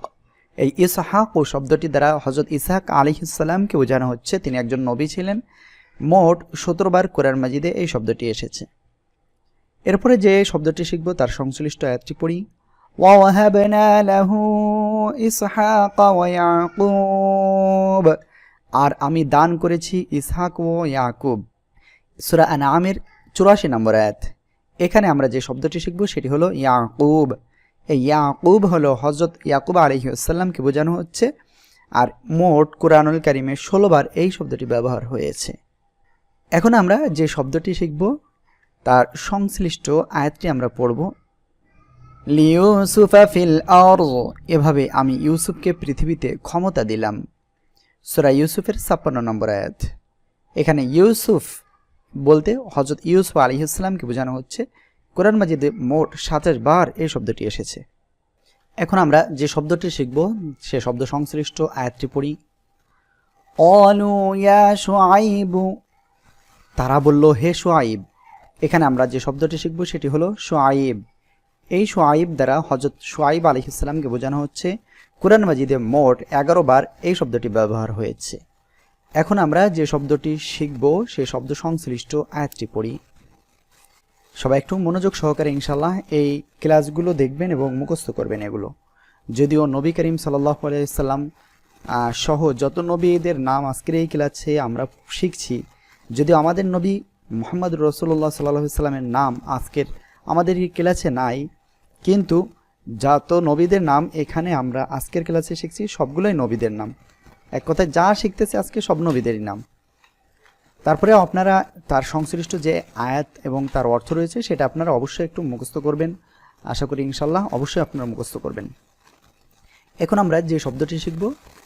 এই ইসহাক ও শব্দটি দ্বারা হযরত ইসহাক আলাইহিস সালামকে বোঝানো হচ্ছে, তিনি একজন নবী ছিলেন। মোট 17 বার কোরআন মাজিদে এই শব্দটি এসেছে। এরপরে যে শব্দটি শিখব তার সংশ্লিষ্ট আয়াতটি পড়ি। ওয়াহাবনা লাহু ইসহাক ওয়া ইয়াকুব, আর আমি দান করেছি ইসহাক ও ইয়াকুব। সূরা আনআমের 84 নম্বর আয়াত। এখানে আমরা যে শব্দটি শিখব সেটি হলো ইয়াকুব। এই ইয়াকুব হলো হযরত ইয়াকুব আলাইহিস সালামকে বোঝানো হচ্ছে। আর মোট কোরআনুল কারীমে 16 বার এই শব্দটি ব্যবহার হয়েছে। এখন আমরা যে শব্দটি শিখব তার সংশ্লিষ্ট আয়াতটি আমরা পড়ব। লিইউসুফা ফিল আরদ, এভাবে আমি ইউসুফকে পৃথিবীতে ক্ষমতা দিলাম। সূরা ইউসুফের 56 নম্বর আয়াত। এখানে ইউসুফ বলতে হযরত ইউসুফ আলাইহিস সালামকে বোঝানো হচ্ছে। কোরআন মাজিদে মোট 27 বার এই শব্দটি এসেছে। এখন আমরা যে শব্দটি শিখব সে শব্দ সংশ্লিষ্ট আয়াতটি পড়ি। ক্বালু ইয়া শুআইবু, তারা বলল হে শুআইব। এখানে আমরা যে শব্দটি শিখব সেটি হলো শুআইব। এই শুআইব দ্বারা হযরত শুআইব আলাইহিস সালামকে বোঝানো হচ্ছে। কোরআন মাজিদে মোট 11 বার এই শব্দটি ব্যবহার হয়েছে। এখন আমরা যে শব্দটি শিখব সেই শব্দ সংশ্লিষ্ট আয়াতটি পড়ি। সবাই একটু মনোযোগ সহকারে ইনশাআল্লাহ এই ক্লাসগুলো দেখবেন এবং মুখস্থ করবেন এগুলো। যদিও নবী করিম সাল্লাল্লাহু আলাইহি সাল্লাম সহ যত নবীদের নাম আজকের এই ক্লাসে আমরা শিখছি, যদিও আমাদের নবী মুহাম্মদ রাসূলুল্লাহ সাল্লাল্লাহু আলাইহি সাল্লামের নাম আজকের আমাদের এই ক্লাসে নাই, কিন্তু যত নবীদের নাম এখানে আমরা আজকের ক্লাসে শিখছি সবগুলোই নবীদের নাম। এক কথায় যা শিখতেছে আজকে সব নবীদেরই নাম। তারপরে আপনারা তার সংশ্লিষ্ট যে আয়াত এবং তার অর্থ রয়েছে সেটা আপনারা অবশ্যই একটু মুখস্থ করবেন। আশা করি ইনশাল্লাহ অবশ্যই আপনারা মুখস্থ করবেন। এখন আমরা যে শব্দটি শিখব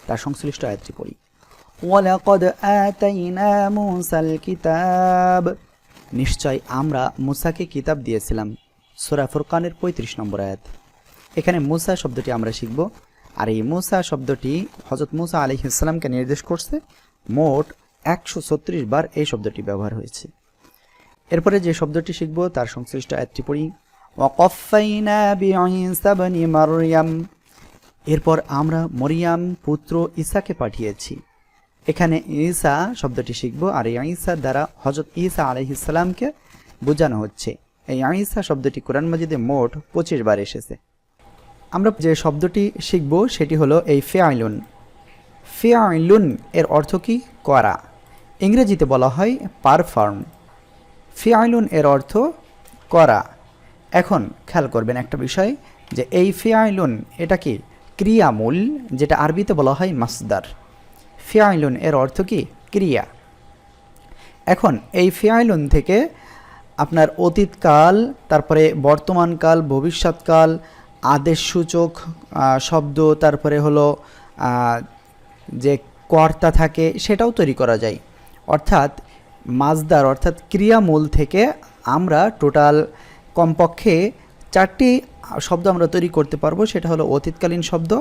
তার সংশ্লিষ্ট আয়াতটি পড়ি। ওয়ালাকাদ আতাইনা মূসাল কিতাব, নিশ্চয় আমরা মুসাকে কিতাব দিয়েছিলাম। সূরা ফুরকানের 35 নম্বর আয়াত। এখানে মুসা শব্দটি আমরা শিখব। আর এই মুসা শব্দটি হযরত মুসা আলাইহিস সালামকে নির্দেশ করছে। মোট 136 বার এই শব্দটি ব্যবহার হয়েছে। এরপরে যে শব্দটি শিখব তার সংশ্লিষ্ট আয়াতটি পড়ি। ওয়াকাফাইনা বিঈসা ইবনে মারইয়াম, এরপর আমরা মরিয়াম পুত্র ঈসাকে পাঠিয়েছি। এখানে ঈসা শব্দটি শিখব। আর এই ঈসা দ্বারা হযরত ঈসা আলাইহিস সালামকে বোঝানো হচ্ছে। এই ঈসা শব্দটি কোরআন মাজিদে মোট 25 বার এসেছে। আমরা যে শব্দটি শিখব সেটি হলো এই ফিআইলুন। ফিআইলুন এর অর্থ কি? করা। ইংরেজিতে বলা হয় পারফর্ম। ফিআইলুন এর অর্থ করা। এখন খেয়াল করবেন একটা বিষয়, যে এই ফিআইলুন এটা কি? ক্রিয়ামূল, যেটা আরবিতে বলা হয় মাসদার। ফিআইলুন এর অর্থ কি? ক্রিয়া। এখন এই ফিআইলুন থেকে আপনার অতীতকাল, তারপরে বর্তমানকাল, ভবিষ্যৎকাল, আদেশসূচক শব্দ, তারপরে হলো যে কর্তা থাকে সেটাও তৈরি করা যায়। অর্থাৎ মাসদার অর্থাৎ ক্রিয়ামূল থেকে আমরা টোটাল কমপক্ষে 4টি শব্দ আমরা তৈরি করতে পারবো। সেটা হলো অতীতকালীন শব্দ,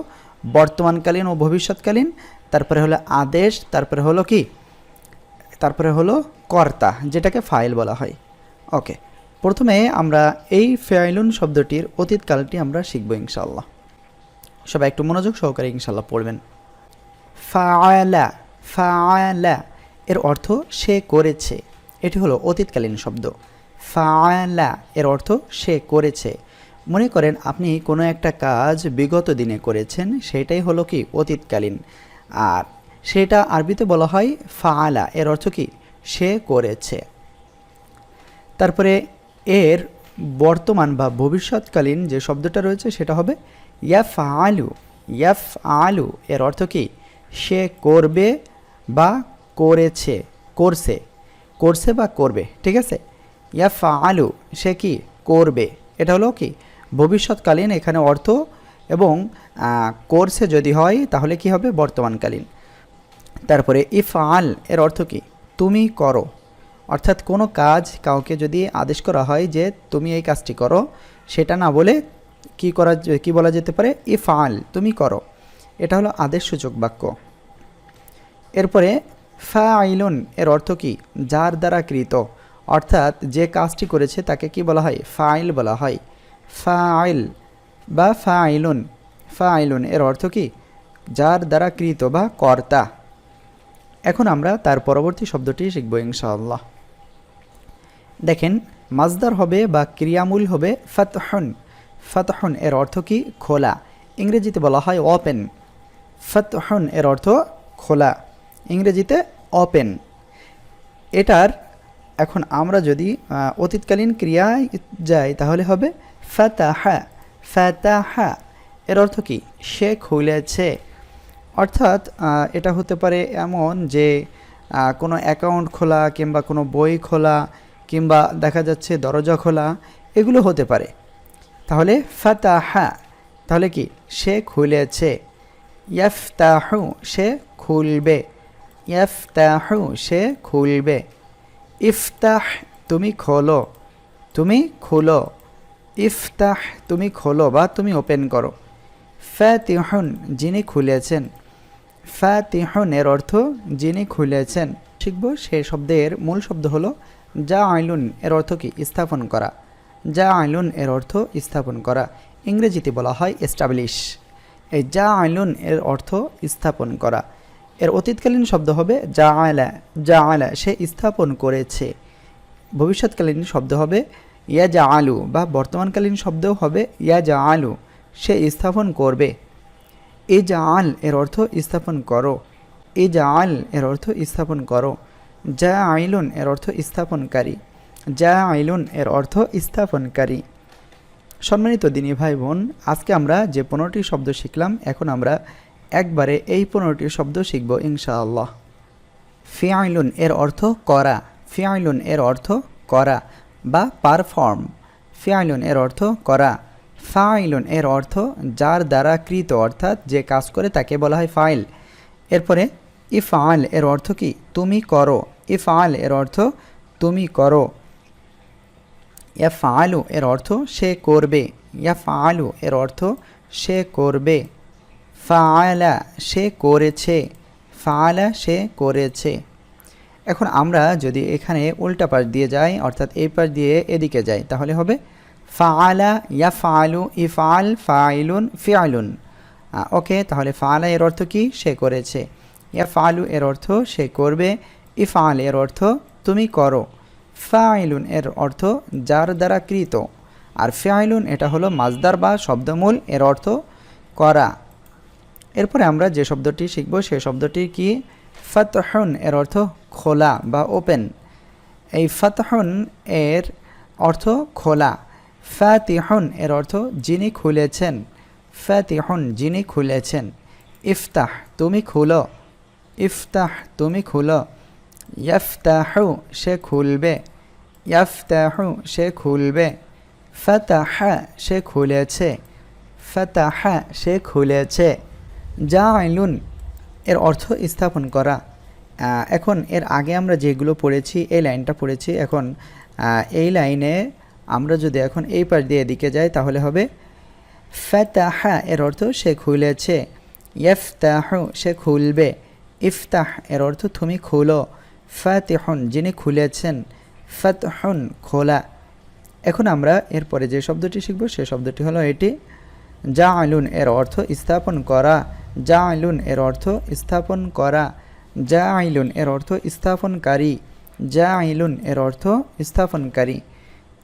বর্তমানকালীন ও ভবিষ্যৎকালীন, তারপরে হলো আদেশ, তারপরে হলো কি? তারপরে হলো কর্তা, যেটাকে ফাইল বলা হয়। ওকে, প্রথমে আমরা এই ফাইলুন শব্দটির অতীতকালটি আমরা শিখব ইনশাআল্লাহ। সবাই একটু মনোযোগ সহকারে ইনশাআল্লাহ পড়বেন। ফাআলা, ফাআলা এর অর্থ সে করেছে। এটি হলো অতীতকালীন শব্দ। ফাআলা এর অর্থ সে করেছে। মনে করেন আপনি কোনো একটা কাজ বিগত দিনে করেছেন, সেটাই হলো কি? অতীতকালীন। আর সেটা আরবিতে বলা হয় ফাআলা, এর অর্থ কি? সে করেছে। তারপরে এর বর্তমান বা ভবিষ্যৎকালীন যে শব্দটা রয়েছে সেটা হবে ইয়াফআলু। ইয়াফআলু এর অর্থ কি? সে করবে বা করেছে, করছে, করছে বা করবে। ঠিক আছে? ইয়াফআলু সে কি? করবে। এটা হলো কি? ভবিষ্যৎকালীন এখানে অর্থ, এবং করছে যদি হয় তাহলে কি হবে? বর্তমানকালীন। তারপরে ইফআল এর অর্থ কি? তুমি করো। অর্থাৎ কোনো কাজ কাউকে যদি আদেশ করা হয় যে তুমি এই কাজটি করো, সেটা না বলে কি বলা যেতে পারে? ইফআল, তুমি করো। এটা হলো আদেশসূচক বাক্য। এরপরে ফাইলুন এর অর্থ কি? যার দ্বারা কৃত। অর্থাৎ যে কাজটি করেছে তাকে কি বলা হয়? ফাইল বলা হয়। ফাইল বা ফাইলুন, ফাইলুন এর অর্থ কি? যার দ্বারা কৃত বা কর্তা। এখন আমরা তার পরবর্তী শব্দটি শিখব ইনশাআল্লাহ। দেখেন, মাসদার হবে বা ক্রিয়ামূল হবে ফাতহুন। ফাতহুন এর অর্থ কি? খোলা। ইংরেজিতে বলা হয় ওপেন। ফাতহুন এর অর্থ খোলা, ইংরেজিতে ওপেন। এটার এখন আমরা যদি অতীতকালীন ক্রিয়ায় যাই তাহলে হবে ফাতাহা। ফাতাহা এর অর্থ কি? সে খুলেছে। অর্থাৎ এটা হতে পারে এমন যে কোনো অ্যাকাউন্ট খোলা, কিংবা কোনো বই খোলা, কিংবা দেখা যাচ্ছে দরজা খোলা, এগুলো হতে পারে। তাহলে ফাতাহা তাহলে কি? সে খুলেছে। ইয়াফতাহু সে খুলবে। ইয়াফতাহু সে খুলবে। ইফতাহ তুমি খোলো, তুমি খোলো। ইফতাহ তুমি খোলো বা তুমি ওপেন করো। ফাতিহুন যিনি খুলেছেন। ফাতিহুন এর অর্থ যিনি খুলেছেন। শিখব সেই শব্দের মূল শব্দ হলো জাআইলুন, এর অর্থ কি? স্থাপন করা। জাআইলুন এর অর্থ স্থাপন করা। ইংরেজিতে বলা হয় এস্টাবলিশ। এই জাআইলুন এর অর্থ স্থাপন করা। এর অতীতকালীন শব্দ হবে জাআলা। জাআলা সে স্থাপন করেছে। ভবিষ্যৎকালীন শব্দ হবে ইয়াজআলু, বা বর্তমানকালীন শব্দও হবে ইয়াজআলু, সে স্থাপন করবে। ইজআল এর অর্থ স্থাপন করো। ইজআল এর অর্থ স্থাপন করো। জাআইলুন এর অর্থ স্থাপনকারী। জাআইলুন এর অর্থ স্থাপনকারী। সম্মানিত দিনী ভাই বোন, আজকে আমরা যে 15টি শব্দ শিখলাম, এখন আমরা একবারে এই 15টি শব্দ শিখব ইনশাআল্লাহ। ফিআইলুন এর অর্থ করা, ফিআইলুন এর অর্থ করা বা পারফর্ম। ফিআইলুন এর অর্থ করা। ফাইলুন এর অর্থ যার দ্বারা কৃত, অর্থাৎ যে কাজ করে তাকে বলা হয় ফাইল। এরপরে ইফআল এর অর্থ কি? তুমি করো। ইফআল এর অর্থ তুমি করো। ইয়াফআলু এর অর্থ সে করবে। ইয়াফআলু এর অর্থ সে করবে। ফাআলা সে করেছে। ফাআলা সে করেছে। এখন আমরা যদি এখানে উল্টা পাশ দিয়ে যাই, অর্থাৎ এই পাশ দিয়ে এদিকে যাই, তাহলে হবে ফাআলা ইয়াফআলু ইফআল ফাইলুন ফিআলুন। ওকে, তাহলে ফাআলা এর অর্থ কি? সে করেছে। ইয়াফআলু এর অর্থ সে করবে। ইফআল এর অর্থ তুমি করো। ফাইলুন এর অর্থ যার দ্বারা কৃত। আর ফিআইলুন এটা হলো মাজদার বা শব্দমূল, এর অর্থ করা। এরপরে আমরা যে শব্দটি শিখব সেই শব্দটি কি? ফাতহুন এর অর্থ খোলা বা ওপেন। এই ফাতহুন এর অর্থ খোলা। ফাতিহুন এর অর্থ যিনি খুলেছেন। ফাতিহুন যিনি খুলেছেন। ইফতাহ তুমি খুলো। ইফতাহ তুমি খুলো। ইয়াফতাহু সে খুলবে। ইয়াফতাহু সে খুলবে। ফাতাহা সে খুলেছে। ফাতাহা সে খুলেছে। জাইলুন এর অর্থ স্থাপন করা। এখন এর আগে আমরা যেগুলো পড়েছি, এই লাইনটা পড়েছি, এখন এই লাইনে আমরা যদি এখন এই পাশ দিয়ে এদিকে যাই, তাহলে হবে ফাতাহা এর অর্থ সে খুলেছে। ইয়াফতাহু সে খুলবে। ইফতাহ এর অর্থ তুমি খুলো। ফাতিহুন যিনি খুলেছেন। ফাতহুন খোলা। এখন আমরা এরপরে যে শব্দটি শিখব সেই শব্দটি হলো এটি। জাআলুন এর অর্থ স্থাপন করা। জাআলুন এর অর্থ স্থাপন করা। জাআইলুন এর অর্থ স্থাপনকারী। জাআইলুন এর অর্থ স্থাপনকারী।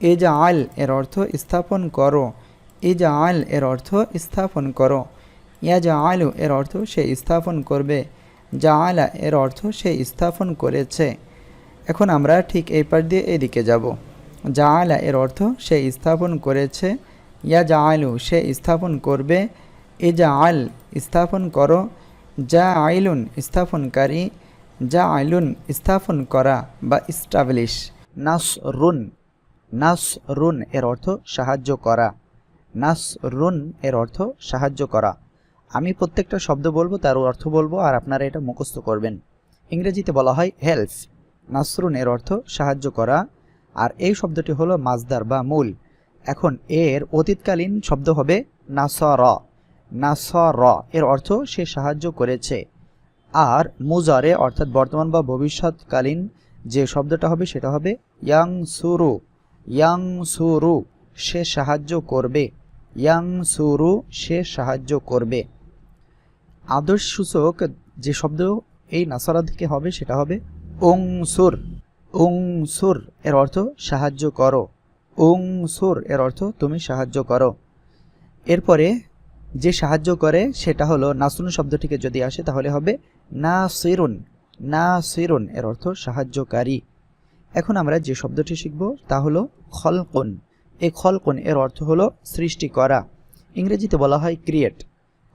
ইজআল এর অর্থ স্থাপন করো। ইজআল এর অর্থ স্থাপন করো। ইয়াজআলু এর অর্থ সে স্থাপন করবে। জাআলা এর অর্থ সে স্থাপন করেছে। এখন আমরা ঠিক এই পাশ দিয়ে এদিকে যাব। জাআলা এর অর্থ সে স্থাপন করেছে। ইয়াজআলু সে স্থাপন করবে। ইজআল স্থাপন করো। জাআইলুন স্থাপনকারী। জাআইলুন স্থাপন করা বা ইস্টাবলিশ। নাসরুন, নাসরুন এর অর্থ সাহায্য করা। নাসরুন এর অর্থ সাহায্য করা। আমি প্রত্যেকটা শব্দ বলবো, তার অর্থ বলবো, আর আপনারা এটা মুখস্থ করবেন। ইংরেজিতে বলা হয় হেল্প। নাসরুন এর অর্থ সাহায্য করা, আর এই শব্দটি হলো মাজদার বা মূল। এখন এর অতীতকালীন শব্দ হবে নাসরা। নাসরা এর অর্থ সে সাহায্য করেছে। আর মুজারে অর্থাৎ বর্তমান বা ভবিষ্যৎকালীন যে শব্দটা হবে সেটা হবে ইয়াংসুরু। ইয়াংসুরু সে সাহায্য করবে। ইয়াংসুরু সে সাহায্য করবে। আদর্শসূচক যে শব্দ এই নাসরা থেকে হবে সেটা হবে উংসুর। উংসুর এর অর্থ সাহায্য করো। উংসুর এর অর্থ তুমি সাহায্য করো। এরপরে যে সাহায্য করে সেটা হলো নাসরুন শব্দটিকে যদি আসে তাহলে হবে নাসিরুন। নাসিরুন এর অর্থ সাহায্যকারী। এখন আমরা যে শব্দটি শিখব তা হলো খলকুন। এই খলকুন এর অর্থ হলো সৃষ্টি করা। ইংরেজিতে বলা হয় ক্রিয়েট।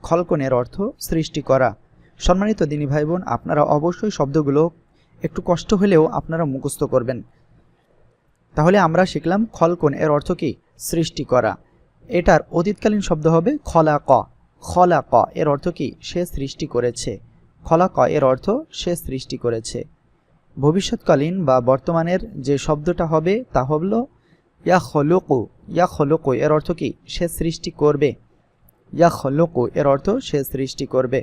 খলকুন এর অর্থ সৃষ্টি করা। সম্মানিত দিনী ভাই বোন, আপনারা অবশ্যই শব্দগুলো একটু কষ্ট হলেও আপনারা মুখস্থ করবেন। তাহলে আমরা শিখলাম খলকুন এর অর্থ কি? সৃষ্টি করা। এটার অতীতকালীন শব্দ হবে খলাক। খলাক এর অর্থ কি? সে সৃষ্টি করেছে। খলাক এর অর্থ সে সৃষ্টি করেছে। ভবিষ্যৎকালীন বা বর্তমানের যে শব্দটা হবে তা হলো ইয়াখলুকু। ইয়াখলুকু এর অর্থ কি? সে সৃষ্টি করবে। ইয়াখলুকু এর অর্থ সে সৃষ্টি করবে।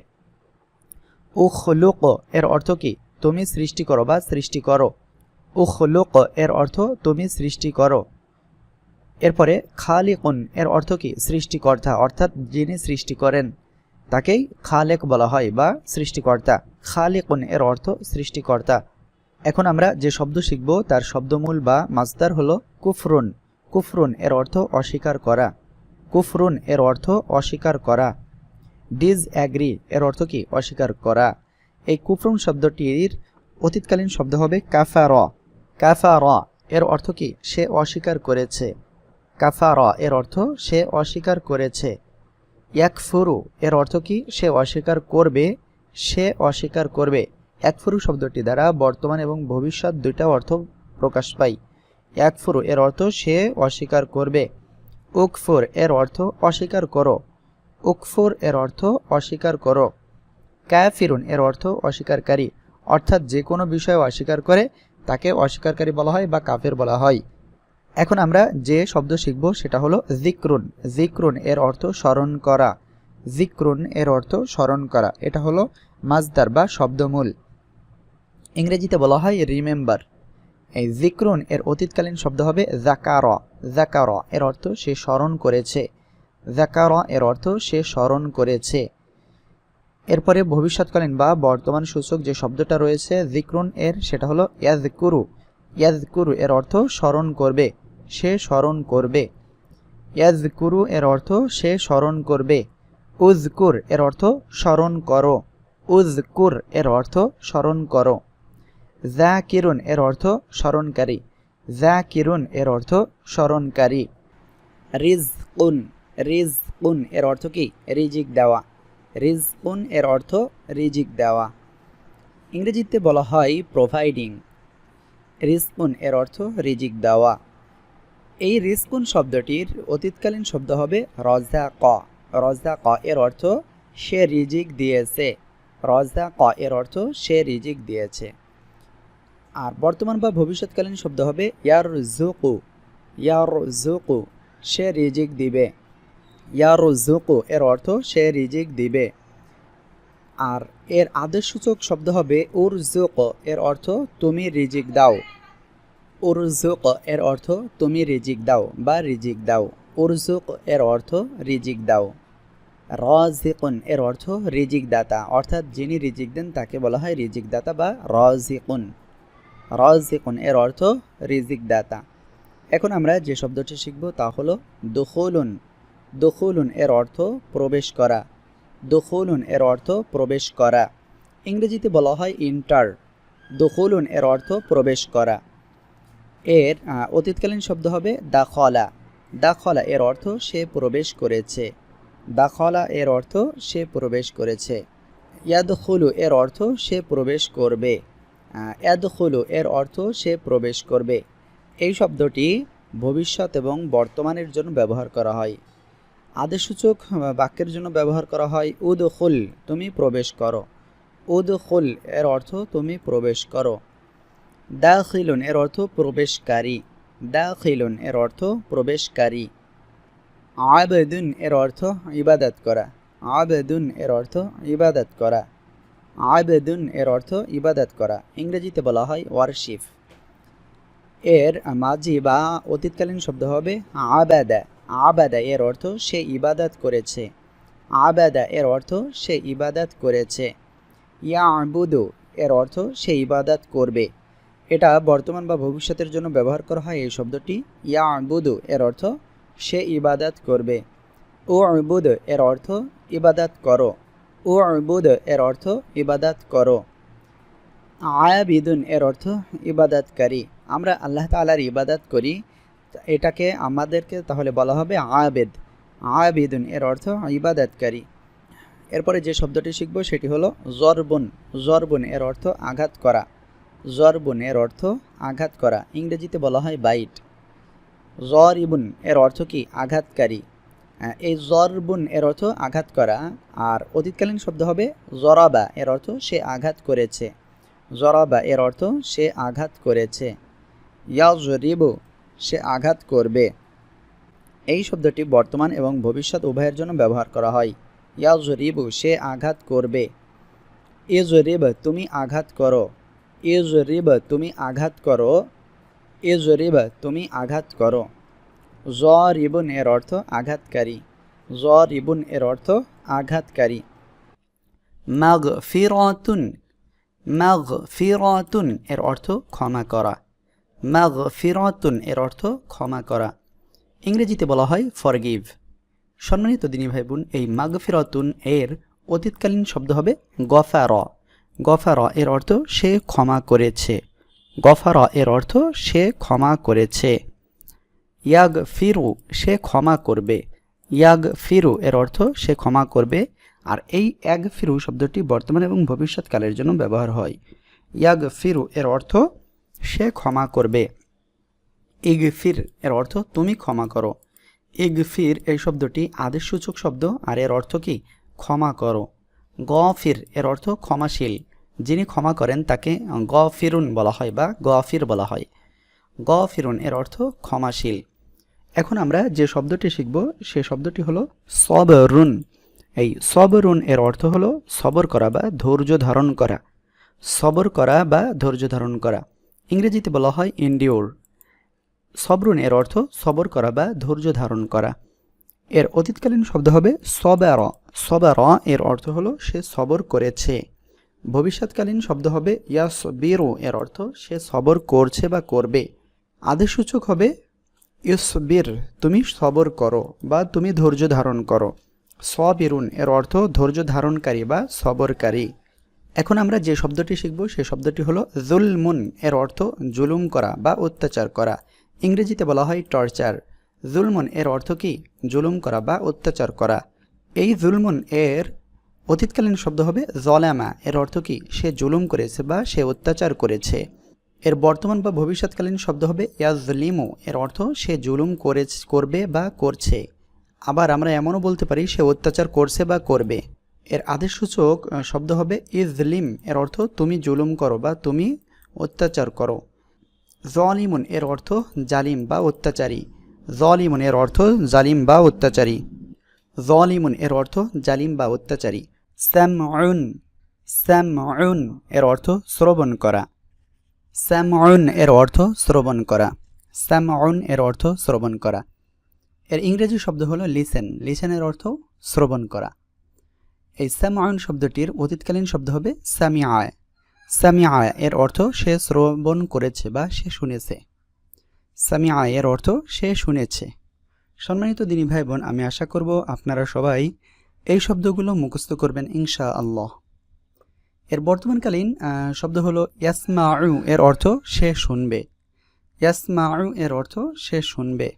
উখলুক এর অর্থ কি? তুমি সৃষ্টি করো বা সৃষ্টি করো। উখলুক এর অর্থ তুমি সৃষ্টি করো। এরপরে খালিকুন এর অর্থ কি? সৃষ্টিকর্তা, অর্থাৎ যিনি সৃষ্টি করেন তাকেই খালেক বলা হয় বা সৃষ্টিকর্তা। খালিকুন এর অর্থ সৃষ্টিকর্তা। এখন আমরা যে শব্দ শিখব তার শব্দমূল বা মাজদার হলো কুফরুন। কুফরুন এর অর্থ অস্বীকার করা। কুফরুন এর অর্থ অস্বীকার করা। ডিসঅ্যাগ্রি এর অর্থ কি? অস্বীকার করা। এই কুফরুন শব্দটির অতীতকালীন শব্দ হবে কাফারা। কাফারা এর অর্থ কি? সে অস্বীকার করেছে। কাফারা এর অর্থ সে অস্বীকার করেছে। ইয়াকফুরু এর অর্থ কি? সে অস্বীকার করবে, সে অস্বীকার করবে। ইয়াকফুরু শব্দটি দ্বারা বর্তমান এবং ভবিষ্যৎ দুইটা অর্থ প্রকাশ পায়। ইয়াকফুরু এর অর্থ সে অস্বীকার করবে। উকফুর এর অর্থ অস্বীকার করো। উকফুর এর অর্থ অস্বীকার করো। কাফিরুন এর অর্থ অস্বীকারী, অর্থাৎ যে কোনো বিষয় অস্বীকার করে তাকে অস্বীকারী বলা হয় বা কাফের বলা হয়। এখন আমরা যে শব্দ শিখব সেটা হলো যিকরুন। যিকরুন এর অর্থ স্মরণ করা। যিকরুন এর অর্থ স্মরণ করা। এটা হলো মাজদার বা শব্দমূল। ইংরেজিতে বলা হয় রিমেম্বার। এই যিকরুন এর অতীতকালীন শব্দ হবে যাকারা। যাকারা এর অর্থ সে স্মরণ করেছে। যাকারা এর অর্থ সে স্মরণ করেছে। এরপরে ভবিষ্যৎকালীন বা বর্তমান সূচক যে শব্দটা রয়েছে যিকরুন এর, সেটা হলো ইয়াযকুরু। ইয়াযকুরু এর অর্থ স্মরণ করবে, সে স্মরণ করবে। ইয়াযকুরু এর অর্থ সে স্মরণ করবে। উযকুর এর অর্থ স্মরণ করো। উযকুর এর অর্থ স্মরণ করো। যাকিরুন এর অর্থ স্মরণকারী। যাকিরুন এর অর্থ স্মরণকারী। রিজকুন। রিজকুন এর অর্থ কি? রিজিক দেওয়া। রিজকুন এর অর্থ রিজিক দেওয়া। ইংরেজিতে বলা হয় প্রোভাইডিং। রিজকুন এর অর্থ রিজিক দেওয়া। এই রিজকুন শব্দটির অতীতকালীন শব্দ হবে রাযাক। রাযাক এর অর্থ সে রিজিক দিয়েছে। রাযাক এর অর্থ সে রিজিক দিয়েছে। আর বর্তমান বা ভবিষ্যৎকালীন শব্দ হবে ইয়ারযুকু। ইয়ারযুকু সে রিজিক দিবে। ইয়ারযুকু এর অর্থ সে রিজিক দিবে। আর এর আদেশসূচক শব্দ হবে উরযুক। এর অর্থ তুমি রিজিক দাও। উরযুক এর অর্থ তুমি রিজিক দাও বা রিজিক দাও। উরযুক এর অর্থ রিজিক দাও। রাযিকুন এর অর্থ রিজিক দাতা, অর্থাৎ যিনি রিজিক দেন তাকে বলা হয় রিজিক দাতা বা রাযিকুন। রাযিকুন এর অর্থ রিজিক দাতা। এখন আমরা যে শব্দটি শিখব তা হলো দুখুলুন। দুখুলুন এর অর্থ প্রবেশ করা। দুখুলুন এর অর্থ প্রবেশ করা। ইংরেজিতে বলা হয় ইন্টার। দুখুলুন এর অর্থ প্রবেশ করা। এর অতীতকালীন শব্দ হবে দাখলা। দাখলা এর অর্থ সে প্রবেশ করেছে। দাখলা এর অর্থ সে প্রবেশ করেছে। ইয়াদখুলু এর অর্থ সে প্রবেশ করবে। ইয়াদখুলু এর অর্থ সে প্রবেশ করবে। এই শব্দটি ভবিষ্যৎ এবং বর্তমানের জন্য ব্যবহার করা হয়। আদেশসূচক বাক্যের জন্য ব্যবহার করা হয় উদখুল, তুমি প্রবেশ করো। উদখুল এর অর্থ তুমি প্রবেশ করো। দাখিলুন এর অর্থ প্রবেশকারী। দাখিলুন এর অর্থ প্রবেশকারী। আবেদুন এর অর্থ ইবাদত করা। আবেদুন এর অর্থ ইবাদত করা। আবেদুন এর অর্থ ইবাদত করা। ইংরেজিতে বলা হয় ওয়ারশিপ। এর মাজি বা অতীতকালীন শব্দ হবে আবাদা। আবাদা এর অর্থ সে ইবাদত করেছে। আবাদা এর অর্থ সে ইবাদত করেছে। ইয়াবুদু এর অর্থ সে ইবাদত করবে। এটা বর্তমান বা ভবিষ্যতের জন্য ব্যবহার করা হয় এই শব্দটি। ইয়াবুদু এর অর্থ সে ইবাদত করবে। উবুদ এর অর্থ ইবাদত করো। উবুদ এর অর্থ ইবাদত করো। আয়াবিদুন এর অর্থ ইবাদতকারী। আমরা আল্লাহ তাআলার ইবাদত করি, এটাকে আমাদেরকে তাহলে বলা হবে আবেদ। আবিদুন এর অর্থ ইবাদতকারী। এরপরে যে শব্দটি শিখব সেটি হলো জরবুন। জরবুন এর অর্থ আঘাত করা। জরবুন এর অর্থ আঘাত করা। ইংরেজিতে বলা হয় বাইট। জরিবুন এর অর্থ কি? আঘাতকারী। এই জরবুন এর অর্থ আঘাত করা। আর অতীতকালীন শব্দ হবে জরাবা, এর অর্থ সে আঘাত করেছে। জরাবা এর অর্থ সে আঘাত করেছে। ইয়াজরিবু সে আঘাত করবে। এই শব্দটি বর্তমান এবং ভবিষ্যৎ উভয়ের জন্য ব্যবহার করা হয়। ইয়াজরিবু সে আঘাত করবে। ইজরিব তুমি আঘাত করো। ইজরিব তুমি আঘাত করো। ইজরিব তুমি আঘাত করো। জরিবুন এর অর্থ আঘাতকারী। জরিবুন এর অর্থ আঘাতকারী। মাগফিরাতুন। মাগফিরাতুন এর অর্থ ক্ষমা করা। মাগফিরাতুন এর অর্থ ক্ষমা করা। ইংরেজিতে বলা হয় ফরগিভ। সম্মানিত দিনী ভাই বোন, এই মাগফিরাতুন এর অতীতকালীন শব্দ হবে গফারা। গফারা এর অর্থ সে ক্ষমা করেছে। গফারা এর অর্থ সে ক্ষমা করেছে। ইয়াগ ফিরু সে ক্ষমা করবে, ইয়াগ ফিরু এর অর্থ সে ক্ষমা করবে। আর এই ইয়াগ ফিরু শব্দটি বর্তমান এবং ভবিষ্যৎকালের জন্য ব্যবহার হয়। ইয়াগ ফিরু এর অর্থ সে ক্ষমা করবে। ইগফির এর অর্থ তুমি ক্ষমা করো। ইগফির এই শব্দটি আদেশসূচক শব্দ, আর এর অর্থ কি ক্ষমা করো। গফির এর অর্থ ক্ষমাশীল, যিনি ক্ষমা করেন তাকে গফিরুন বলা হয় বা গফির বলা হয়। গফিরুন এর অর্থ ক্ষমাশীল। এখন আমরা যে শব্দটি শিখব সে শব্দটি হলো সবরুন। এই সবরুন এর অর্থ হলো সবর করা বা ধৈর্য ধারণ করা। সবর করা বা ধৈর্য ধারণ করা, ইংরেজিতে বলা হয় এন্ডিওর। সবরুন এর অর্থ সবর করা বা ধৈর্য ধারণ করা। এর অতীতকালীন শব্দ হবে সবার। সবার এর অর্থ হলো সে সবর করেছে। ভবিষ্যৎকালীন শব্দ হবে ইয়াসবিরু এর অর্থ সে সবর করছে বা করবে। আদেশসূচক হবে ইসবির তুমি সবর করো বা তুমি ধৈর্য ধারণ করো। সবিরুন এর অর্থ ধৈর্য ধারণকারী বা সবরকারী। এখন আমরা যে শব্দটি শিখব সে শব্দটি হলো জুলমুন এর অর্থ জুলুম করা বা অত্যাচার করা, ইংরেজিতে বলা হয় টর্চার। জুলমুন এর অর্থ কি জুলুম করা বা অত্যাচার করা। এই জুলমুন এর অতীতকালীন শব্দ হবে জলামা এর অর্থ কি সে জুলুম করেছে বা সে অত্যাচার করেছে। এর বর্তমান বা ভবিষ্যৎকালীন শব্দ হবে ইয়াজলিমু এর অর্থ সে জুলুম করবে বা করছে। আবার আমরা এমনও বলতে পারি সে অত্যাচার করছে বা করবে। এর আদেশসূচক শব্দ হবে ইজলিম এর অর্থ তুমি জুলুম করো বা তুমি অত্যাচার করো। জলিমুন এর অর্থ জালিম বা অত্যাচারী। জলিমুন এর অর্থ জালিম বা অত্যাচারী। জলিমুন এর অর্থ জালিম বা অত্যাচারী। সামউন, সামউন এর অর্থ শ্রবণ করা। সামউন এর অর্থ শ্রবণ করা। সামউন এর অর্থ শ্রবণ করা। এর ইংরেজি শব্দ হলো লিসেন। লিসেনের অর্থ শ্রবণ করা। এই সামউন শব্দটির অতীতকালীন শব্দ হবে সামিআ। সামিআ এর অর্থ সে শ্রবণ করেছে বা সে শুনেছে। সামিআ এর অর্থ সে শুনেছে। সম্মানিত দিনী ভাই বোন, আমি আশা করব আপনারা সবাই এই শব্দগুলো মুখস্থ করবেন ইনশাআল্লাহ। এর বর্তমানকালীন শব্দ হলো ইয়াসমাউ এর অর্থ সে শুনবে। ইয়াসমাউ এর অর্থ সে শুনবে।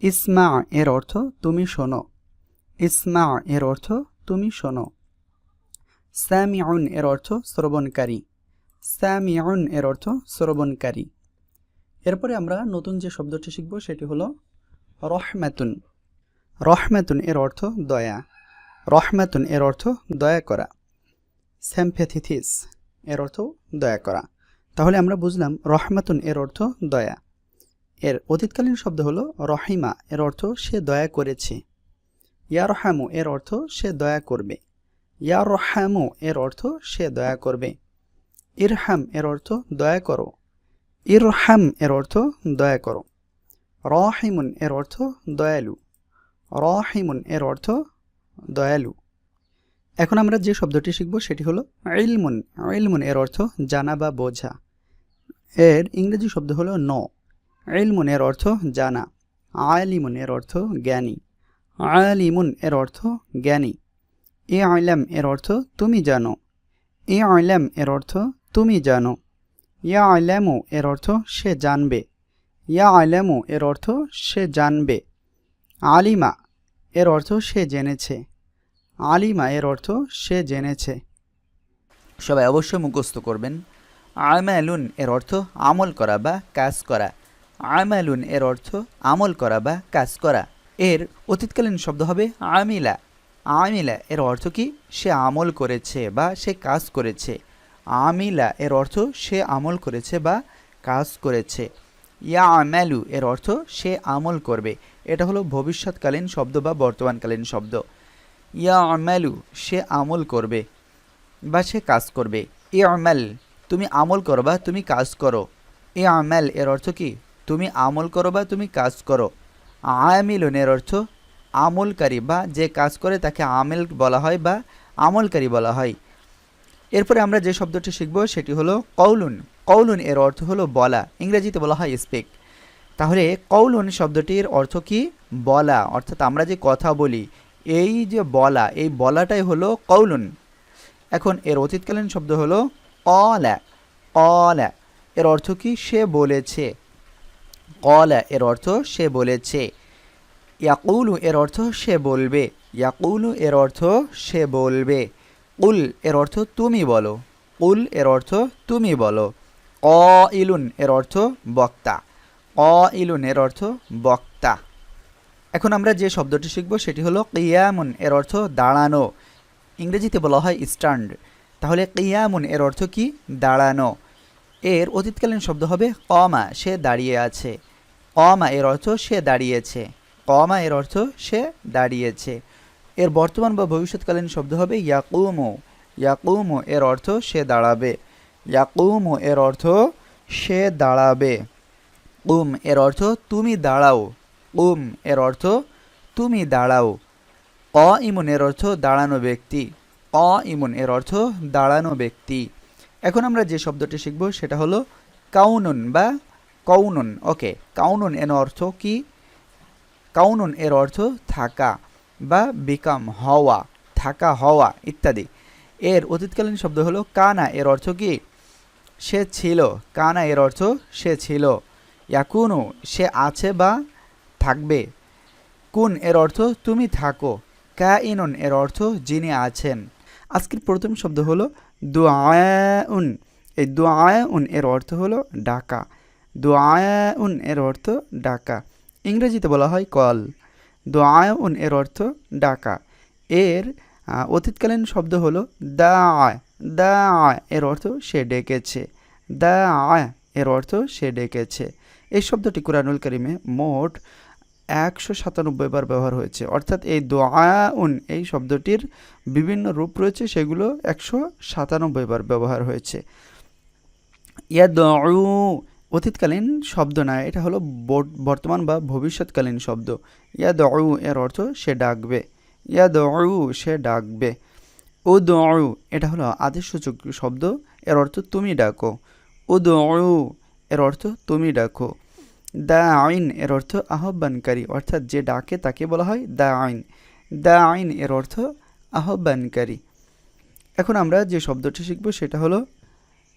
ইসমা এর অর্থ তুমি শোনো। ইসমা এর অর্থ তুমি শোনো। সামিউন এর অর্থ শ্রবণকারী। সামিউন এর অর্থ শ্রবণকারী। এরপরে আমরা নতুন যে শব্দটি শিখব সেটি হলো রহমাতুন। রহমাতুন এর অর্থ দয়া। রহমাতুন এর অর্থ দয়া করা। স্যাম্পেথিথিস এর অর্থ দয়া করা। তাহলে আমরা বুঝলাম রহমাতুন এর অর্থ দয়া। এর অতীতকালীন শব্দ হলো রহিমা এর অর্থ সে দয়া করেছে। ইয়ারহামু এর অর্থ সে দয়া করবে। ইয়ারহামু এর অর্থ সে দয়া করবে। ইরহাম এর অর্থ দয়া করো। ইরহাম এর অর্থ দয়া করো। রহিমুন এর অর্থ দয়ালু। রহিমুন এর অর্থ দয়ালু। এখন আমরা যে শব্দটি শিখব সেটি হলো ইলমুন। ইলমুন এর অর্থ জানা বা বোঝা। এর ইংরেজি শব্দ হলো নো। ইলমুন এর অর্থ জানা। আলিমুন এর অর্থ জ্ঞানী। আলিমুন এর অর্থ জ্ঞানী। ইলম এর অর্থ তুমি জানো। ইলম এর অর্থ তুমি জানো। ইয়ালামু এর অর্থ সে জানবে। ইয়ালামু এর অর্থ সে জানবে। আলিমা এর অর্থ সে জেনেছে। আলিমা এর অর্থ সে জেনেছে। সবাই অবশ্যই মুখস্থ করবেন। আমালুন এর অর্থ আমল করা বা কাজ করা। আমালুন এর অর্থ আমল করা বা কাজ করা। এর অতীতকালীন শব্দ হবে আমিলা। আমিলা এর অর্থ কি সে আমল করেছে বা সে কাজ করেছে। আমিলা এর অর্থ সে আমল করেছে বা কাজ করেছে। ইয়ামালু এর অর্থ সে আমল করবে। এটা হলো ভবিষ্যৎকালীন শব্দ বা বর্তমানকালীন শব্দ। ইয়ামালু সে আমল করবে বা সে কাজ করবে। ইয়ামাল তুমি আমল করো বা তুমি কাজ করো। ইয়ামাল এর অর্থ কি তুমি আমল করো বা তুমি কাজ করো। আমিলুন এর অর্থ আমলকারী বা যে কাজ করে তাকে আমেল বলা হয় বা আমলকারী বলা হয়। এরপরে আমরা যে শব্দটি শিখব সেটি হলো কওলুন। কওলুন এর অর্থ হলো বলা, ইংরেজিতে বলা হয় স্পিক। তাহলে কওলুন শব্দটির অর্থ কি বলা, অর্থাৎ আমরা যে কথা বলি এই যে বলা, এই বলাটাই হলো কওলুন। এখন এর অতীতকালীন শব্দ হলো ক্বালা। ক্বালা এর অর্থ কি সে বলেছে। ক্বালা এর অর্থ সে বলেছে, ইয়াকুলু এর অর্থ সে বলবে, ইয়াকুলু এর অর্থ সে বলবে, কুল এর অর্থ তুমি বলো, কুল এর অর্থ তুমি বলো, ক্বাইলুন এর অর্থ বক্তা, ক্বাইলুন এর অর্থ বক্তা। এখন আমরা যে শব্দটি শিখব সেটি হলো কিয়ামুন এর অর্থ দাঁড়ানো, ইংরেজিতে বলা হয় স্ট্যান্ড। তাহলে কিয়ামুন এর অর্থ কি? দাঁড়ানো। এর অতীতকালীন শব্দ হবে কমা, সে দাঁড়িয়ে আছে, কমা এর অর্থ সে দাঁড়িয়েছে, কমা এর অর্থ সে দাঁড়িয়েছে। এর বর্তমান বা ভবিষ্যৎকালীন শব্দ হবে ইয়াকুমু, ইয়াকুমু এর অর্থ সে দাঁড়াবে, ইয়াকুমু এর অর্থ সে দাঁড়াবে। কুম এর অর্থ তুমি দাঁড়াও, কুম এর অর্থ তুমি দাঁড়াও। ইমুন এর অর্থ দাঁড়ানো ব্যক্তি, ইমুন এর অর্থ দাঁড়ানো ব্যক্তি। এখন আমরা যে শব্দটি শিখব সেটা হলো কাউনুন বা কৌনুন। ওকে, কাউনুন এর অর্থ কি? কাউনুন এর অর্থ থাকা বা বিকাম হওয়া, থাকা হওয়া ইত্যাদি। এর অতীতকালীন শব্দ হলো কানা, এর অর্থ কি? সে ছিল, কানা এর অর্থ সে ছিল। ইয়াকুনু সে আছে বা থাকবে, কুন এর অর্থ তুমি থাকো, কাইনুন এর অর্থ যিনি আছেন। আজকের প্রথম শব্দ হলো দুআউন। এই দুআউন এর অর্থ হলো ডাকা, দুআউন এর অর্থ ডাকা, ইংরেজিতে বলা হয় কল। দুআউন এর অর্থ ডাকা। এর অতীতকালীন শব্দ হলো দা, দা এর অর্থ সে ডেকেছে, দা এর অর্থ সে ডেকেছে। এই শব্দটি কুরআনুল কারীমে মোট 197 বার ব্যবহার হয়েছে, অর্থাৎ এই দুআউন এই শব্দটির বিভিন্ন রূপ রয়েছে, সেগুলো 197 বার ব্যবহার হয়েছে। ইয়াদউ অতীতকালীন শব্দ না, এটা হলো বর্তমান বা ভবিষ্যৎকালীন শব্দ। ইয়াদউ এর অর্থ সে ডাকবে, ইয়াদউ সে ডাকবে। উদউ এটা হলো আদেশসূচক শব্দ, এর অর্থ তুমি ডাকো, উদউ এর অর্থ তুমি ডাকো। দাঈন এর অর্থ আহ্বানকারী, অর্থাৎ যে ডাকে তাকে বলা হয় দাঈন, দাঈন এর অর্থ আহ্বানকারী। এখন আমরা যে শব্দটি শিখব সেটা হলো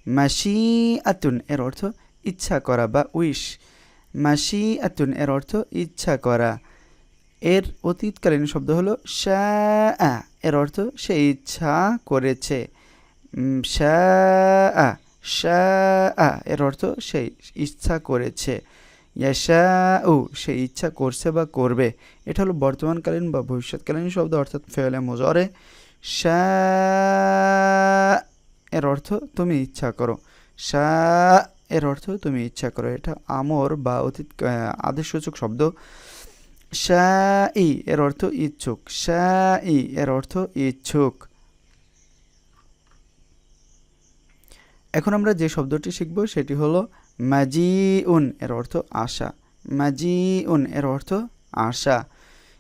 মাশিআতুন, এর অর্থ ইচ্ছা করা বা উইশ, মাশিআতুন এর অর্থ ইচ্ছা করা। এর অতীতকালীন শব্দ হলো শাআ, এর অর্থ সে ইচ্ছা করেছে, শাআ, শাআ এর অর্থ সে ইচ্ছা করেছে। ইয়াশাউ সে ইচ্ছা করছে বা করবে। এটা হলো বর্তমানকালীন বা ভবিষ্যৎকালীন শব্দ, অর্থাৎ ফেলে মুজারে। শাআ এর অর্থ তুমি ইচ্ছা করো, শাআ এর অর্থ তুমি ইচ্ছা করো। এটা আমর বা অতীত আদেশসূচক শব্দ। শাই এর অর্থ ইচ্ছুক, শাই এর অর্থ ইচ্ছুক। এখন আমরা যে শব্দটি শিখব সেটি হলো মাজিউন, এর অর্থ আশা, মাজিউন এর অর্থ আশা।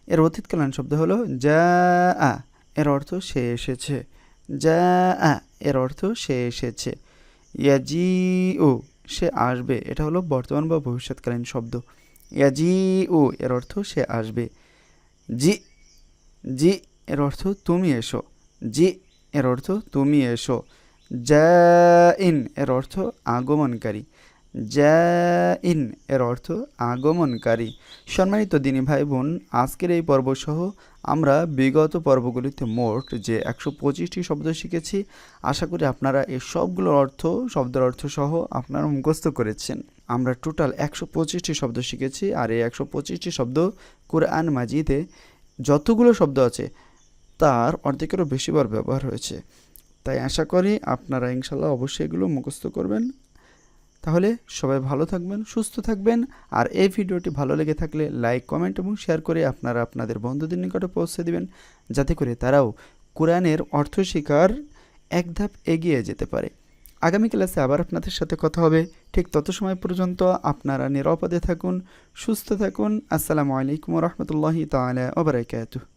এর অতীতকালীন শব্দ হলো জাআ, এর অর্থ সে এসেছে, জাআ এর অর্থ সে এসেছে। ইয়াজিউ সে আসবে, এটা হলো বর্তমান বা ভবিষ্যৎকালীন শব্দ। ইয়াজিউ এর অর্থ সে আসবে। জি, জি এর অর্থ তুমি এসো, জি এর অর্থ তুমি এসো। জাইন এর অর্থ আগমনকারী, জাইন এর অর্থ আগমনকারী। সম্মানিত দিনী ভাই বোন, আজকের এই পর্বসহ আমরা বিগত পর্বগুলিতে মোট যে 125টি শব্দ শিখেছি, আশা করি আপনারা এই সবগুলোর অর্থ, শব্দের অর্থ সহ আপনারা মুখস্থ করেছেন। আমরা টোটাল 125টি শব্দ শিখেছি, আর এই 125টি শব্দ কুরআন মাজিদে যতগুলো শব্দ আছে তার অর্ধেকেরও বেশিবার ব্যবহার হয়েছে। তাই আশা করি আপনারা ইনশাল্লাহ অবশ্যই এগুলো মুখস্থ করবেন। তাহলে সবাই ভালো থাকবেন, সুস্থ থাকবেন। আর এই ভিডিওটি ভালো লেগে থাকলে লাইক, কমেন্ট এবং শেয়ার করে আপনারা আপনাদের বন্ধুদের নিকটে পৌঁছে দিবেন, যাতে করে তারাও কোরআনের অর্থ শিকার এক ধাপ এগিয়ে যেতে পারে। আগামী ক্লাসে আবার আপনাদের সাথে কথা হবে। ঠিক তত সময় পর্যন্ত আপনারা নিরাপদে থাকুন, সুস্থ থাকুন। আসসালামু আলাইকুম ওয়া রাহমাতুল্লাহি তাআলা ওয়া বারাকাতুহু।